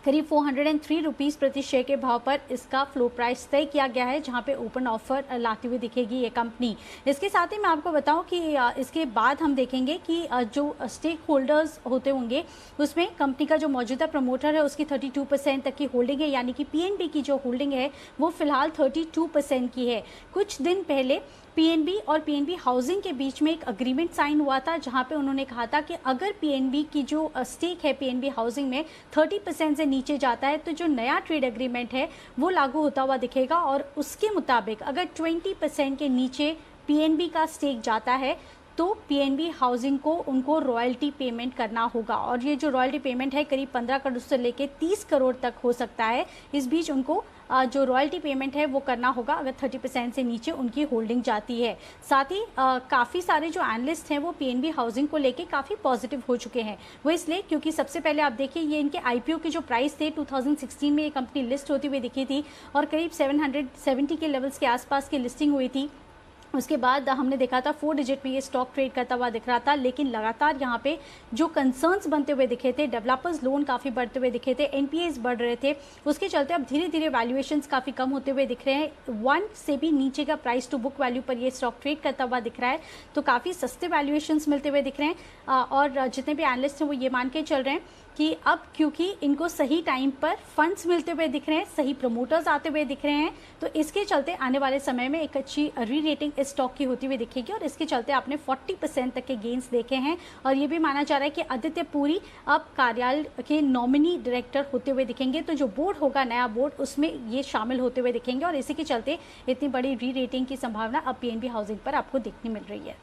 करीब 403 रुपीज़ प्रति शेयर के भाव पर इसका फ्लो प्राइस तय किया गया है, जहां पे ओपन ऑफर लाती हुई दिखेगी ये कंपनी। इसके साथ ही मैं आपको बताऊं कि इसके बाद हम देखेंगे कि जो स्टेक होल्डर्स होते होंगे उसमें कंपनी का जो मौजूदा प्रमोटर है उसकी 32% तक की होल्डिंग है, यानी कि पीएनबी की जो होल्डिंग है वो फिलहाल 32% की है। कुछ दिन पहले पीएनबी और पीएनबी हाउसिंग के बीच में एक अग्रीमेंट साइन हुआ था जहां पे उन्होंने कहा था कि अगर पीएनबी की जो स्टेक है पीएनबी हाउसिंग में 30% से नीचे जाता है तो जो नया ट्रेड एग्रीमेंट है वो लागू होता हुआ दिखेगा और उसके मुताबिक अगर 20% के नीचे पीएनबी का स्टेक जाता है तो पीएनबी हाउसिंग को उनको रॉयल्टी पेमेंट करना होगा और ये जो रॉयल्टी पेमेंट है करीब 15 करोड़ से लेके 30 करोड़ तक हो सकता है। इस बीच उनको जो रॉयल्टी पेमेंट है वो करना होगा अगर 30% से नीचे उनकी होल्डिंग जाती है। साथ ही काफ़ी सारे जो एनालिस्ट हैं वो पीएनबी हाउसिंग को लेके काफ़ी पॉजिटिव हो चुके हैं। वो इसलिए क्योंकि सबसे पहले आप देखिए ये इनके आईपीओ के जो प्राइस थे 2016 में ये कंपनी लिस्ट होती हुई दिखी थी और करीब 770 के लेवल्स के आसपास की लिस्टिंग हुई थी। उसके बाद हमने देखा था 4 डिजिट में ये स्टॉक ट्रेड करता हुआ दिख रहा था, लेकिन लगातार यहाँ पे जो कंसर्न्स बनते हुए दिखे थे, डेवलपर्स लोन काफ़ी बढ़ते हुए दिखे थे, एनपीएस बढ़ रहे थे, उसके चलते अब धीरे धीरे वैल्यूएशंस काफ़ी कम होते हुए दिख रहे हैं। 1 से भी नीचे का प्राइस टू बुक वैल्यू पर ये स्टॉक ट्रेड करता हुआ दिख रहा है, तो काफ़ी सस्ते वैल्यूएशंस मिलते हुए दिख रहे हैं। और जितने भी एनालिस्ट हैं वो ये मान के चल रहे हैं कि अब क्योंकि इनको सही टाइम पर फंड्स मिलते हुए दिख रहे हैं, सही प्रमोटर्स आते हुए दिख रहे हैं, तो इसके चलते आने वाले समय में एक अच्छी री रेटिंग इस स्टॉक की होती हुई दिखेगी और इसके चलते आपने 40% तक के गेन्स देखे हैं। और ये भी माना जा रहा है कि आदित्य पुरी अब कार्यालय के नॉमिनी डायरेक्टर होते हुए दिखेंगे, तो जो बोर्ड होगा नया बोर्ड उसमें ये शामिल होते हुए दिखेंगे और इसी के चलते इतनी बड़ी री रेटिंग की संभावना अब पीएनबी हाउसिंग पर आपको देखने मिल रही है।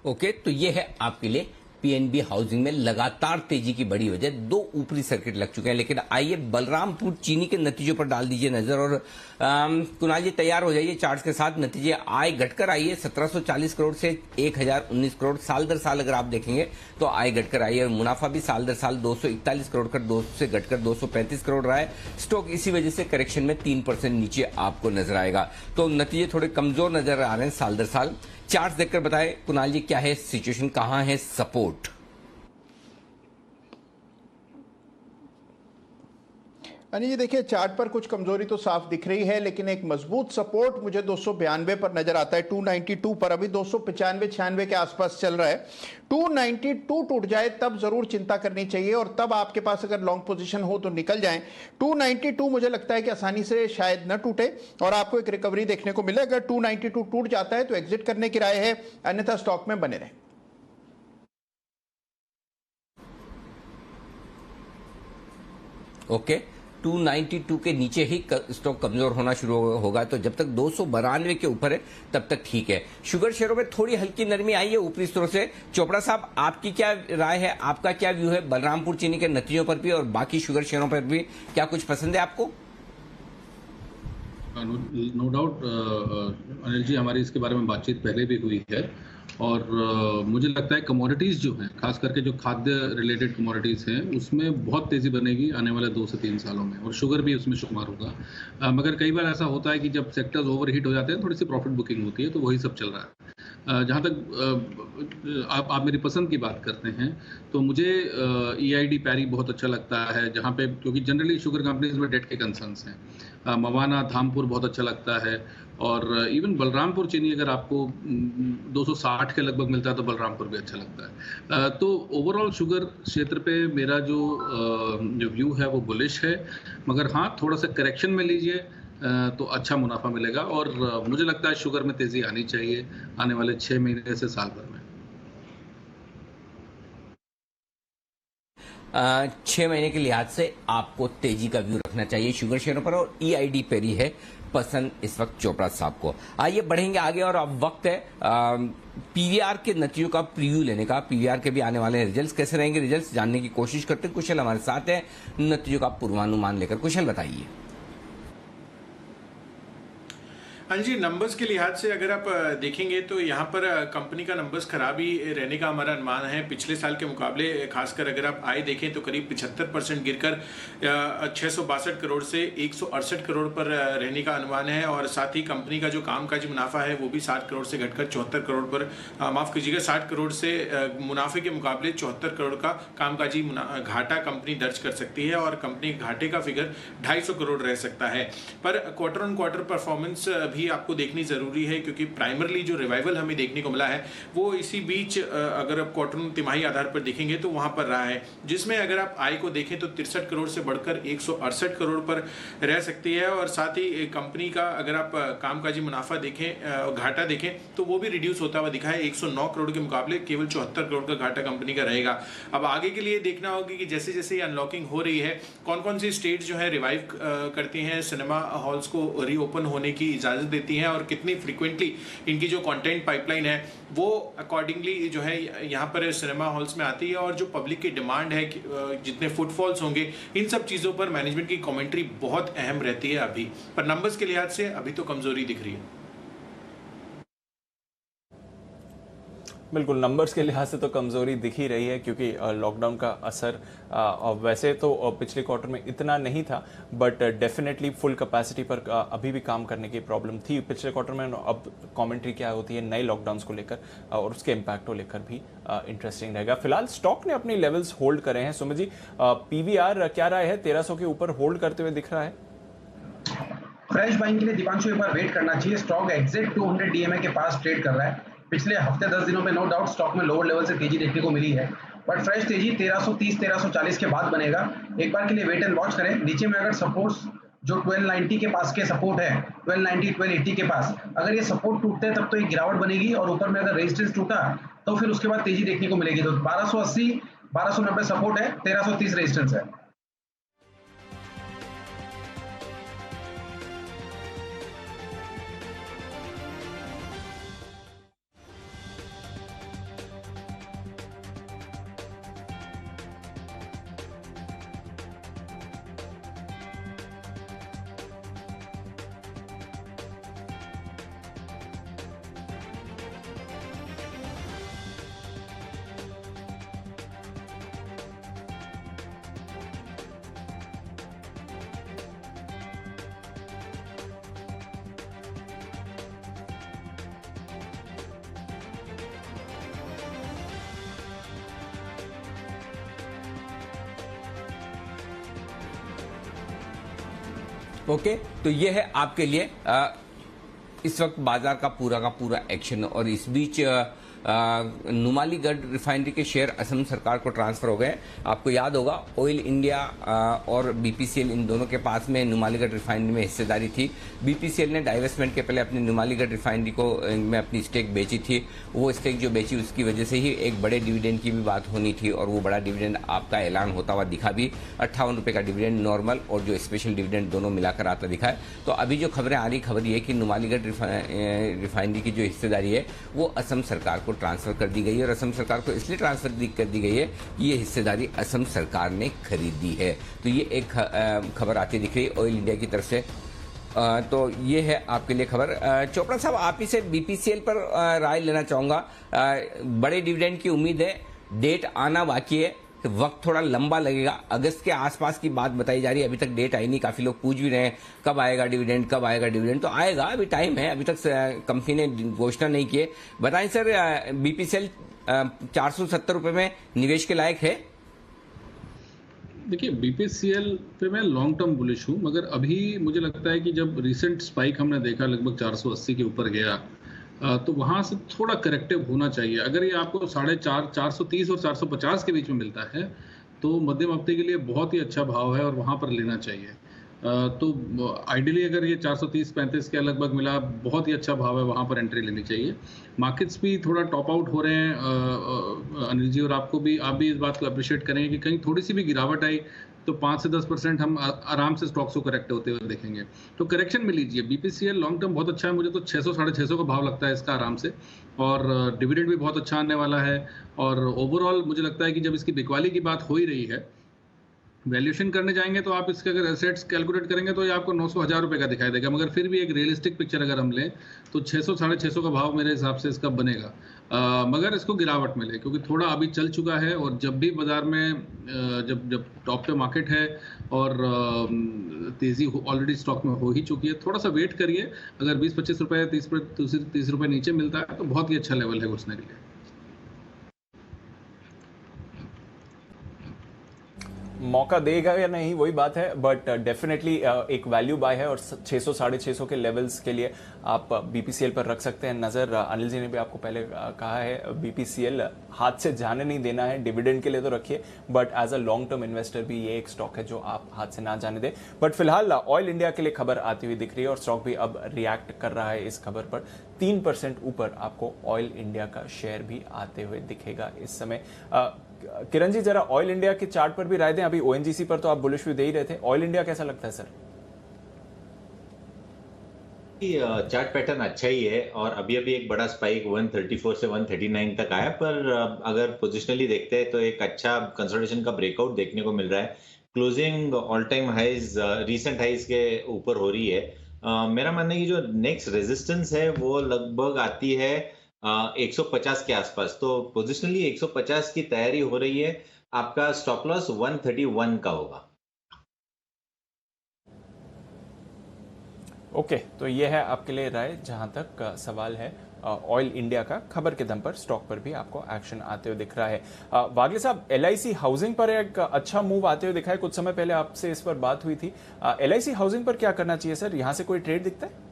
ओके, तो ये है आपके लिए पीएनबी हाउसिंग में लगातार तेजी की बड़ी वजह। 2 ऊपरी सर्किट लग चुके हैं, लेकिन आइए बलरामपुर चीनी के नतीजों पर डाल दीजिए नजर और कुणाल जी तैयार हो जाइए चार्ट के साथ। नतीजे आय घटकर आई है 1740 करोड़ से 1019 करोड़। साल दर साल अगर आप देखेंगे तो आय घटकर आई है और मुनाफा भी साल दर साल 241 करोड़ का 2 से घटकर 235 करोड़ रहा है। स्टॉक इसी वजह से करेक्शन में 3% नीचे आपको नजर आएगा, तो नतीजे थोड़े कमजोर नजर आ रहे हैं साल दर साल। चार्ट देखकर बताएं कुणाल जी क्या है सिचुएशन, कहां है सपोर्ट? अनिल जी देखिए चार्ट पर कुछ कमजोरी तो साफ दिख रही है, लेकिन एक मजबूत सपोर्ट मुझे 292 पर नजर आता है, 292 पर। अभी 295-96 के आसपास चल रहा है। 292 टूट जाए तब जरूर चिंता करनी चाहिए और तब आपके पास अगर लॉन्ग पोजीशन हो तो निकल जाएं। 292 मुझे लगता है कि आसानी से शायद न टूटे और आपको एक रिकवरी देखने को मिले। अगर 292 टूट जाता है तो एग्जिट करने की राय है, अन्यथा स्टॉक में बने रहें। ओके, 292 के नीचे ही स्टॉक कमजोर होना शुरू होगा, तो जब तक 292 के ऊपर है तब तक ठीक है। शुगर शेयरों में थोड़ी हल्की नरमी आई है ऊपरी स्तरों से। चोपड़ा साहब आपकी क्या राय है, आपका क्या व्यू है बलरामपुर चीनी के नतीजों पर भी और बाकी शुगर शेयरों पर भी? क्या कुछ पसंद है आपको? नो डाउट अनिल जी, हमारी इसके बारे में बातचीत पहले भी हुई है और मुझे लगता है कमोडिटीज़ जो हैं, खास करके जो खाद्य रिलेटेड कमोडिटीज़ हैं, उसमें बहुत तेज़ी बनेगी आने वाले 2 से 3 सालों में, और शुगर भी उसमें शुमार होगा। मगर कई बार ऐसा होता है कि जब सेक्टर्स ओवरहीट हो जाते हैं, थोड़ी सी प्रॉफिट बुकिंग होती है, तो वही सब चल रहा है। जहाँ तक आप मेरी पसंद की बात करते हैं, तो मुझे EID पैरी बहुत अच्छा लगता है, जहाँ पे क्योंकि जनरली शुगर कंपनीज में डेट के कंसर्न्स हैं। मवाना, धामपुर बहुत अच्छा लगता है, और इवन बलरामपुर चीनी अगर आपको 260 के लगभग मिलता है तो बलरामपुर भी अच्छा लगता है। तो ओवरऑल शुगर क्षेत्र पे मेरा जो व्यू है वो बुलिश है, मगर हाँ, थोड़ा सा करेक्शन में लीजिए तो अच्छा मुनाफा मिलेगा, और मुझे लगता है शुगर में तेज़ी आनी चाहिए आने वाले 6 महीने से साल भर में। 6 महीने के लिहाज से आपको तेजी का व्यू रखना चाहिए शुगर शेयरों पर, और EID पेरी है पसंद इस वक्त चोपड़ा साहब को। आइए बढ़ेंगे आगे, और अब वक्त है PVR के नतीजों का प्रीव्यू लेने का। PVR के भी आने वाले रिजल्ट्स कैसे रहेंगे, रिजल्ट्स जानने की कोशिश करते हैं। कुशल हमारे साथ है नतीजों का पूर्वानुमान लेकर। कुशल, बताइए। हाँ जी, नंबर्स के लिहाज से अगर आप देखेंगे तो यहाँ पर कंपनी का नंबर्स खराब ही रहने का हमारा अनुमान है। पिछले साल के मुकाबले खासकर अगर आप आय देखें तो करीब 75% गिरकर 662 करोड़ से 168 करोड़ पर रहने का अनुमान है, और साथ ही कंपनी का जो कामकाजी मुनाफा है वो भी 60 करोड़ से घटकर 74 करोड़ पर, माफ़ कीजिएगा, 60 करोड़ से मुनाफे के मुकाबले 74 करोड़ का कामकाजी घाटा कंपनी दर्ज कर सकती है, और कंपनी घाटे का फिगर 250 करोड़ रह सकता है। पर क्वार्टर ऑन क्वार्टर परफॉर्मेंस भी आपको देखनी जरूरी है, क्योंकि प्राइमरली जो रिवाइवल हमें देखने को मिला है वो इसी बीच अगर आप क्वार्टर तिमाही आधार पर देखेंगे तो वहां पर रहा है, जिसमें अगर आप आय को देखें तो 63 करोड़ से बढ़कर 168 करोड़ पर रह सकती है, और साथ ही कंपनी का अगर आप कामकाजी मुनाफा देखें, घाटा देखें तो वो भी रिड्यूस होता हुआ दिखा है। 109 करोड़ के मुकाबले केवल 74 करोड़ का घाटा कंपनी का रहेगा। अब आगे के लिए देखना होगा कि जैसे जैसे ये अनलॉकिंग हो रही है, कौन कौन सी स्टेट्स जो है रिवाइव करती हैं, सिनेमा हॉल्स को रीओपन होने की इजाजत देती हैं, और कितनी फ्रीक्वेंटली इनकी जो कंटेंट पाइपलाइन है वो अकॉर्डिंगली जो है यहाँ पर सिनेमा हॉल्स में आती है, और जो पब्लिक की डिमांड है, जितने फुटफॉल्स होंगे, इन सब चीज़ों पर मैनेजमेंट की कमेंट्री बहुत अहम रहती है अभी। पर नंबर्स के लिहाज से अभी तो कमजोरी दिख रही है। बिल्कुल, नंबर्स के लिहाज से तो कमजोरी दिख ही रही है, क्योंकि लॉकडाउन का असर वैसे तो पिछले क्वार्टर में इतना नहीं था, बट डेफिनेटली फुल कैपेसिटी पर अभी भी काम करने की प्रॉब्लम थी पिछले क्वार्टर में। अब कमेंट्री क्या होती है नए लॉकडाउन्स को लेकर और उसके इम्पैक्ट को लेकर भी इंटरेस्टिंग रहेगा। फिलहाल स्टॉक ने अपनी लेवल्स होल्ड करे हैं। सुमित जी, PVR क्या राय है? 1300 के ऊपर होल्ड करते हुए दिख रहा है। फ्रेश बाइंग के लिए दीपांशु एक बार वेट करना चाहिए। स्टॉक एग्जैक्ट 200 DMA के पास ट्रेड कर रहा है। पिछले हफ्ते 10 दिनों में नो डाउट स्टॉक में लोअर लेवल से तेजी देखने को मिली है, बट फ्रेश तेजी 1330-1340 के बाद बनेगा। एक बार के लिए वेट एंड वॉच करें। नीचे में अगर सपोर्ट्स जो 1290 के पास के सपोर्ट है, 1290 1280 के पास, अगर ये सपोर्ट टूटते हैं तब तो एक गिरावट बनेगी, और ऊपर में अगर रेजिस्टेंस टूटा तो फिर उसके बाद तेजी देखने को मिलेगी। तो 1280 1290 सपोर्ट है, 1330 रेजिस्टेंस है। ओके, तो ये है आपके लिए इस वक्त बाजार का पूरा एक्शन। और इस बीच नुमालीगढ़ रिफाइनरी के शेयर असम सरकार को ट्रांसफर हो गए। आपको याद होगा ऑयल इंडिया और BPCL इन दोनों के पास में नुमालीगढ़ रिफाइनरी में हिस्सेदारी थी। BPCL ने डाइवेस्टमेंट के पहले अपनी नुमालीगढ़ रिफाइनरी को में अपनी स्टेक बेची थी। वो स्टेक जो बेची उसकी वजह से ही एक बड़े डिविडेंड की भी बात होनी थी, और वो बड़ा डिविडेंड आपका ऐलान होता हुआ दिखा भी। 58 रुपये का डिविडेंड नॉर्मल और जो स्पेशल डिविडेंड दोनों मिलाकर आता दिखा है। तो अभी जो खबरें आ रही, खबर ये कि नुमालीगढ़ रिफाइनरी की जो हिस्सेदारी है वो असम सरकार को ट्रांसफर कर दी गई है, और असम सरकार को इसलिए ट्रांसफर कर दी गई है कि ये हिस्सेदारी असम सरकार ने खरीदी है। तो ये एक खबर आती दिख रही है ऑयल इंडिया की तरफ से। तो ये है आपके लिए खबर। चोपड़ा साहब, आप ही से बीपीसीएल पर राय लेना चाहूंगा। बड़े डिविडेंड की उम्मीद है, डेट आना बाकी है, वक्त थोड़ा लंबा लगेगा। अगस्त के आसपास की बात बताई जा रही है, अभी तक डेट आई नहीं। काफी लोग पूछ भी रहे हैं कब आएगा डिविडेंड, कब आएगा डिविडेंड। तो आएगा, अभी टाइम है, अभी तक कंपनी ने घोषणा नहीं की है। बताएं सर, बीपीसीएल 470 रुपए में निवेश के लायक है? देखिए, बीपीसीएल पे मैं लॉन्ग टर्म बुलिश हूँ, मगर अभी मुझे लगता है कि जब रिसेंट स्पाइक हमने देखा लगभग 480 के ऊपर गया, तो वहां से थोड़ा करेक्टिव होना चाहिए। अगर ये आपको 430 और 450 के बीच में मिलता है तो मध्यम हफ्ते के लिए बहुत ही अच्छा भाव है और वहां पर लेना चाहिए। तो आइडियली अगर ये 430-35 के लगभग मिला, बहुत ही अच्छा भाव है, वहां पर एंट्री लेनी चाहिए। मार्केट्स भी थोड़ा टॉप आउट हो रहे हैं अनिल जी, और आप भी इस बात को अप्रिशिएट करेंगे कि कहीं थोड़ी सी भी गिरावट आई तो 5 से 10% हम आराम से स्टॉक्स को करेक्ट होते हुए देखेंगे। तो करेक्शन में लीजिए। बीपीसीएल लॉन्ग टर्म बहुत अच्छा है, मुझे तो 600-650 का भाव लगता है इसका आराम से, और डिविडेंड भी बहुत अच्छा आने वाला है। और ओवरऑल मुझे लगता है कि जब इसकी बिकवाली की बात हो ही रही है, वैल्यूएशन करने जाएंगे तो आप इसके अगर एसेट्स कैलकुलेट करेंगे तो ये आपको 900-1000 रुपए का दिखाई देगा, मगर फिर भी एक रियलिस्टिक पिक्चर अगर हम लें तो 600-650 का भाव मेरे हिसाब से इसका बनेगा। मगर इसको गिरावट मिले, क्योंकि थोड़ा अभी चल चुका है, और जब भी बाजार में जब टॉप पे मार्केट है और तेजी ऑलरेडी स्टॉक में हो ही चुकी है, थोड़ा सा वेट करिए। अगर 20-25 रुपए 30 रुपए नीचे मिलता है तो बहुत ही अच्छा लेवल है घुसने के लिए। मौका देगा या नहीं वही बात है, बट डेफिनेटली एक वैल्यू बाय है, और 600-650 के लेवल्स के लिए आप बीपीसीएल पर रख सकते हैं नजर। अनिल जी ने भी आपको पहले कहा है, बीपीसीएल हाथ से जाने नहीं देना है। डिविडेंड के लिए तो रखिए, but as a long term investor भी ये एक स्टॉक है जो आप हाथ से ना जाने दें। बट फिलहाल ऑयल इंडिया के लिए खबर आती हुई दिख रही है, और स्टॉक भी अब रिएक्ट कर रहा है इस खबर पर। 3% ऊपर आपको ऑयल इंडिया का शेयर भी आते हुए दिखेगा इस समय। किरण जी, जरा ऑयल इंडिया के चार्ट पर भी राय दें। अभी ओएनजीसी पर तो आप बुलिश व्यू दे ही रहे थे, ऑयल इंडिया कैसा लगता है सर? चार्ट पैटर्न अच्छा ही है, और अभी एक बड़ा स्पाइक 134 से 139 तक आया, पर अगर पोजिशनली देखते हैं तो एक अच्छा कंसोलिडेशन का ब्रेकआउट देखने को मिल रहा है। Closing all time highs, recent highs के ऊपर हो रही है। मेरा मानना है कि जो नेक्स्ट रेजिस्टेंस है वो लगभग आती है 150 के आसपास। तो पोजिशनली 150 की तैयारी हो रही है। आपका स्टॉप लॉस 131 का होगा। ओके, तो ये है आपके लिए राय जहां तक सवाल है ऑयल इंडिया का। खबर के दम पर स्टॉक पर भी आपको एक्शन आते हुए दिख रहा है। वागले साहब, एलआईसी हाउसिंग पर एक अच्छा मूव आते हुए दिखा है। कुछ समय पहले आपसे इस पर बात हुई थी। एलआईसी हाउसिंग पर क्या करना चाहिए सर? यहां से कोई ट्रेड दिखता है?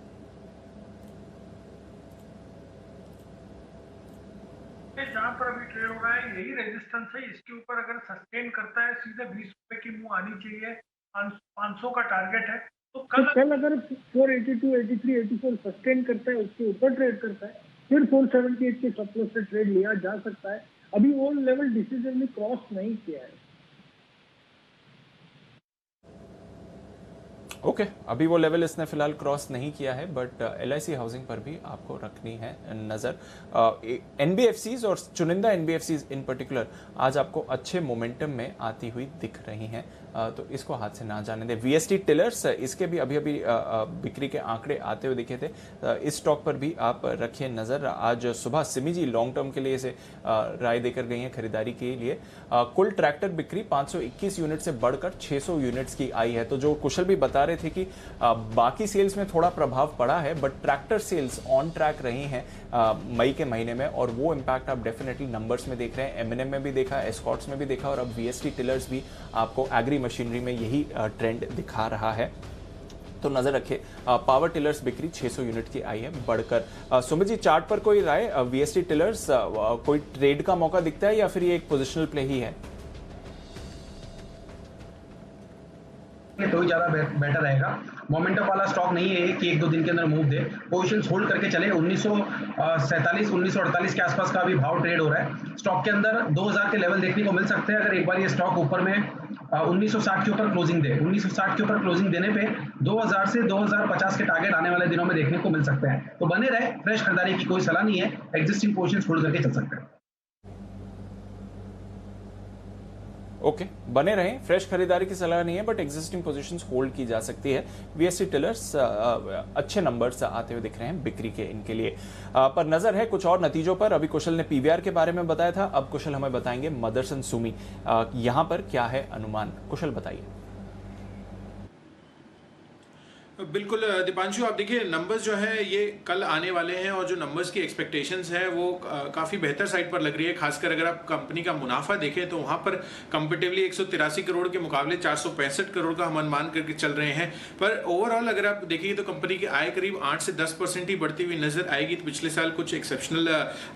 जहां पर अभी ट्रेड हो रहा है यही रेजिस्टेंस है, इसके ऊपर अगर सस्टेन करता है सीधे 20 रुपए की मूव आनी चाहिए। 500 का टारगेट है। तो कल अगर 482, 83, 84 सस्टेन करता है, उसके ऊपर ट्रेड करता है, फिर 478 के स्टॉप लॉस से ट्रेड लिया जा सकता है। अभी वो लेवल डिसीजन में क्रॉस नहीं किया है। ओके, अभी वो लेवल इसने फिलहाल क्रॉस नहीं किया है, बट एलआईसी हाउसिंग पर भी आपको रखनी है नजर। एनबीएफसीज और चुनिंदा एनबीएफसीज इन पर्टिकुलर आज आपको अच्छे मोमेंटम में आती हुई दिख रही हैं, तो इसको हाथ से ना जाने दें। वीएसटी टिलर्स, इसके भी अभी बिक्री के आंकड़े आते हुए दिखे थे, इस स्टॉक पर भी आप रखिए नजर। आज सुबह सिमी जी लॉन्ग टर्म के लिए इसे राय देकर गई हैं खरीदारी के लिए। कुल ट्रैक्टर बिक्री 521 यूनिट से बढ़कर 600 यूनिट्स की आई है। तो जो कुशल भी बता रहे थे कि बाकी सेल्स में थोड़ा प्रभाव पड़ा है, but tractor sales on track रही हैं मई के महीने में, और वो इम्पैक्ट आप डेफिनेटली नंबर्स में देख रहे हैं। एमएनएम में भी देखा, एस्कॉर्ट्स में भी देखा, और अब वीएसटी टिलर्स भी आपको एग्री मशीनरी में यही ट्रेंड दिखा रहा है। तो नजर रखें, पावर टिलर्स बिक्री 600 यूनिट की आई है बढ़कर। सुमित जी, चार्ट पर कोई राय? वीएसटी टिलर्स कोई ट्रेड का मौका दिखता है या फिर ये एक पोजिशनल प्ले ही है? तो ही ज्यादा बेटर रहेगा। मोमेंटम वाला स्टॉक नहीं है कि 1-2 दिन के अंदर मूव दे। पोजीशंस होल्ड करके चले। 1947, 1948 के आसपास का भी भाव ट्रेड हो रहा है। स्टॉक के अंदर 2000 के लेवल देखने को मिल सकते हैं अगर एक बार ये स्टॉक ऊपर में 1960 के ऊपर क्लोजिंग दे। 1960 के ऊपर क्लोजिंग देने पे 2000 से 2050 के टारगेट आने वाले दिनों में देखने को मिल सकते हैं। तो बने रहे, फ्रेश खरीदारी की कोई सलाह नहीं है, एग्जिस्टिंग पोजीशंस होल्ड करके चल सकते हैं। ओके, बने रहें। फ्रेश खरीदारी की सलाह नहीं है, बट एग्जिस्टिंग पोजीशंस होल्ड की जा सकती है। वीएससी टिलर्स अच्छे नंबर्स आते हुए दिख रहे हैं बिक्री के इनके लिए। पर नजर है कुछ और नतीजों पर। अभी कुशल ने पीवीआर के बारे में बताया था, अब कुशल हमें बताएंगे मदरसन सुमी यहां पर क्या है अनुमान। कुशल बताइए। बिल्कुल दीपांशु, आप देखिए नंबर्स जो है ये कल आने वाले हैं और जो नंबर्स की एक्सपेक्टेशंस है वो काफ़ी बेहतर साइड पर लग रही है। खासकर अगर आप कंपनी का मुनाफा देखें तो वहाँ पर कंपेटिवली 183 करोड़ के मुकाबले 465 करोड़ का हम अनुमान करके चल रहे हैं। पर ओवरऑल अगर आप देखिए तो कंपनी की आय करीब 8 से 10% ही बढ़ती हुई नजर आएगी। तो पिछले साल कुछ एक्सेप्शनल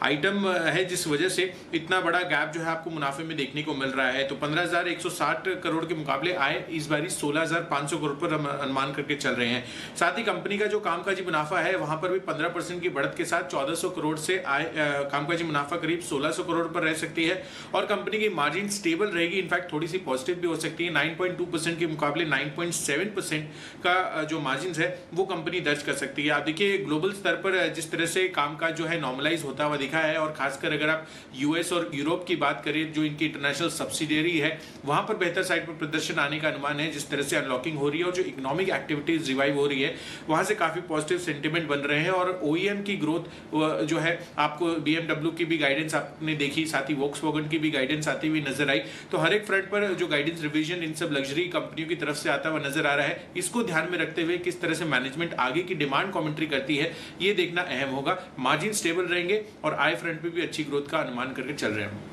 आइटम है जिस वजह से इतना बड़ा गैप जो है आपको मुनाफे में देखने को मिल रहा है। तो 15,160 करोड़ के मुकाबले आय इस बारी 16,500 करोड़ पर हम अनुमान करके चल रहे हैं। साथ ही कंपनी का जो कामकाजी मुनाफा है वहां पर भी 15% की बढ़त के साथ 1400 करोड़ से कामकाजी मुनाफा करीब 1600 करोड़ पर रह सकती है और कंपनी की मार्जिन स्टेबल रहेगी। इनफैक्ट थोड़ी सी पॉजिटिव भी हो सकती है। 9.2% के मुकाबले 9.7% का जो मार्जिन है वो कंपनी दर्ज कर सकती है। आप देखिए ग्लोबल स्तर पर जिस तरह से कामकाज जो है नॉर्मलाइज होता हुआ दिखा है और खासकर अगर आप यूएस और यूरोप की बात करें जो इनकी इंटरनेशनल सब्सिडियरी है वहां पर बेहतर साइड पर प्रदर्शन आने का अनुमान है। जिस तरह से अनलॉकिंग हो रही है और जो इकोनॉमिक एक्टिविटीज रिवाइव हो रही है वहां से काफी पॉजिटिव सेंटिमेंट बन रहे हैं। और ओईएम की ग्रोथ जो है आपको बीएमडब्ल्यू की भी गाइडेंस आपने देखी, साथ ही वॉक्सवैगन की भी गाइडेंस आती हुई नजर आई। तो हर एक फ्रंट पर जो गाइडेंस रिवीजन इन सब लग्जरी कंपनियों की तरफ से आता हुआ नजर आ रहा है, इसको ध्यान में रखते हुए किस तरह से मैनेजमेंट आगे की डिमांड कमेंट्री करती है ये देखना अहम होगा। मार्जिन स्टेबल रहेंगे और आय फ्रंट पे भी अच्छी ग्रोथ का अनुमान करके चल रहे हैं।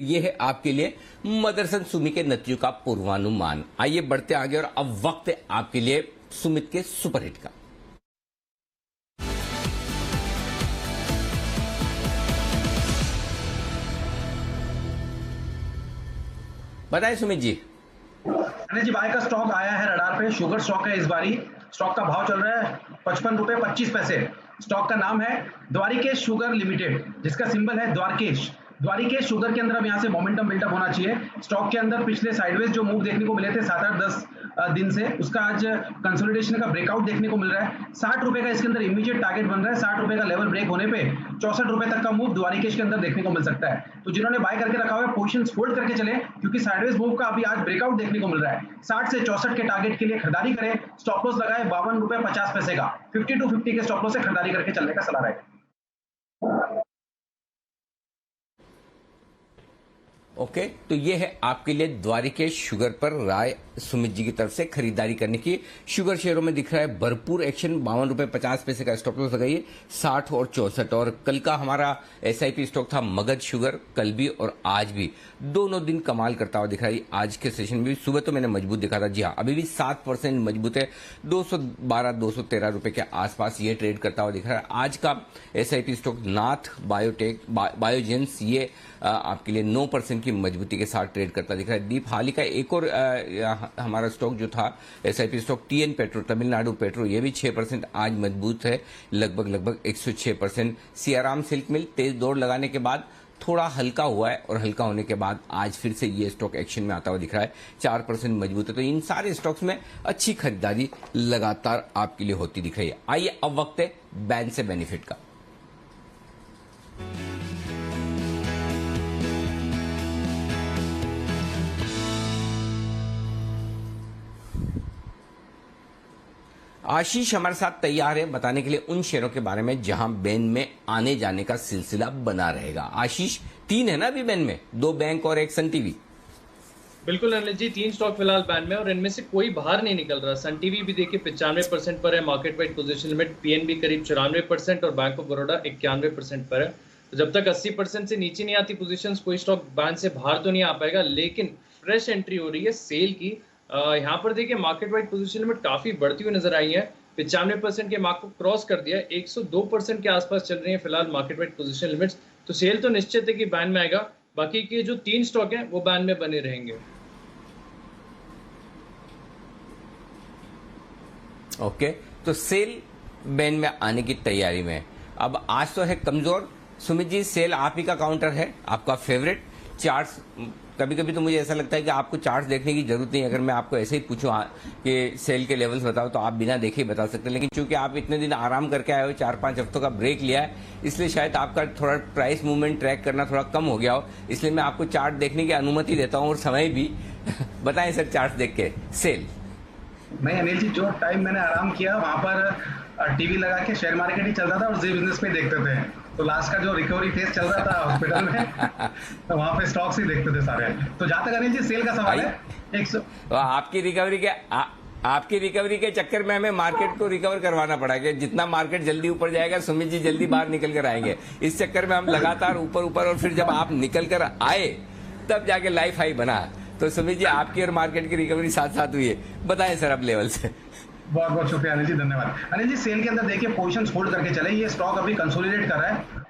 ये है आपके लिए मदरसन सुमी के नतीजों का पूर्वानुमान। आइए बढ़ते आगे और अब वक्त है आपके लिए सुमित के सुपरहिट का। बताइए सुमित जी। जी बाय का स्टॉक आया है रडार पे। शुगर स्टॉक है इस बारी। स्टॉक का भाव चल रहा है 55 रुपए 25 पैसे। स्टॉक का नाम है द्वारिकेश शुगर लिमिटेड जिसका सिंबल है द्वारकेश। द्वारिकेश शुगर के अंदर अब यहाँ से मोमेंटम बिल्डअप होना चाहिए। स्टॉक के अंदर पिछले साइडवेज जो मूव देखने को मिले थे 7-8-10 दिन से, उसका आज कंसोलिडेशन का ब्रेकआउट देखने को मिल रहा है। 60 रुपए का इसके अंदर इमीडिएट टारगेट बन रहा है। 60 रुपए का लेवल ब्रेक होने पे 64 रुपए तक का मूव द्वारिकेश के अंदर देखने को मिल सकता है। तो जिन्होंने बाय करके रखा हुआ है पोजीशंस होल्ड करके चले क्योंकि साइडवेज मूव का अभी आज ब्रेकआउट देखने को मिल रहा है। 60 से 64 के टारगेट के लिए खरीदारी करें। स्टॉप लॉस लगाए 52 रुपए 50 पैसे का। 50 to 50 के स्टॉप लॉस से खरीदारी करके चलने का सलाह रहेगा। ओके, तो ये है आपके लिए द्वारिकेश शुगर पर राय सुमित जी की तरफ से खरीदारी करने की। शुगर शेयरों में दिख रहा है भरपूर एक्शन। 52 रुपए 50 पैसे का स्टॉप लॉस लगाइए 60 और 64। और कल का हमारा एसआईपी स्टॉक था मगध शुगर, कल भी और आज भी दोनों दिन कमाल करता हुआ दिख रहा है। आज के सेशन में भी सुबह तो मैंने मजबूत दिखा था, जी हाँ अभी भी 7% मजबूत है। 212-213 रुपए के आसपास ये ट्रेड करता हुआ दिख रहा है। आज का एसआईपी स्टॉक नाथ बायोजेंस ये आपके लिए 9% की मजबूती के साथ ट्रेड करता दिख रहा है। दीप हाल ही का एक और हमारा स्टॉक जो था SIP stock TN petro, Tamil Nadu petro, ये भी 6% आज मजबूत है, लगभग 106%। सियाराम सिल्क मिल तेज दौड़ लगाने के बाद थोड़ा हल्का हुआ है और हल्का होने के बाद आज फिर से ये स्टॉक एक्शन में आता हुआ दिख रहा है, 4% मजबूत है। तो इन सारे स्टॉक्स में अच्छी खरीदारी लगातार आपके लिए होती दिख रही है। आइए अब वक्त है बैन से बेनिफिट का। आशीष हमारे साथ तैयार है बताने के लिए उन शेयरों के बारे में जहां बैन में आने जाने का सिलसिला बना रहेगा। आशीष, 3 है ना अभी बैन में, 2 बैंक और 1 सन टीवी। बिल्कुल अनिल जी, 3 स्टॉक फिलहाल बैन में और इनमें से कोई बाहर नहीं निकल रहा। सन टीवी भी देखिए 95% पर है market wide position limit, PNB करीब 94% और बैंक ऑफ बड़ौदा 91% पर है। तो जब तक 80% से नीचे नहीं आती पोजीशंस, कोई स्टॉक बैन से बाहर तो नहीं आ पाएगा। लेकिन फ्रेश एंट्री हो रही है सेल की। यहाँ पर देखिए मार्केट वाइड पोजीशन लिमिट काफी बढ़ती हुई नजर आई है। 95% के मार्क को क्रॉस कर दिया है। 102% के आसपास चल रही है फिलहाल मार्केट वाइड पोजीशन लिमिट्स। तो सेल तो निश्चित है कि बैन में आएगा। बाकी के जो 3 स्टॉक हैं वो बैन में बने रहेंगे। ओके, तो सेल बैन में आने की तैयारी में। अब आज तो है कमजोर। सुमित जी, सेल आप ही का काउंटर है, आपका फेवरेट। चार्ट्स कभी कभी तो मुझे ऐसा लगता है कि आपको चार्ट देखने की जरूरत नहीं। अगर मैं आपको ऐसे ही पूछूं कि सेल के लेवल्स बताओ तो आप बिना देखे ही बता सकते हैं, लेकिन चूंकि आप इतने दिन आराम करके आए हो, 4-5 हफ्तों का ब्रेक लिया है, इसलिए शायद आपका थोड़ा प्राइस मूवमेंट ट्रैक करना थोड़ा कम हो गया हो, इसलिए मैं आपको चार्ट देखने की अनुमति देता हूं और समय भी। बताएं सर चार्ट देख के सेल। नहीं अनिल जी, जो टाइम मैंने आराम किया वहां पर टीवी लगा के शेयर मार्केट ही चल रहा था और जी बिजनेस पे देखते थे। तो लास्ट का जो रिकवरी फेज चल रहा था हॉस्पिटल में तो वहां पे स्टॉक्स ही देखते थे सारे। तो जहां तक अनिल जी सेल का सवाल है, आपकी रिकवरी के चक्कर में हमें मार्केट को रिकवर करवाना पड़ा कि जितना मार्केट जल्दी ऊपर जाएगा सुमित जी जल्दी बाहर निकल कर आएंगे। इस चक्कर में हम लगातार ऊपर और फिर जब आप निकल कर आए तब जाके लाइफ हाई बना। तो सुमित जी आपकी और मार्केट की रिकवरी साथ साथ हुई है। बताएं सर अब लेवल से। बहुत बहुत शुक्रिया अनिल जी, धन्यवाद। अनिल जी सेल के अंदर देखिए पोजीशंस होल्ड करके चले, ये स्टॉक अभी कंसोलिडेट कर रहा है।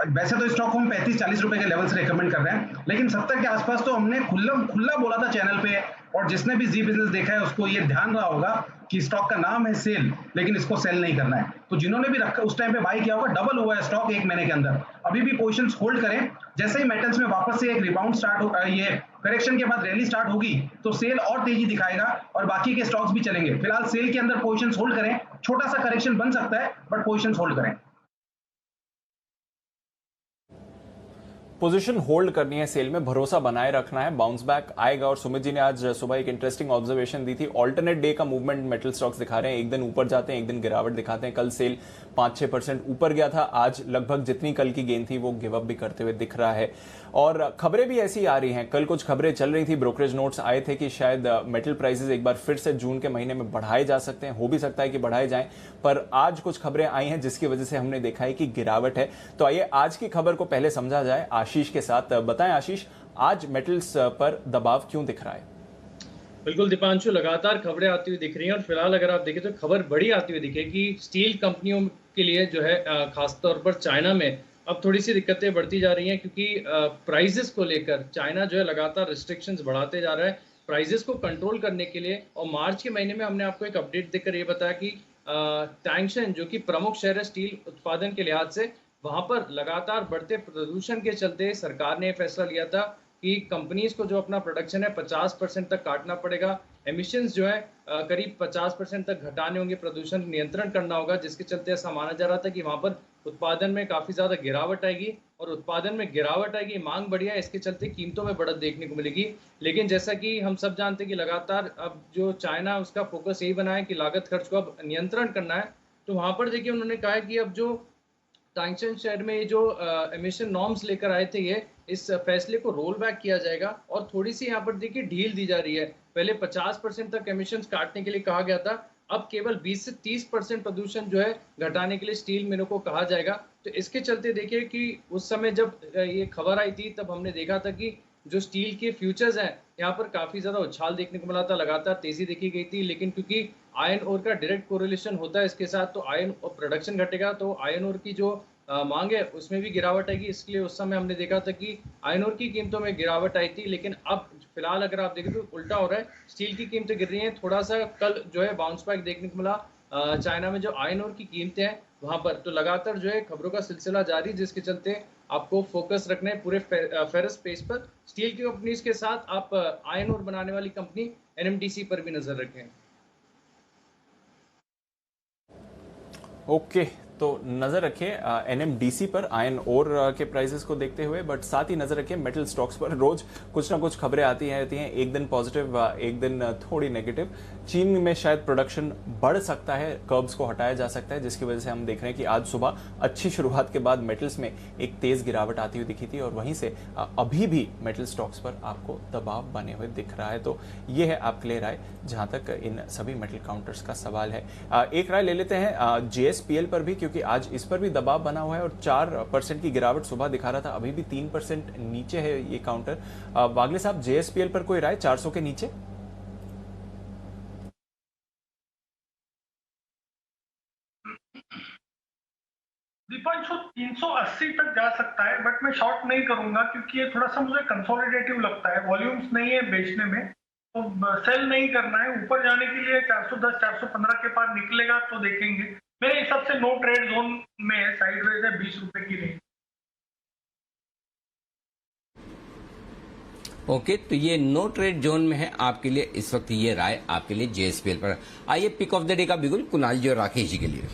वैसे तो स्टॉक को हम 35-40 रुपए के लेवल से रिकमेंड कर रहे हैं, लेकिन 70 के आसपास तो हमने खुला बोला था चैनल पे, और जिसने भी जी बिजनेस देखा है उसको ये ध्यान रहा होगा कि स्टॉक का नाम है सेल, लेकिन इसको सेल नहीं करना है। तो जिन्होंने भी रखा उस टाइम पे बाई किया होगा, डबल हुआ है स्टॉक 1 महीने के अंदर। अभी भी पोजीशंस होल्ड करें, जैसे ही मेटल्स में वापस से एक रिबाउंड स्टार्ट हो, ये करेक्शन के बाद रैली स्टार्ट होगी तो सेल और तेजी दिखाएगा और बाकी के स्टॉक्स भी चलेंगे। फिलहाल सेल के अंदर पोजीशंस होल्ड करें, छोटा सा करेक्शन बन सकता है बट पोजीशंस होल्ड करें। पोजीशन होल्ड करनी है सेल में, भरोसा बनाए रखना है, बाउंस बैक आएगा। और सुमित जी ने आज सुबह एक इंटरेस्टिंग ऑब्जर्वेशन दी थी, ऑल्टरनेट डे का मूवमेंट मेटल स्टॉक्स दिखा रहे हैं, एक दिन ऊपर जाते हैं एक दिन गिरावट दिखाते हैं। कल सेल 5-6% ऊपर गया था, आज लगभग जितनी कल की गेंद थी वो गिव अप भी करते हुए दिख रहा है। और खबरें भी ऐसी आ रही हैं, कल कुछ खबरें चल रही थी, ब्रोकरेज नोट्स आए थे कि शायद मेटल प्राइसेस एक बार फिर से जून के महीने में बढ़ाए जा सकते हैं, हो भी सकता है कि बढ़ाए जाएं, पर आज कुछ खबरें आई हैं जिसकी वजह से हमने देखा है कि गिरावट है। तो आइए आज की खबर को पहले समझा जाए आशीष के साथ। बताएं आशीष, आज मेटल्स पर दबाव क्यों दिख रहा है? बिल्कुल दीपांशु, लगातार खबरें आती हुई दिख रही हैं और फिलहाल अगर आप देखें तो खबर बड़ी आती हुई दिखेगी स्टील कंपनियों के लिए जो है, खासतौर पर चाइना में अब थोड़ी सी दिक्कतें बढ़ती जा रही हैं, क्योंकि प्राइजेस को लेकर चाइना जो है लगातार रिस्ट्रिक्शंस बढ़ाते जा रहा है प्राइजेस को कंट्रोल करने के लिए। और मार्च के महीने में हमने आपको एक अपडेट देकर ये बताया कि टैंगशन जो कि प्रमुख शहर है स्टील उत्पादन के लिहाज से, वहां पर लगातार बढ़ते प्रदूषण के चलते सरकार ने फैसला लिया था कि कंपनीज को जो अपना प्रोडक्शन है 50% तक काटना पड़ेगा, एमिशंस जो है करीब 50% तक घटाने होंगे, प्रदूषण नियंत्रण करना होगा, जिसके चलते ऐसा माना जा रहा था कि वहां पर उत्पादन में काफी ज्यादा गिरावट आएगी और उत्पादन में गिरावट आएगी, मांग बढ़िया, इसके चलते कीमतों में बढ़त देखने को मिलेगी। लेकिन जैसा कि हम सब जानते हैं कि लगातार अब जो चाइना उसका फोकस यही बना है कि लागत खर्च को अब नियंत्रण करना है। तो वहां पर देखिए उन्होंने कहा है कि अब जो टैंगशन शहर में जो एमिशन नॉर्म्स लेकर आए थे, ये इस फैसले को रोल बैक किया जाएगा और थोड़ी सी यहाँ पर देखिए ढील दी जा रही है। पहले 50% तक एमिशंस काटने के लिए कहा गया था, अब केवल 20 से 30% प्रदूषण जो है घटाने के लिए स्टील मिलों को कहा जाएगा। तो इसके चलते देखिए कि उस समय जब ये खबर आई थी तब हमने देखा था कि जो स्टील के फ्यूचर्स हैं यहाँ पर काफी ज्यादा उछाल देखने को मिला था, लगातार तेजी देखी गई थी। लेकिन क्योंकि आयरन ओर का डायरेक्ट कोरिलेशन होता है इसके साथ, तो आयरन प्रोडक्शन घटेगा तो आयरन ओर की जो मांग है उसमें भी गिरावट आएगी। इसलिए उस समय हमने देखा था कि आयरन ओर की कीमतों में गिरावट आई थी, लेकिन अब फिलहाल अगर आप देखें तो उल्टा हो रहा है, स्टील की कीमतें गिर रही हैं। थोड़ा सा कल जो है बाउंस बैक देखने को मिला चाइना में जो आयरन ओर की कीमतें हैं वहां पर। तो लगातार जो है खबरों का सिलसिला जारी, जिसके चलते आपको फोकस रखना है पूरे फेरस स्पेस पर। स्टील की कंपनीज के साथ आप आयरन ओर बनाने वाली कंपनी NMDC पर भी नजर रखें। ओके, तो नजर रखें NMDC पर आयरन ओर के प्राइसेस को देखते हुए, बट साथ ही नजर रखें मेटल स्टॉक्स पर। रोज कुछ ना कुछ खबरें आती रहती हैं, एक दिन पॉजिटिव एक दिन थोड़ी नेगेटिव। चीन में शायद प्रोडक्शन बढ़ सकता है, कर्ब्स को हटाया जा सकता है, जिसकी वजह से हम देख रहे हैं कि आज सुबह अच्छी शुरुआत के बाद मेटल्स में एक तेज गिरावट आती हुई दिखी थी और वहीं से अभी भी मेटल स्टॉक्स पर आपको दबाव बने हुए दिख रहा है। तो ये है आपके लिए राय जहां तक इन सभी मेटल काउंटर्स का सवाल है। एक राय ले लेते हैं JSPL पर भी, क्योंकि आज इस पर भी दबाव बना हुआ है और 4% की गिरावट सुबह दिखा रहा था, अभी भी 3% नीचे है ये काउंटर। वागले साहब, JSPL पर कोई राय 400 के नीचे? दीपांशु 380 तक जा सकता है, बट मैं शॉर्ट नहीं करूंगा क्योंकि ये थोड़ा सा मुझे कंसोलिडेटिव लगता है, वॉल्यूम्स नहीं है बेचने में, तो सेल नहीं करना है। ऊपर जाने के लिए 410 415 के पार निकलेगा तो देखेंगे। मेरे हिसाब से नो ट्रेड जोन में है, साइडवेज है, 20 रुपए की रेंज। ओके, तो ये नो ट्रेड जोन में है आपके लिए इस वक्त ये राय आपके लिए जेएसपीएल पर। आइए पिक ऑफ द डे का बिल्कुल कुणाल जी और राकेश जी के लिए।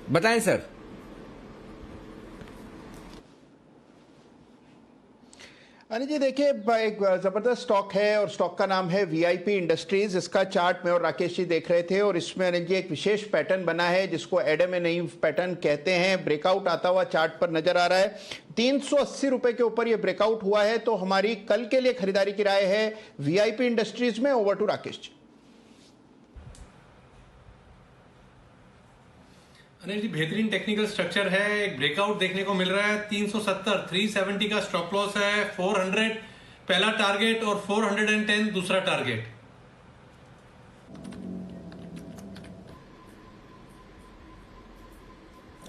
बताएं सर। अनिल जी देखिए, एक जबरदस्त स्टॉक है और स्टॉक का नाम है वीआईपी इंडस्ट्रीज। इसका चार्ट में और राकेश जी देख रहे थे और इसमें अनिल जी एक विशेष पैटर्न बना है जिसको एडम एंड ईव पैटर्न कहते हैं। ब्रेकआउट आता हुआ चार्ट पर नजर आ रहा है। 380 रुपए के ऊपर ये ब्रेकआउट हुआ है। तो हमारी कल के लिए खरीदारी की राय है वीआईपी इंडस्ट्रीज में। Over to Rakesh ji. अनिल जी बेहतरीन टेक्निकल स्ट्रक्चर है, एक ब्रेकआउट देखने को मिल रहा है। 370 370 का स्टॉप लॉस है, 400 पहला टारगेट और 410 दूसरा टारगेट।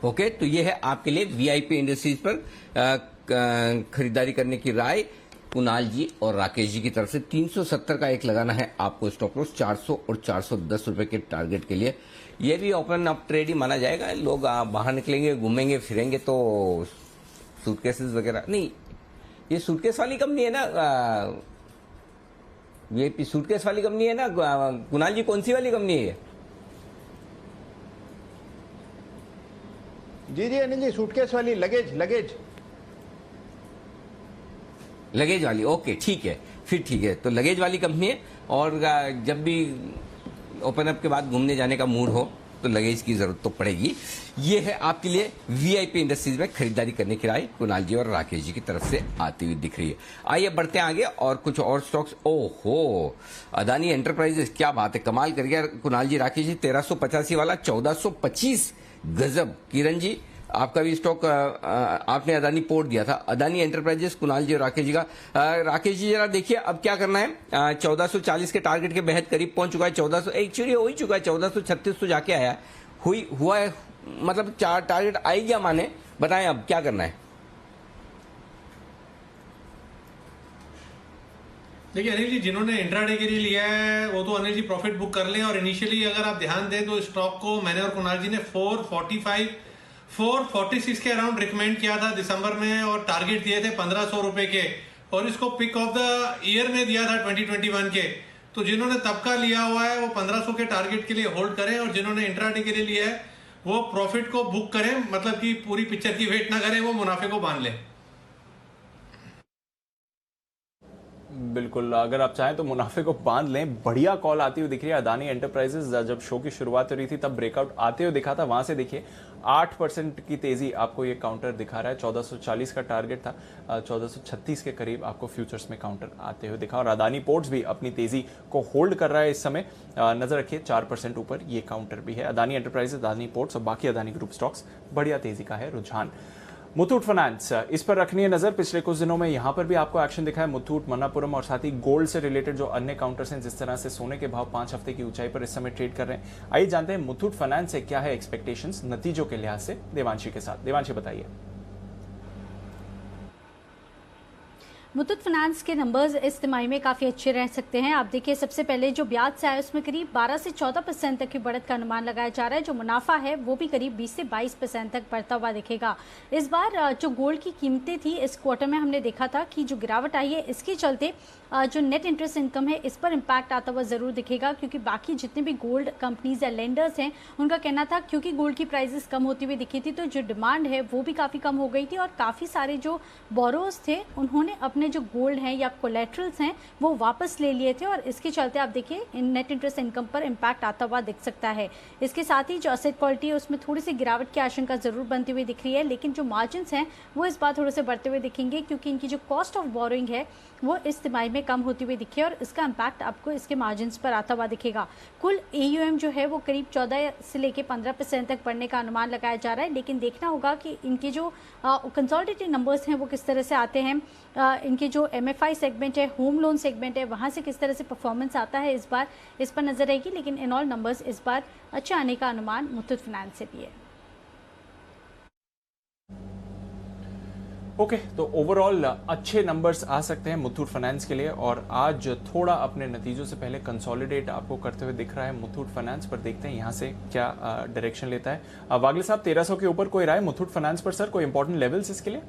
ओके, तो ये है आपके लिए वीआईपी इंडस्ट्रीज पर खरीदारी करने की राय कुणाल जी और राकेश जी की तरफ से। 370 का एक लगाना है आपको स्टॉप लॉस, 400 और 410 रुपए के टारगेट के लिए। ये भी ओपन अप ट्रेड ही माना जाएगा। लोग बाहर निकलेंगे, घूमेंगे फिरेंगे तो सूटकेसेस वगैरह नहीं, ये सूटकेस वाली कंपनी है ना, ये सूटकेस वाली कंपनी है ना कुणाल जी, कौन सी वाली कंपनी है ये? जी जी अनिल जी, सूटकेस वाली, लगेज वाली। ओके ठीक है, फिर ठीक है। तो लगेज वाली कंपनी है और जब भी ओपन अप के बाद घूमने जाने का मूड हो तो लगेज की जरूरत तो पड़ेगी। ये है आपके लिए वीआईपी इंडस्ट्रीज में खरीदारी करने की राय कुणाल जी और राकेश जी की तरफ से आती हुई दिख रही है। आइए बढ़ते हैं आगे और कुछ और स्टॉक्स। ओहो, अदानी एंटरप्राइजेस, क्या बात है, कमाल कर गया कुणाल जी राकेश जी। 1385 वाला 1425, गजब। किरण जी आपका भी स्टॉक आपने अदानी पोर्ट दिया था, अदानी एंटरप्राइजेस, कुणाल जी और राकेश जी का। राकेश जी जरा देखिए अब क्या करना है। 1440 के टारगेट के बेहद करीब पहुंच चुका है। 1400 एक्चुअली हो ही चुका है, 1436 तो जाके आया हुआ है, मतलब टारगेट आई गया माने। बताएं अब क्या करना है। देखिए अनिल जी, जिन्होंने इंट्राडे के लिए लिया है वो तो अनिल जी प्रॉफिट बुक कर लें। और इनिशियली अगर आप ध्यान दें तो स्टॉक को मैंने और कुणाल जी ने 445 446 के अराउंड रिकमेंड किया था दिसंबर में और टारगेट दिए थे 1500 रुपए के, और इसको पिक ऑफ द ईयर में दिया था 2021 के। तो जिन्होंने तब का लिया हुआ है वो 1500 के टारगेट के लिए होल्ड करें, और जिन्होंने इंट्राडे के लिए लिया है वो प्रॉफिट को बुक करें, मतलब कि पूरी पिक्चर की वेट ना करें, वो मुनाफे को बांध लें। बिल्कुल, अगर आप चाहें तो मुनाफे को बांध लें। बढ़िया कॉल आती हुई दिख रही है। अदानी एंटरप्राइजेस जब शो की शुरुआत हो रही थी तब ब्रेकआउट आते हुए दिखा था, वहां से देखिए 8% की तेजी आपको ये काउंटर दिखा रहा है। 1440 का टारगेट था, 1436 के करीब आपको फ्यूचर्स में काउंटर आते हुए दिखा। और अदानी पोर्ट्स भी अपनी तेजी को होल्ड कर रहा है इस समय, नजर रखिए 4% ऊपर ये काउंटर भी है। अदानी एंटरप्राइजेस, अदानी पोर्ट्स और बाकी अदानी ग्रुप स्टॉक्स बढ़िया तेजी का है रुझान। मुथूट फाइनेंस, इस पर रखनी है नजर। पिछले कुछ दिनों में यहां पर भी आपको एक्शन दिखा है। मुथूट, मन्नापुरम और साथ ही गोल्ड से रिलेटेड जो अन्य काउंटर्स हैं, जिस तरह से सोने के भाव 5 हफ्ते की ऊंचाई पर इस समय ट्रेड कर रहे हैं। आइए जानते हैं मुथूट फाइनेंस से क्या है एक्सपेक्टेशंस नतीजों के लिहाज से देवांशी के साथ। देवांशी बताइए। मुथूट फाइनेंस के नंबर्स इस तिमाही में काफ़ी अच्छे रह सकते हैं। आप देखिए सबसे पहले जो ब्याज से आया उसमें करीब 12 से 14% तक की बढ़त का अनुमान लगाया जा रहा है। जो मुनाफा है वो भी करीब 20 से 22% तक बढ़ता हुआ दिखेगा। इस बार जो गोल्ड की कीमतें थी इस क्वार्टर में हमने देखा था कि जो गिरावट आई है इसके चलते जो नेट इंटरेस्ट इनकम है इस पर इम्पैक्ट आता हुआ जरूर दिखेगा, क्योंकि बाकी जितने भी गोल्ड कंपनीज या लेंडर्स हैं उनका कहना था क्योंकि गोल्ड की प्राइसेस कम होती हुई दिखी थी तो जो डिमांड है वो भी काफ़ी कम हो गई थी, और काफ़ी सारे जो बोरोज थे उन्होंने अपने जो गोल्ड हैं या कोलेट्रल्स हैं वो वापस ले लिए थे, और इसके चलते आप देखिए नेट इंटरेस्ट इनकम पर इम्पैक्ट आता हुआ दिख सकता है। इसके साथ ही जो एसेट क्वालिटी है उसमें थोड़ी सी गिरावट की आशंका जरूर बनती हुई दिख रही है, लेकिन जो मार्जिन हैं वो इस बार थोड़े से बढ़ते हुए दिखेंगे, क्योंकि इनकी जो कॉस्ट ऑफ बोरोइंग है वो इस तिमाही में कम होती हुई दिखी है, और इसका इम्पैक्ट आपको इसके मार्जिन पर आता हुआ दिखेगा। कुल AUM जो है वो करीब 14 से लेकर 15% तक बढ़ने का अनुमान लगाया जा रहा है, लेकिन देखना होगा कि इनके जो कंसोलिडेटेड नंबर्स हैं वो किस तरह से आते हैं। इनके जो MFI सेगमेंट है, होम लोन सेगमेंट है, वहाँ से किस तरह से परफॉर्मेंस आता है इस बार इस पर नजर रहेगी, लेकिन इन ऑल नंबर्स इस बार अच्छे आने का अनुमान मुथूट फाइनेंस से भी है। ओके, तो ओवरऑल अच्छे नंबर्स आ सकते हैं मुथूट फाइनेंस के लिए, और आज थोड़ा अपने नतीजों से पहले कंसोलिडेट आपको करते हुए दिख रहा है मुथूट फाइनेंस पर। देखते हैं यहां से क्या डायरेक्शन लेता है। वागले साहब, 1300 के ऊपर कोई राय मुथूट फाइनेंस पर? सर, कोई इंपॉर्टेंट लेवल्स इसके लिए?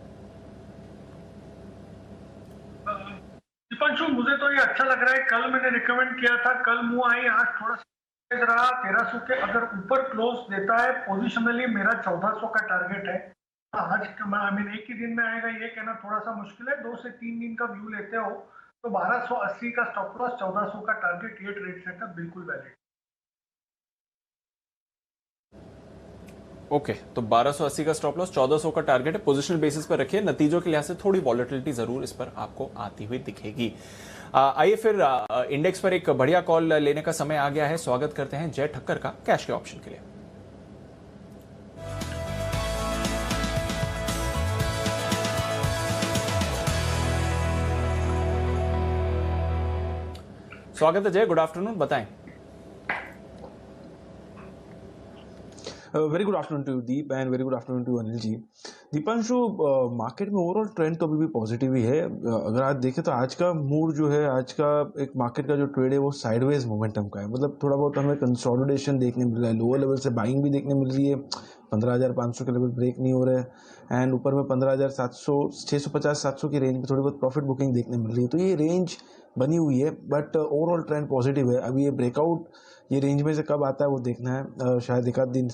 दीपांशु, मुझे तो ये अच्छा लग रहा है। कल मैंने रिकमेंड किया था, कल मुंह आई, आज थोड़ा सा रहा। 1300 के अगर ऊपर क्लोज देता है पोजिशनली, मेरा 1400 का टारगेट है। आज आई मीन एक ही दिन में आएगा ये कहना थोड़ा सा मुश्किल है। 2 से 3 दिन का व्यू लेते हो तो 1280 का स्टॉप लॉस, 1400 का टारगेट, ये ट्रेड सेटअप बिल्कुल वैलिड। ओके, तो 1280 का स्टॉप लॉस, 1400 का टारगेट है। पोजिशनल बेसिस पर रखिए। नतीजों के लिहाज से थोड़ी वॉलेटिलिटी जरूर इस पर आपको आती हुई दिखेगी। आइए फिर इंडेक्स पर एक बढ़िया कॉल लेने का समय आ गया है। स्वागत करते हैं जय ठक्कर का कैश के ऑप्शन के लिए। स्वागत है जय, गुड आफ्टरनून, बताएं। Very good afternoon to Deep and very good afternoon to Anil ji. Deepanshu, market में ओवरऑल ट्रेंड तो अभी भी पॉजिटिव ही है। अगर आज देखें तो आज का मूड जो है, आज का एक मार्केट का जो ट्रेड है वो साइडवेज मोमेंटम का है। मतलब थोड़ा बहुत हमें कंसोलिडेशन देखने मिल रहा है, लोअर लेवल से बाइंग भी देखने मिल रही है, 15,500 के लेवल ब्रेक नहीं हो रहा है, एंड ऊपर में 15,700 650-700 की रेंज में थोड़ी बहुत प्रॉफिट बुकिंग देखने मिल रही है। तो ये रेंज बनी हुई है, बट ओवरऑल ट्रेंड पॉजिटिव है। अभी ये ब्रेकआउट ये रेंज में से कब आता है वो देखना है। शायद एक आध दिन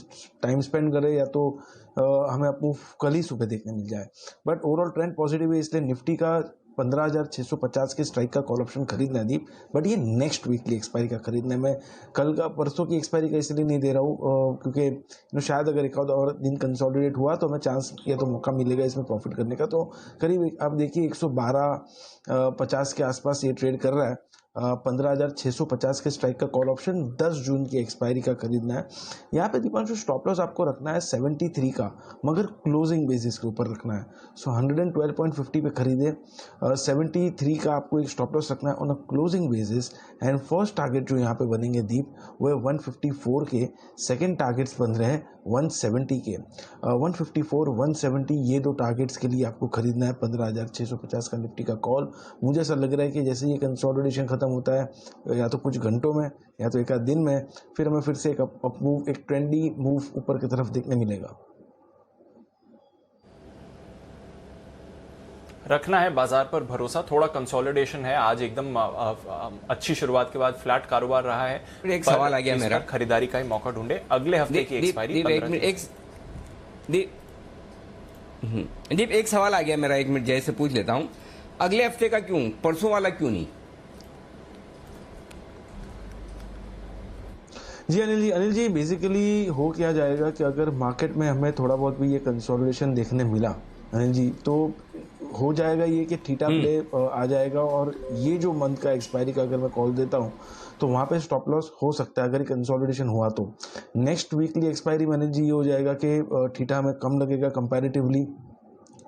टाइम स्पेंड करें या तो हमें अपू कल ही सुबह देखने मिल जाए, बट ओवरऑल ट्रेंड पॉजिटिव है। इसलिए निफ्टी का 15,650 के स्ट्राइक का कॉल ऑप्शन खरीदना है दीप, बट ये नेक्स्ट वीकली एक्सपायरी का खरीदना है। मैं कल का परसों की एक्सपायरी का इसलिए नहीं दे रहा हूँ क्योंकि शायद अगर एक और दिन कंसोलिडेट हुआ तो हमें चांस या तो मौका मिलेगा इसमें प्रॉफिट करने का। तो करीब आप देखिए 112.50 के आसपास ये ट्रेड कर रहा है। 15,650 के स्ट्राइक का कॉल ऑप्शन 10 जून की एक्सपायरी का खरीदना है। यहाँ पे दीपांशु स्टॉप लॉस आपको रखना है 73 का, मगर क्लोजिंग बेसिस के ऊपर रखना है। सो 112.50 पे खरीदे, 73 का आपको एक स्टॉप लॉस रखना है on a closing basis. And first target जो यहाँ पे बनेंगे दीप वो है 154 के, सेकेंड टारगेट्स बन रहे हैं 170 के। 154, 170 ये दो टारगेट्स के लिए आपको खरीदना है 15,650 का निफ्टी का कॉल। मुझे ऐसा लग रहा है कि जैसे ये कंसोलिडेशन खत्म होता है या तो कुछ घंटों में या तो एक आध दिन में, फिर हमें फिर से एक अप मूव, एक ट्रेंडी मूव ऊपर की तरफ देखने मिलेगा। रखना है बाजार पर भरोसा। थोड़ा कंसोलिडेशन है आज, एकदम अच्छी शुरुआत के बाद फ्लैट कारोबार रहा है। एक सवाल आ गया मेरा, खरीदारी का ही मौका ढूंढे। अगले हफ्ते की एक्सपायरी दीप एक सवाल आ गया मेरा, 1 मिनट जय से पूछ लेता हूं। अगले हफ्ते का क्यों, परसों वाला क्यों नहीं? जी अनिल जी बेसिकली हो क्या जाएगा कि अगर मार्केट में हमें थोड़ा बहुत भी ये कंसोलिडेशन देखने मिला अनिल जी, तो हो जाएगा ये कि थीटा प्ले आ जाएगा, और ये जो मंथ का एक्सपायरी का अगर मैं कॉल देता हूँ तो वहाँ पे स्टॉप लॉस हो सकता है अगर कंसोलिडेशन हुआ तो। नेक्स्ट वीकली एक्सपायरी में अनिल जी ये हो जाएगा कि थीटा हमें कम लगेगा कंपैरेटिवली,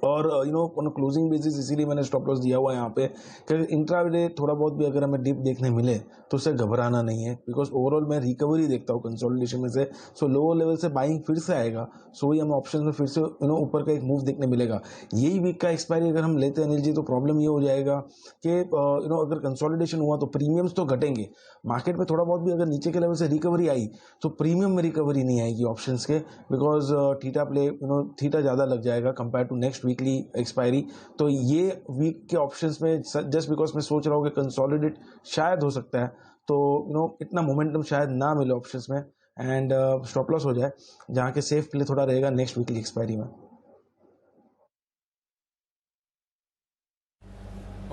और ऑन क्लोजिंग बेसिस इसीलिए मैंने स्टॉप लॉस दिया हुआ है यहाँ पे कि इंट्राडे थोड़ा बहुत भी अगर हमें डिप देखने मिले तो उससे घबराना नहीं है, बिकॉज ओवरऑल मैं रिकवरी देखता हूँ कंसोलिडेशन में से। सो लोअर लेवल से बाइंग फिर से आएगा, सो वही हमें ऑप्शन में फिर से ऊपर का एक मूव देखने मिलेगा। यही वीक का एक्सपायरी अगर हम लेते हैं अनिल जी तो प्रॉब्लम ये हो जाएगा कि अगर कंसोलिडेशन हुआ तो प्रीमियम्स तो घटेंगे मार्केट में। थोड़ा बहुत भी अगर नीचे के लेवल से रिकवरी आई तो प्रीमियम में रिकवरी नहीं आएगी ऑप्शंस के, बिकॉज थीटा प्ले थीटा ज़्यादा लग जाएगा compare to next weekly expiry. तो ये वीक के ऑप्शंस में जस्ट बिकॉज मैं सोच रहा हूँ कि कंसोलिडेट शायद हो सकता है, तो इतना मोमेंटम शायद ना मिले ऑप्शंस में, एंड स्टॉप लॉस हो जाए, जहाँ के सेफ प्ले थोड़ा रहेगा नेक्स्ट वीकली एक्सपायरी में।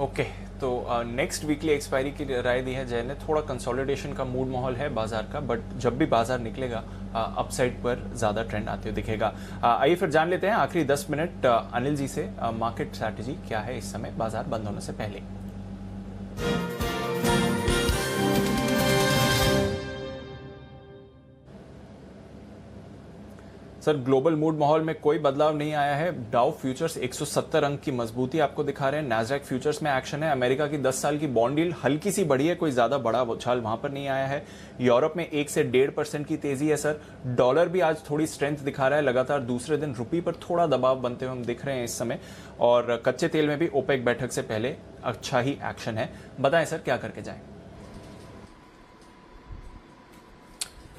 ओके, तो नेक्स्ट वीकली एक्सपायरी की राय दी है जय ने। थोड़ा कंसोलिडेशन का मूड माहौल है बाजार का, बट जब भी बाजार निकलेगा अपसाइड पर ज्यादा ट्रेंड आते हुए दिखेगा। आइए फिर जान लेते हैं आखिरी 10 मिनट अनिल जी से, मार्केट स्ट्रैटेजी क्या है इस समय बाजार बंद होने से पहले। सर ग्लोबल मूड माहौल में कोई बदलाव नहीं आया है। डाउ फ्यूचर्स 170 अंक की मजबूती आपको दिखा रहे हैं। नैस्डैक फ्यूचर्स में एक्शन है। अमेरिका की 10 साल की बॉन्ड यील्ड हल्की सी बढ़ी है, कोई ज्यादा बड़ा उछाल वहां पर नहीं आया है। यूरोप में 1 से 1.5% की तेजी है सर। डॉलर भी आज थोड़ी स्ट्रेंथ दिखा रहा है, लगातार दूसरे दिन रुपये पर थोड़ा दबाव बनते हुए हम दिख रहे हैं इस समय। और कच्चे तेल में भी ओपेक बैठक से पहले अच्छा ही एक्शन है। बताएं सर क्या करके जाएं?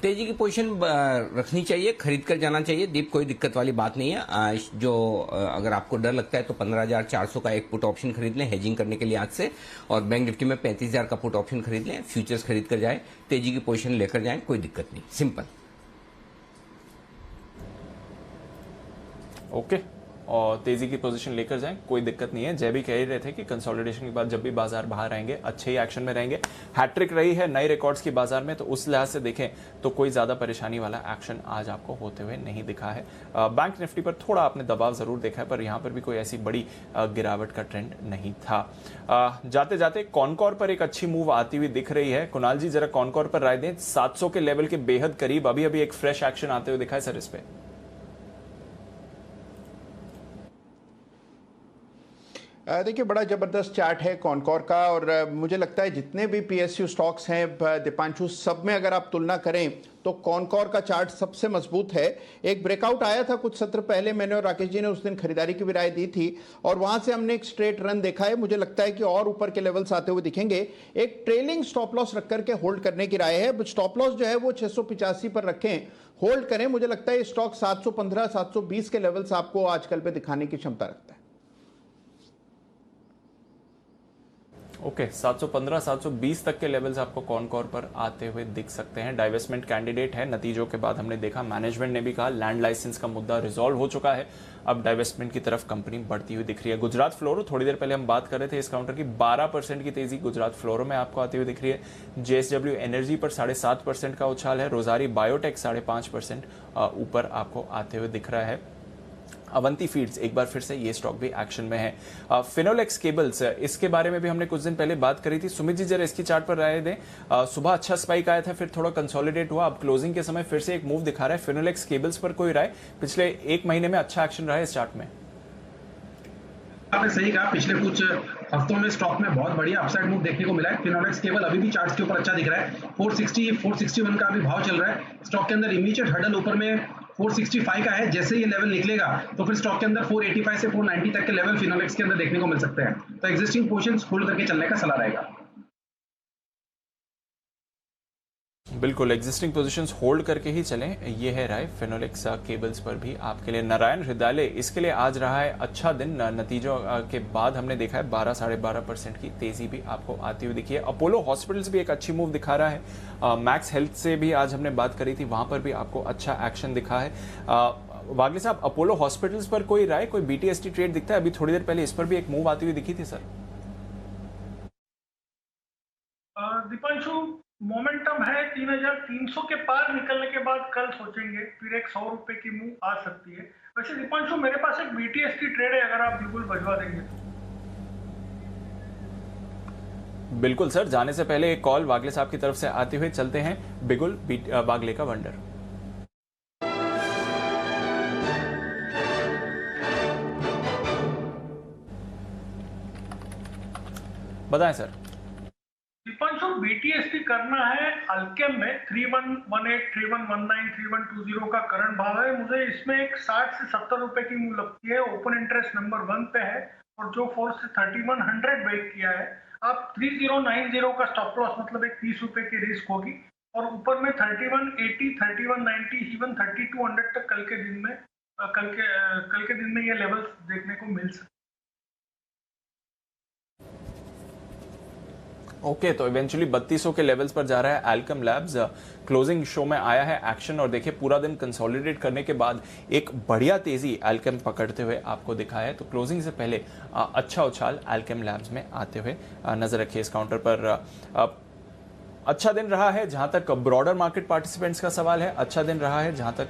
तेजी की पोजीशन रखनी चाहिए, खरीद कर जाना चाहिए दीप, कोई दिक्कत वाली बात नहीं है। जो अगर आपको डर लगता है तो 15,400 का एक पुट ऑप्शन खरीद लें हेजिंग करने के लिए आज से, और बैंक निफ्टी में 35,000 का पुट ऑप्शन खरीद लें, फ्यूचर्स खरीद कर जाए, तेजी की पोजीशन लेकर जाएं, कोई दिक्कत नहीं, सिंपल। ओके, और तेजी की पोजीशन लेकर जाएं, कोई दिक्कत नहीं है। जय भी कह ही रहे थे कि कंसोलिडेशन के बाद जब भी बाजार बाहर आएंगे अच्छे ही एक्शन में रहेंगे। हैट्रिक रही है नए रिकॉर्ड्स की बाजार में, तो उस लिहाज से देखें तो कोई ज्यादा परेशानी वाला एक्शन आज आपको होते हुए नहीं दिखा है। बैंक निफ्टी पर थोड़ा आपने दबाव जरूर देखा है, पर यहां पर भी कोई ऐसी बड़ी गिरावट का ट्रेंड नहीं था। जाते जाते कॉनकॉर पर एक अच्छी मूव आती हुई दिख रही है। कुणाल जी जरा कॉनकॉर पर राय दें। 700 के लेवल के बेहद करीब अभी अभी एक फ्रेश एक्शन आते हुए दिखा है सर इस पे। देखिए बड़ा जबरदस्त चार्ट है कॉनकॉर का, और मुझे लगता है जितने भी पीएसयू स्टॉक्स हैं दीपांशु, सब में अगर आप तुलना करें तो कॉनकॉर का चार्ट सबसे मजबूत है। एक ब्रेकआउट आया था कुछ सत्र पहले, मैंने और राकेश जी ने उस दिन खरीदारी की भी राय दी थी, और वहां से हमने एक स्ट्रेट रन देखा है। मुझे लगता है कि और ऊपर के लेवल्स आते हुए दिखेंगे। एक ट्रेलिंग स्टॉप लॉस रख करके होल्ड करने की राय है। स्टॉप लॉस जो है वो 685 पर रखें, होल्ड करें। मुझे लगता है ये स्टॉक 715 720 के लेवल्स आपको आजकल पे दिखाने की क्षमता रखता है। ओके, 715 720 तक के लेवल्स आपको कॉनकॉर पर आते हुए दिख सकते हैं। डाइवेस्टमेंट कैंडिडेट है, नतीजों के बाद हमने देखा मैनेजमेंट ने भी कहा लैंड लाइसेंस का मुद्दा रिजॉल्व हो चुका है, अब डाइवेस्टमेंट की तरफ कंपनी बढ़ती हुई दिख रही है। गुजरात फ्लोरो, थोड़ी देर पहले हम बात कर रहे थे इस काउंटर की, 12% की तेजी गुजरात फ्लोरो में आपको आती हुई दिख रही है। जेएसडब्ल्यू एनर्जी पर 7.5% का उछाल है। रोजारी बायोटेक 5.5% ऊपर आपको आते हुए दिख रहा है। अवंती फीड्स एक बार फिर से ये स्टॉक भी एक्शन में है। फिनोलेक्स केबल्स, इसके बारे में भी हमने कुछ दिन पहले बात करी थी। सुमित जी जरा इसकी चार्ट पर राय दें। सुबह अच्छा स्पाइक आया था, फिर थोड़ा कंसोलिडेट हुआ, अब क्लोजिंग के समय फिर से एक मूव दिखा रहा है। फिनोलेक्स केबल्स पर कोई राय? पिछले एक महीने में अच्छा एक्शन रहा है इस चार्ट में। आपने सही कहा, पिछले कुछ हफ्तों में स्टॉक में बहुत बढ़िया अपसाइड मूव देखने को मिला है। फिनोलेक्स केबल अभी भी चार्ट्स के ऊपर अच्छा दिख रहा है। 460 461 का अभी भाव चल रहा है। स्टॉक के अंदर इमीडिएट हर्डल ऊपर में 465 का है। जैसे ये लेवल निकलेगा तो फिर स्टॉक के अंदर 485 से 490 तक के लेवल फिनोलेक्स के अंदर देखने को मिल सकते हैं। तो एग्जिस्टिंग पोजीशंस होल्ड करके चलने का सलाह रहेगा। बिल्कुल, एग्जिस्टिंग पोजीशंस होल्ड करके ही चलें, ये है राय फिनोलेक्स केबल्स पर भी आपके लिए। नारायण हृदयालय, इसके लिए आज रहा है अच्छा दिन। नतीजों के बाद हमने देखा है 12-12.5% की तेजी भी आपको आती हुई दिखी है। अपोलो हॉस्पिटल्स भी एक अच्छी मूव दिखा रहा है। मैक्स हेल्थ से भी आज हमने बात करी थी, वहां पर भी आपको अच्छा एक्शन दिखा है। वागले साहब, अपोलो हॉस्पिटल्स पर कोई राय, कोई बीटीएसटी ट्रेड दिखता है? अभी थोड़ी देर पहले इस पर भी एक मूव आती हुई दिखी थी सर। दीपांशु, मोमेंटम है 3,300 के पार निकलने के बाद कल सोचेंगे, फिर एक 100 रुपए की मूव आ सकती है। वैसे दीपांशु, मेरे पास एक बीटीएसटी ट्रेड है, अगर आप बिल्कुल भिजवा देंगे तो। बिल्कुल सर, जाने से पहले एक कॉल वागले साहब की तरफ से आते हुए चलते हैं बिगुल वागले का वंडर। बताएं सर। दीपांशु, बीटीएसटी करना है अल्केम में 3118, 3119, 3120 का करंट भाव है। मुझे इसमें एक 60 से 70 रुपए की मूव लगती है। ओपन इंटरेस्ट नंबर 1 पे है, और जो फोर्स से 3100 ब्रेक किया है। आप 3090 का स्टॉप लॉस, मतलब एक 30 रुपए की रिस्क होगी, और ऊपर में 3180, 3190, इवन 3200 तक कल के दिन में ये लेवल्स देखने को मिल सकते। ओके, तो इवेंचुअली 3200 के लेवल्स पर जा रहा है अल्केम लैब्स। क्लोजिंग शो में आया है एक्शन, और देखिए पूरा दिन कंसोलिडेट करने के बाद एक बढ़िया तेजी अल्केम पकड़ते हुए आपको दिखा है। तो क्लोजिंग से पहले अच्छा उछाल अल्केम लैब्स में आते हुए नजर रखिए। इस काउंटर पर अच्छा दिन रहा है जहां तक ब्रॉडर मार्केट पार्टिसिपेंट्स का सवाल है, अच्छा दिन रहा है जहां तक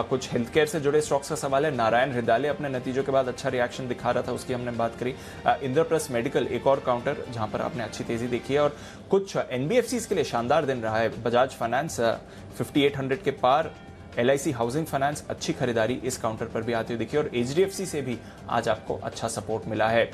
कुछ हेल्थ केयर से जुड़े स्टॉक्स का सवाल है। नारायण हृदयालय अपने नतीजों के बाद अच्छा रिएक्शन दिखा रहा था, उसकी हमने बात करी। इंद्रप्रस्थ मेडिकल एक और काउंटर जहां पर आपने अच्छी तेजी देखी है। और कुछ एनबीएफसीज के लिए शानदार दिन रहा है। बजाज फाइनेंस 5800 के पार, LIC हाउसिंग फाइनेंस अच्छी खरीदारी इस काउंटर पर भी आती हुई दिखी और HDFC से भी आज आपको अच्छा सपोर्ट मिला है।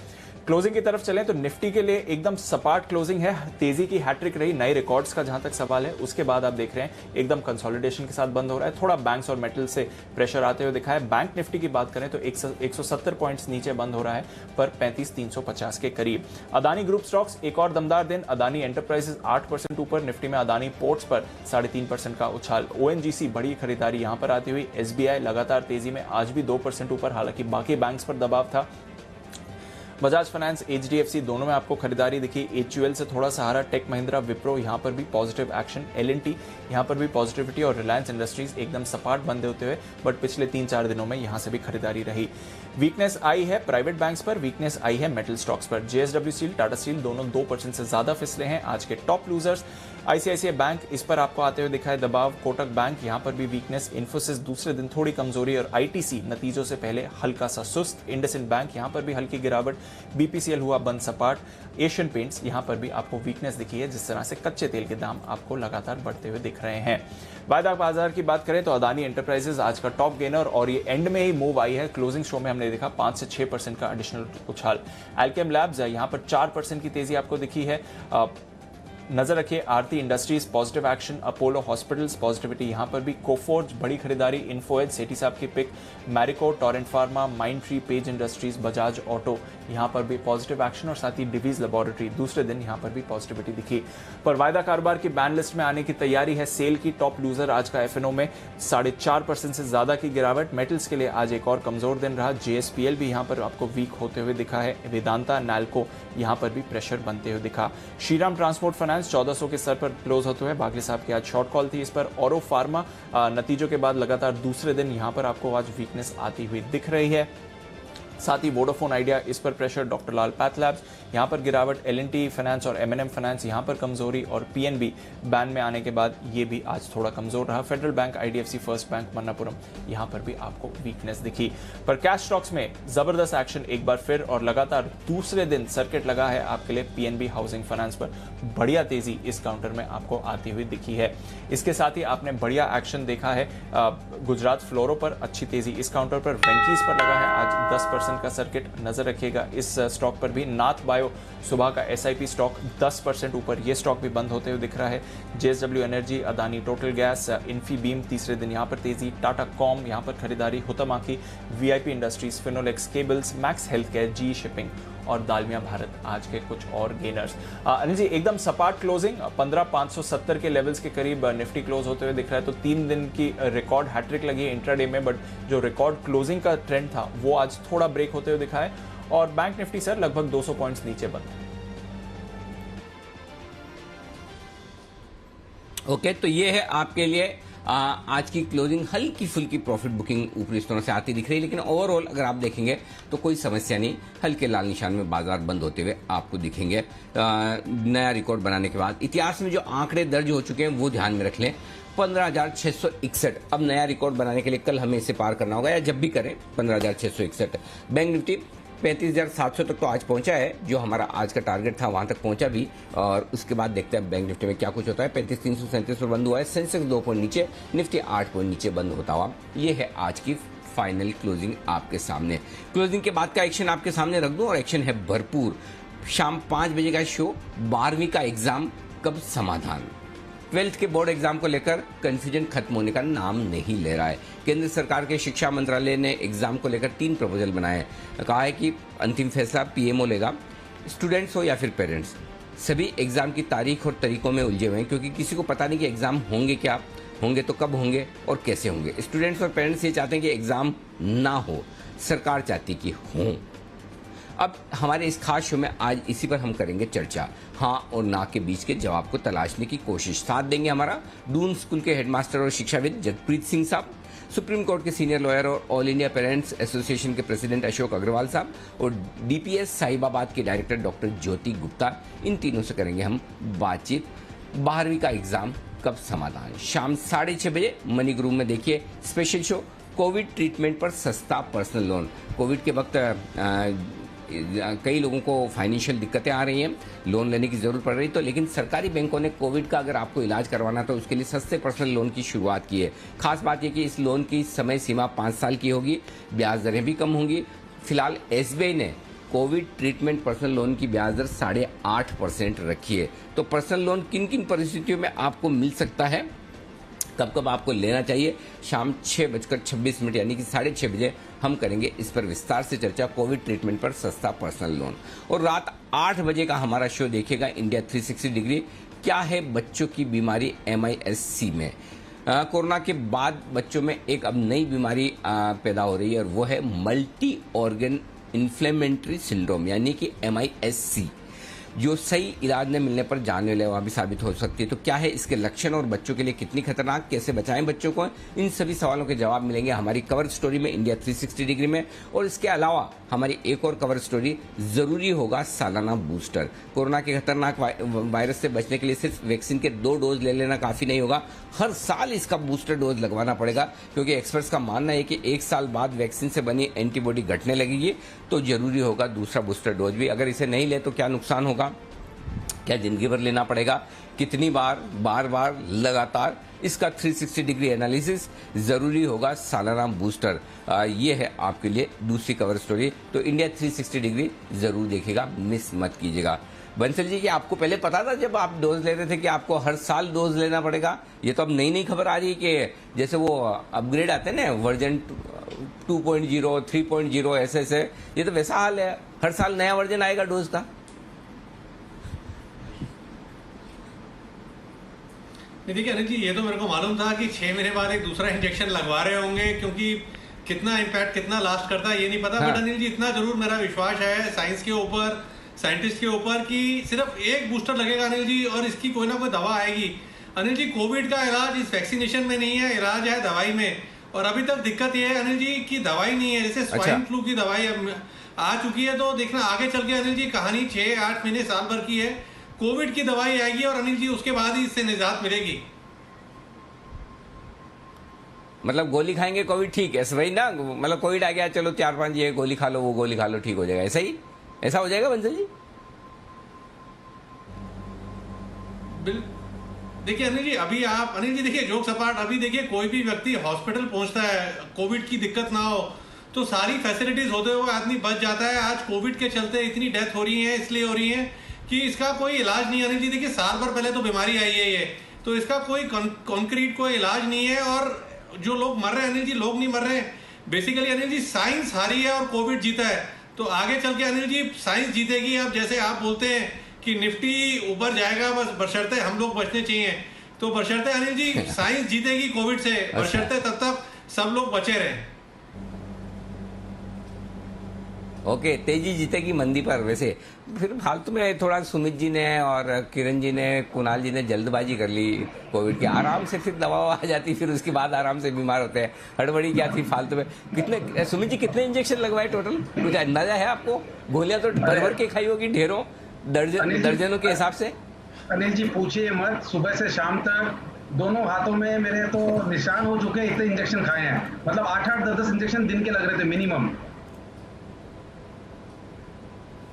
क्लोजिंग की तरफ चलें तो निफ्टी के लिए एकदम सपाट क्लोजिंग है, तेजी की हैट्रिक रही, नए रिकॉर्ड्स का जहां तक सवाल है। उसके बाद आप देख रहे हैं एकदम कंसोलिडेशन के साथ बंद हो रहा है, थोड़ा बैंक्स और मेटल से प्रेशर आते हुए दिखा है। बैंक निफ्टी की बात करें तो 170 पॉइंट्स नीचे बंद हो रहा है पर 35,350 के करीब। अदानी ग्रुप स्टॉक्स एक और दमदार दिन, अदानी एंटरप्राइजेस 8% ऊपर, निफ्टी में अदानी पोर्ट्स पर 3.5% का उछाल। ONGC बड़ी खरीदारी यहां पर आती हुई, SBI लगातार तेजी में आज भी 2% ऊपर, हालांकि बाकी बैंक्स पर दबाव था। बजाज फाइनेंस, HDFC दोनों में आपको खरीदारी दिखी। HUL से थोड़ा सहारा, टेक महिंद्रा, विप्रो यहां पर भी पॉजिटिव एक्शन, L&T यहां पर भी पॉजिटिविटी और रिलायंस इंडस्ट्रीज एकदम सपाट बंद होते हुए, बट पिछले 3-4 दिनों में यहां से भी खरीदारी रही। वीकनेस आई है प्राइवेट बैंक्स पर, वीकनेस आई है मेटल स्टॉक्स पर। JSW स्टील, टाटा स्टील दोनों 2% से ज्यादा फिसले हैं। आज के टॉप लूजर्स ICICI बैंक, इस पर आपको आते हुए दिखा है दबाव। कोटक बैंक यहां पर भी वीकनेस। इन्फोसिस दूसरे दिन थोड़ी कमजोरी और ITC नतीजों से पहले हल्का सा सुस्त। इंडसइंड बैंक यहां पर भी हल्की गिरावट। BPCL हुआ बंद सपाट। एशियन पेंट्स यहां पर भी आपको वीकनेस दिखी है, जिस तरह से कच्चे तेल के दाम आपको लगातार बढ़ते हुए दिख रहे हैं। वायदा बाजार की बात करें तो अदानी एंटरप्राइजेस आज का टॉप गेनर और ये एंड में ही मूव आई है। क्लोजिंग शो में हमने देखा 5 से 6% का एडिशनल उछाल। एल्केम लैब्स यहां पर 4% की तेजी आपको दिखी है। नजर रखिए Aarti industries positive action, Apollo hospitals positivity यहां पर भी। कोफोर्ज बड़ी खरीदारी, इन्फोएज सेठी साहब की pick, Marico, Torrent Pharma, Mindtree, Page Industries, Bajaj Auto यहां पर भी पॉजिटिव एक्शन और साथ ही डिवीज लेबोरेटरी दूसरे दिन यहां पर भी पॉजिटिविटी दिखी। पर वायदा कारोबार की बैन लिस्ट में आने की तैयारी है। सेल की टॉप लूजर आज का FNO में 4.5% से ज्यादा की गिरावट। मेटल्स के लिए आज एक और कमजोर दिन रहा। JSPL भी यहां पर आपको वीक होते हुए दिखा है। वेदांता, नैल्को यहां पर भी प्रेशर बनते हुए दिखा। श्रीराम ट्रांसपोर्ट फाइनेंस 1400 के स्तर पर क्लोज होते हुए, बागली साहब की आज शॉर्ट कॉल थी इस पर। औरो फार्मा नतीजों के बाद लगातार दूसरे दिन यहां पर आपको आज वीकनेस आती हुई दिख रही है। साथ ही वोडाफोन आइडिया इस पर प्रेशर, डॉक्टर लाल पैथलैब्स यहां पर गिरावट, L&T फाइनेंस और M&M फाइनेंस यहां पर कमजोरी और PNB बैन में आने के बाद ये भी आज थोड़ा कमजोर रहा। Federal bank, IDFC first bank, Manappuram यहां पर भी आपको वीकनेस दिखी। पर कैश स्टॉक्स में जबरदस्त एक्शन एक बार फिर और लगातार दूसरे दिन सर्किट लगा है आपके लिए PNB हाउसिंग फाइनेंस पर। बढ़िया तेजी इस काउंटर में आपको आती हुई दिखी है। इसके साथ ही आपने बढ़िया एक्शन देखा है गुजरात फ्लोरो पर, अच्छी तेजी इस काउंटर पर। वेंकीज पर लगा है आज 10% का सर्किट, नजर रखिएगा इस स्टॉक पर भी। नाथ बायो सुबह का SIP स्टॉक 10% ऊपर, ये स्टॉक भी बंद होते हुए दिख रहा है। JSW energy, Adani total gas, Infibeam तीसरे दिन यहां पर तेजी। टाटा कॉम यहां पर खरीदारी, हुतामाकी, VIP industries, Finolex cables, max health care, GE shipping और दालमिया भारत आज के कुछ और गेनर्स। अनिल जी एकदम सपाट क्लोजिंग 15,570 के लेवल्स के करीब निफ्टी क्लोज होते हुए दिख रहा है। तो 3 दिन की रिकॉर्ड हैट्रिक लगी है इंट्राडे में, बट जो रिकॉर्ड क्लोजिंग का ट्रेंड था वो आज थोड़ा ब्रेक होते हुए दिखा है और बैंक निफ्टी सर लगभग 200 पॉइंट्स नीचे बंद है। ओके, तो ये है आपके लिए आज की क्लोजिंग। हल्की फुल्की प्रॉफिट बुकिंग ऊपरी स्तरों से आती दिख रही है, लेकिन ओवरऑल अगर आप देखेंगे तो कोई समस्या नहीं। हल्के लाल निशान में बाजार बंद होते हुए आपको दिखेंगे। नया रिकॉर्ड बनाने के बाद इतिहास में जो आंकड़े दर्ज हो चुके हैं वो ध्यान में रख लें। 15,661 अब नया रिकॉर्ड बनाने के लिए कल हमें इसे पार करना होगा या जब भी करें 15,661। बैंक निफ्टी 35,700 तक तो आज पहुंचा है, जो हमारा आज का टारगेट था वहां तक पहुंचा भी। और उसके बाद देखते हैं बैंक निफ्टी में क्या कुछ होता है। 35,337 पर बंद हुआ है। सेंसेक्स 2 पॉइंट नीचे, निफ्टी 8 पॉइंट नीचे बंद होता हुआ। ये है आज की फाइनल क्लोजिंग आपके सामने। क्लोजिंग के बाद का एक्शन आपके सामने रख दूं और एक्शन है भरपूर। शाम 5 बजे का शो, 12वीं का एग्जाम कब समाधान। 12th के बोर्ड एग्जाम को लेकर कंफ्यूजन खत्म होने का नाम नहीं ले रहा है। केंद्र सरकार के शिक्षा मंत्रालय ने एग्जाम को लेकर 3 प्रपोजल बनाए हैं। कहा है कि अंतिम फैसला PMO लेगा, स्टूडेंट्स हो या फिर पेरेंट्स। सभी एग्जाम की तारीख और तरीकों में उलझे हुए हैं, क्योंकि किसी को पता नहीं कि एग्जाम होंगे क्या, होंगे तो कब होंगे और कैसे होंगे। स्टूडेंट्स और पेरेंट्स ये चाहते हैं कि एग्जाम ना हो, सरकार चाहती कि हों। अब हमारे इस खास शो में आज इसी पर हम करेंगे चर्चा। हाँ और ना के बीच के जवाब को तलाशने की कोशिश। साथ देंगे हमारा दून स्कूल के हेडमास्टर और शिक्षाविद जगप्रीत सिंह साहब, सुप्रीम कोर्ट के सीनियर लॉयर और ऑल इंडिया पेरेंट्स एसोसिएशन के प्रेसिडेंट अशोक अग्रवाल साहब और DPS साहिबाबाद के डायरेक्टर डॉक्टर ज्योति गुप्ता। इन तीनों से करेंगे हम बातचीत। 12वीं का एग्जाम कब समाधान, शाम 6:30 बजे मनी ग्रुप में देखिए स्पेशल शो। कोविड ट्रीटमेंट पर सस्ता पर्सनल लोन। कोविड के वक्त कई लोगों को फाइनेंशियल दिक्कतें आ रही हैं, लोन लेने की जरूरत पड़ रही, तो लेकिन सरकारी बैंकों ने कोविड का अगर आपको इलाज करवाना तो उसके लिए सस्ते पर्सनल लोन की शुरुआत की है। खास बात यह कि इस लोन की समय सीमा 5 साल की होगी, ब्याज दरें भी कम होंगी। फिलहाल SBI ने कोविड ट्रीटमेंट पर्सनल लोन की ब्याज दर 8.5% रखी है। तो पर्सनल लोन किन किन परिस्थितियों में आपको मिल सकता है, कब कब आपको लेना चाहिए, शाम 6:26 यानी कि 6:30 बजे हम करेंगे इस पर विस्तार से चर्चा, कोविड ट्रीटमेंट पर सस्ता पर्सनल लोन। और रात 8 बजे का हमारा शो देखिएगा इंडिया 360 डिग्री, क्या है बच्चों की बीमारी MIS-C में। कोरोना के बाद बच्चों में एक अब नई बीमारी पैदा हो रही है और वो है मल्टी ऑर्गन इन्फ्लेमेटरी सिंड्रोम यानी कि MIS-C, जो सही इलाज न मिलने पर जानलेवा भी साबित हो सकती है। तो क्या है इसके लक्षण और बच्चों के लिए कितनी खतरनाक, कैसे बचाएं बच्चों को, इन सभी सवालों के जवाब मिलेंगे हमारी कवर स्टोरी में इंडिया 360 डिग्री में। और इसके अलावा हमारी एक और कवर स्टोरी, जरूरी होगा सालाना बूस्टर। कोरोना के खतरनाक वायरस से बचने के लिए सिर्फ वैक्सीन के 2 डोज ले लेना काफी नहीं होगा, हर साल इसका बूस्टर डोज लगवाना पड़ेगा, क्योंकि एक्सपर्ट्स का मानना है कि 1 साल बाद वैक्सीन से बनी एंटीबॉडी घटने लगेगी, तो जरूरी होगा दूसरा बूस्टर डोज भी। अगर इसे नहीं ले तो क्या नुकसान होगा, क्या जिंदगी भर लेना पड़ेगा, कितनी बार, बार बार, लगातार, इसका 360 डिग्री एनालिसिस, जरूरी होगा सालाना बूस्टर। ये है आपके लिए दूसरी कवर स्टोरी, तो इंडिया 360 डिग्री जरूर देखिएगा, मिस मत कीजिएगा। बंसल जी, कि आपको पहले पता था जब आप डोज ले रहे थे कि आपको हर साल डोज लेना पड़ेगा? ये तो अब नई नई खबर आ रही है कि जैसे वो अपग्रेड आते हैं ना, वर्जन 2.0, 3.0 ऐसे, ये तो वैसा हाल है, हर साल नया वर्जन आएगा डोज का। देखिए अनिल जी, ये तो मेरे को मालूम था कि 6 महीने बाद एक दूसरा इंजेक्शन लगवा रहे होंगे, क्योंकि कितना इम्पैक्ट, कितना लास्ट करता है ये नहीं पता। बट अनिल जी, इतना जरूर मेरा विश्वास है साइंस के ऊपर, साइंटिस्ट के ऊपर, कि सिर्फ एक बूस्टर लगेगा अनिल जी, और इसकी कोई ना कोई दवा आएगी। अनिल जी, कोविड का इलाज इस वैक्सीनेशन में नहीं है, इलाज है दवाई में। और अभी तक दिक्कत ये है अनिल जी कि दवाई नहीं है। जैसे स्वाइन फ्लू की दवाई आ चुकी है, तो देखना आगे चल के अनिल जी कहानी 6-8 महीने, साल भर की है। कोविड की दवाई आएगी और अनिल जी उसके बाद ही इससे निजात मिलेगी। मतलब गोली खाएंगे कोविड ठीक है, वही ना, मतलब कोविड आ गया, चलो 4-5 ये गोली खा लो, वो गोली खा लो, ठीक हो जाएगा, ऐसा ही, ऐसा हो जाएगा बंसल जी? देखिए अनिल जी, अभी आप, अनिल जी देखिए, जोक सपाट, अभी देखिए कोई भी व्यक्ति हॉस्पिटल पहुंचता है, कोविड की दिक्कत ना हो, तो सारी फैसिलिटीज होते हुए आदमी बच जाता है। आज कोविड के चलते इतनी डेथ हो रही है, इसलिए हो रही है कि इसका कोई इलाज नहीं है अनिल जी। देखिए साल भर पहले तो बीमारी आई है ये, तो इसका कोई कॉन्क्रीट कोई इलाज नहीं है। और जो लोग मर रहे हैं अनिल जी, लोग नहीं मर रहे हैं, बेसिकली अनिल जी साइंस हारी है और कोविड जीता है। तो आगे चल के अनिल जी साइंस जीतेगी। अब जैसे आप बोलते हैं कि निफ्टी ऊपर जाएगा, बस बशर्ते हम लोग बचने चाहिए, तो बशर्ते अनिल जी साइंस जीतेगी कोविड से, बशर्ते तब तक सब लोग बचे रहें। ओके, तेजी जीतेगी मंदी पर। वैसे फिर फालतू में थोड़ा सुमित जी ने और किरण जी ने, कुणाल जी ने जल्दबाजी कर ली कोविड की, आराम से फिर दवा आ जाती, फिर उसके बाद आराम से बीमार होते हैं। हड़बड़ी क्या थी फालतू में? कितने, सुमित जी कितने इंजेक्शन लगवाए टोटल, कुछ अंदाजा है आपको? गोलियां तो भर के खाई होगी, ढेरों, दर्जनों के हिसाब से। अनिल जी पूछिए मत, सुबह से शाम तक दोनों हाथों में मेरे तो निशान हो चुके, इतने इंजेक्शन खाए हैं। मतलब 8-8, 10-10 इंजेक्शन दिन के लग रहे थे मिनिमम।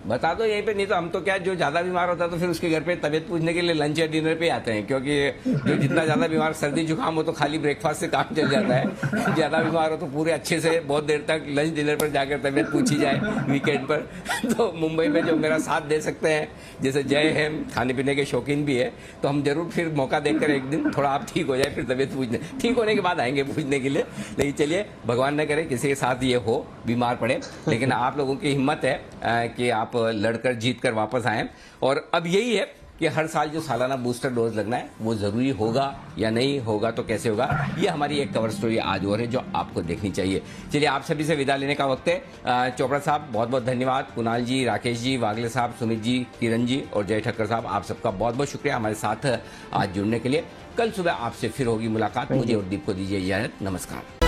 बता दो यहीं पे, नहीं तो हम तो क्या, जो ज्यादा बीमार होता है तो फिर उसके घर पे तबीयत पूछने के लिए लंच या डिनर पे आते हैं, क्योंकि जो जितना ज्यादा बीमार, सर्दी जुकाम हो तो खाली ब्रेकफास्ट से काम चल जाता है, ज्यादा बीमार हो तो पूरे अच्छे से बहुत देर तक लंच डिनर पर जाकर तबीयत पूछी जाए वीकेंड पर। तो मुंबई में जो मेरा साथ दे सकते हैं, जैसे जय है, खाने पीने के शौकीन भी है, तो हम जरूर फिर मौका देकर एक दिन थोड़ा आप ठीक हो जाए, फिर तबीयत पूछने, ठीक होने के बाद आएंगे पूछने के लिए। लेकिन चलिए, भगवान न करे किसी के साथ ये हो, बीमार पड़े, लेकिन आप लोगों की हिम्मत है कि आप लड़कर जीत कर वापस आए। और अब यही है कि हर साल जो सालाना बूस्टर डोज लगना है वो जरूरी होगा या नहीं होगा, तो कैसे होगा, ये हमारी एक कवर स्टोरी आज और है जो आपको देखनी चाहिए। चलिए, आप सभी से विदा लेने का वक्त है। चोपड़ा साहब बहुत बहुत धन्यवाद, कुणाल जी, राकेश जी, वागले साहब, सुमित जी, किरण जी और जय ठक्कर साहब, आप सबका बहुत बहुत शुक्रिया हमारे साथ आज जुड़ने के लिए। कल सुबह आपसे फिर होगी मुलाकात। मुझे और दीप को दीजिए इजाजत, नमस्कार।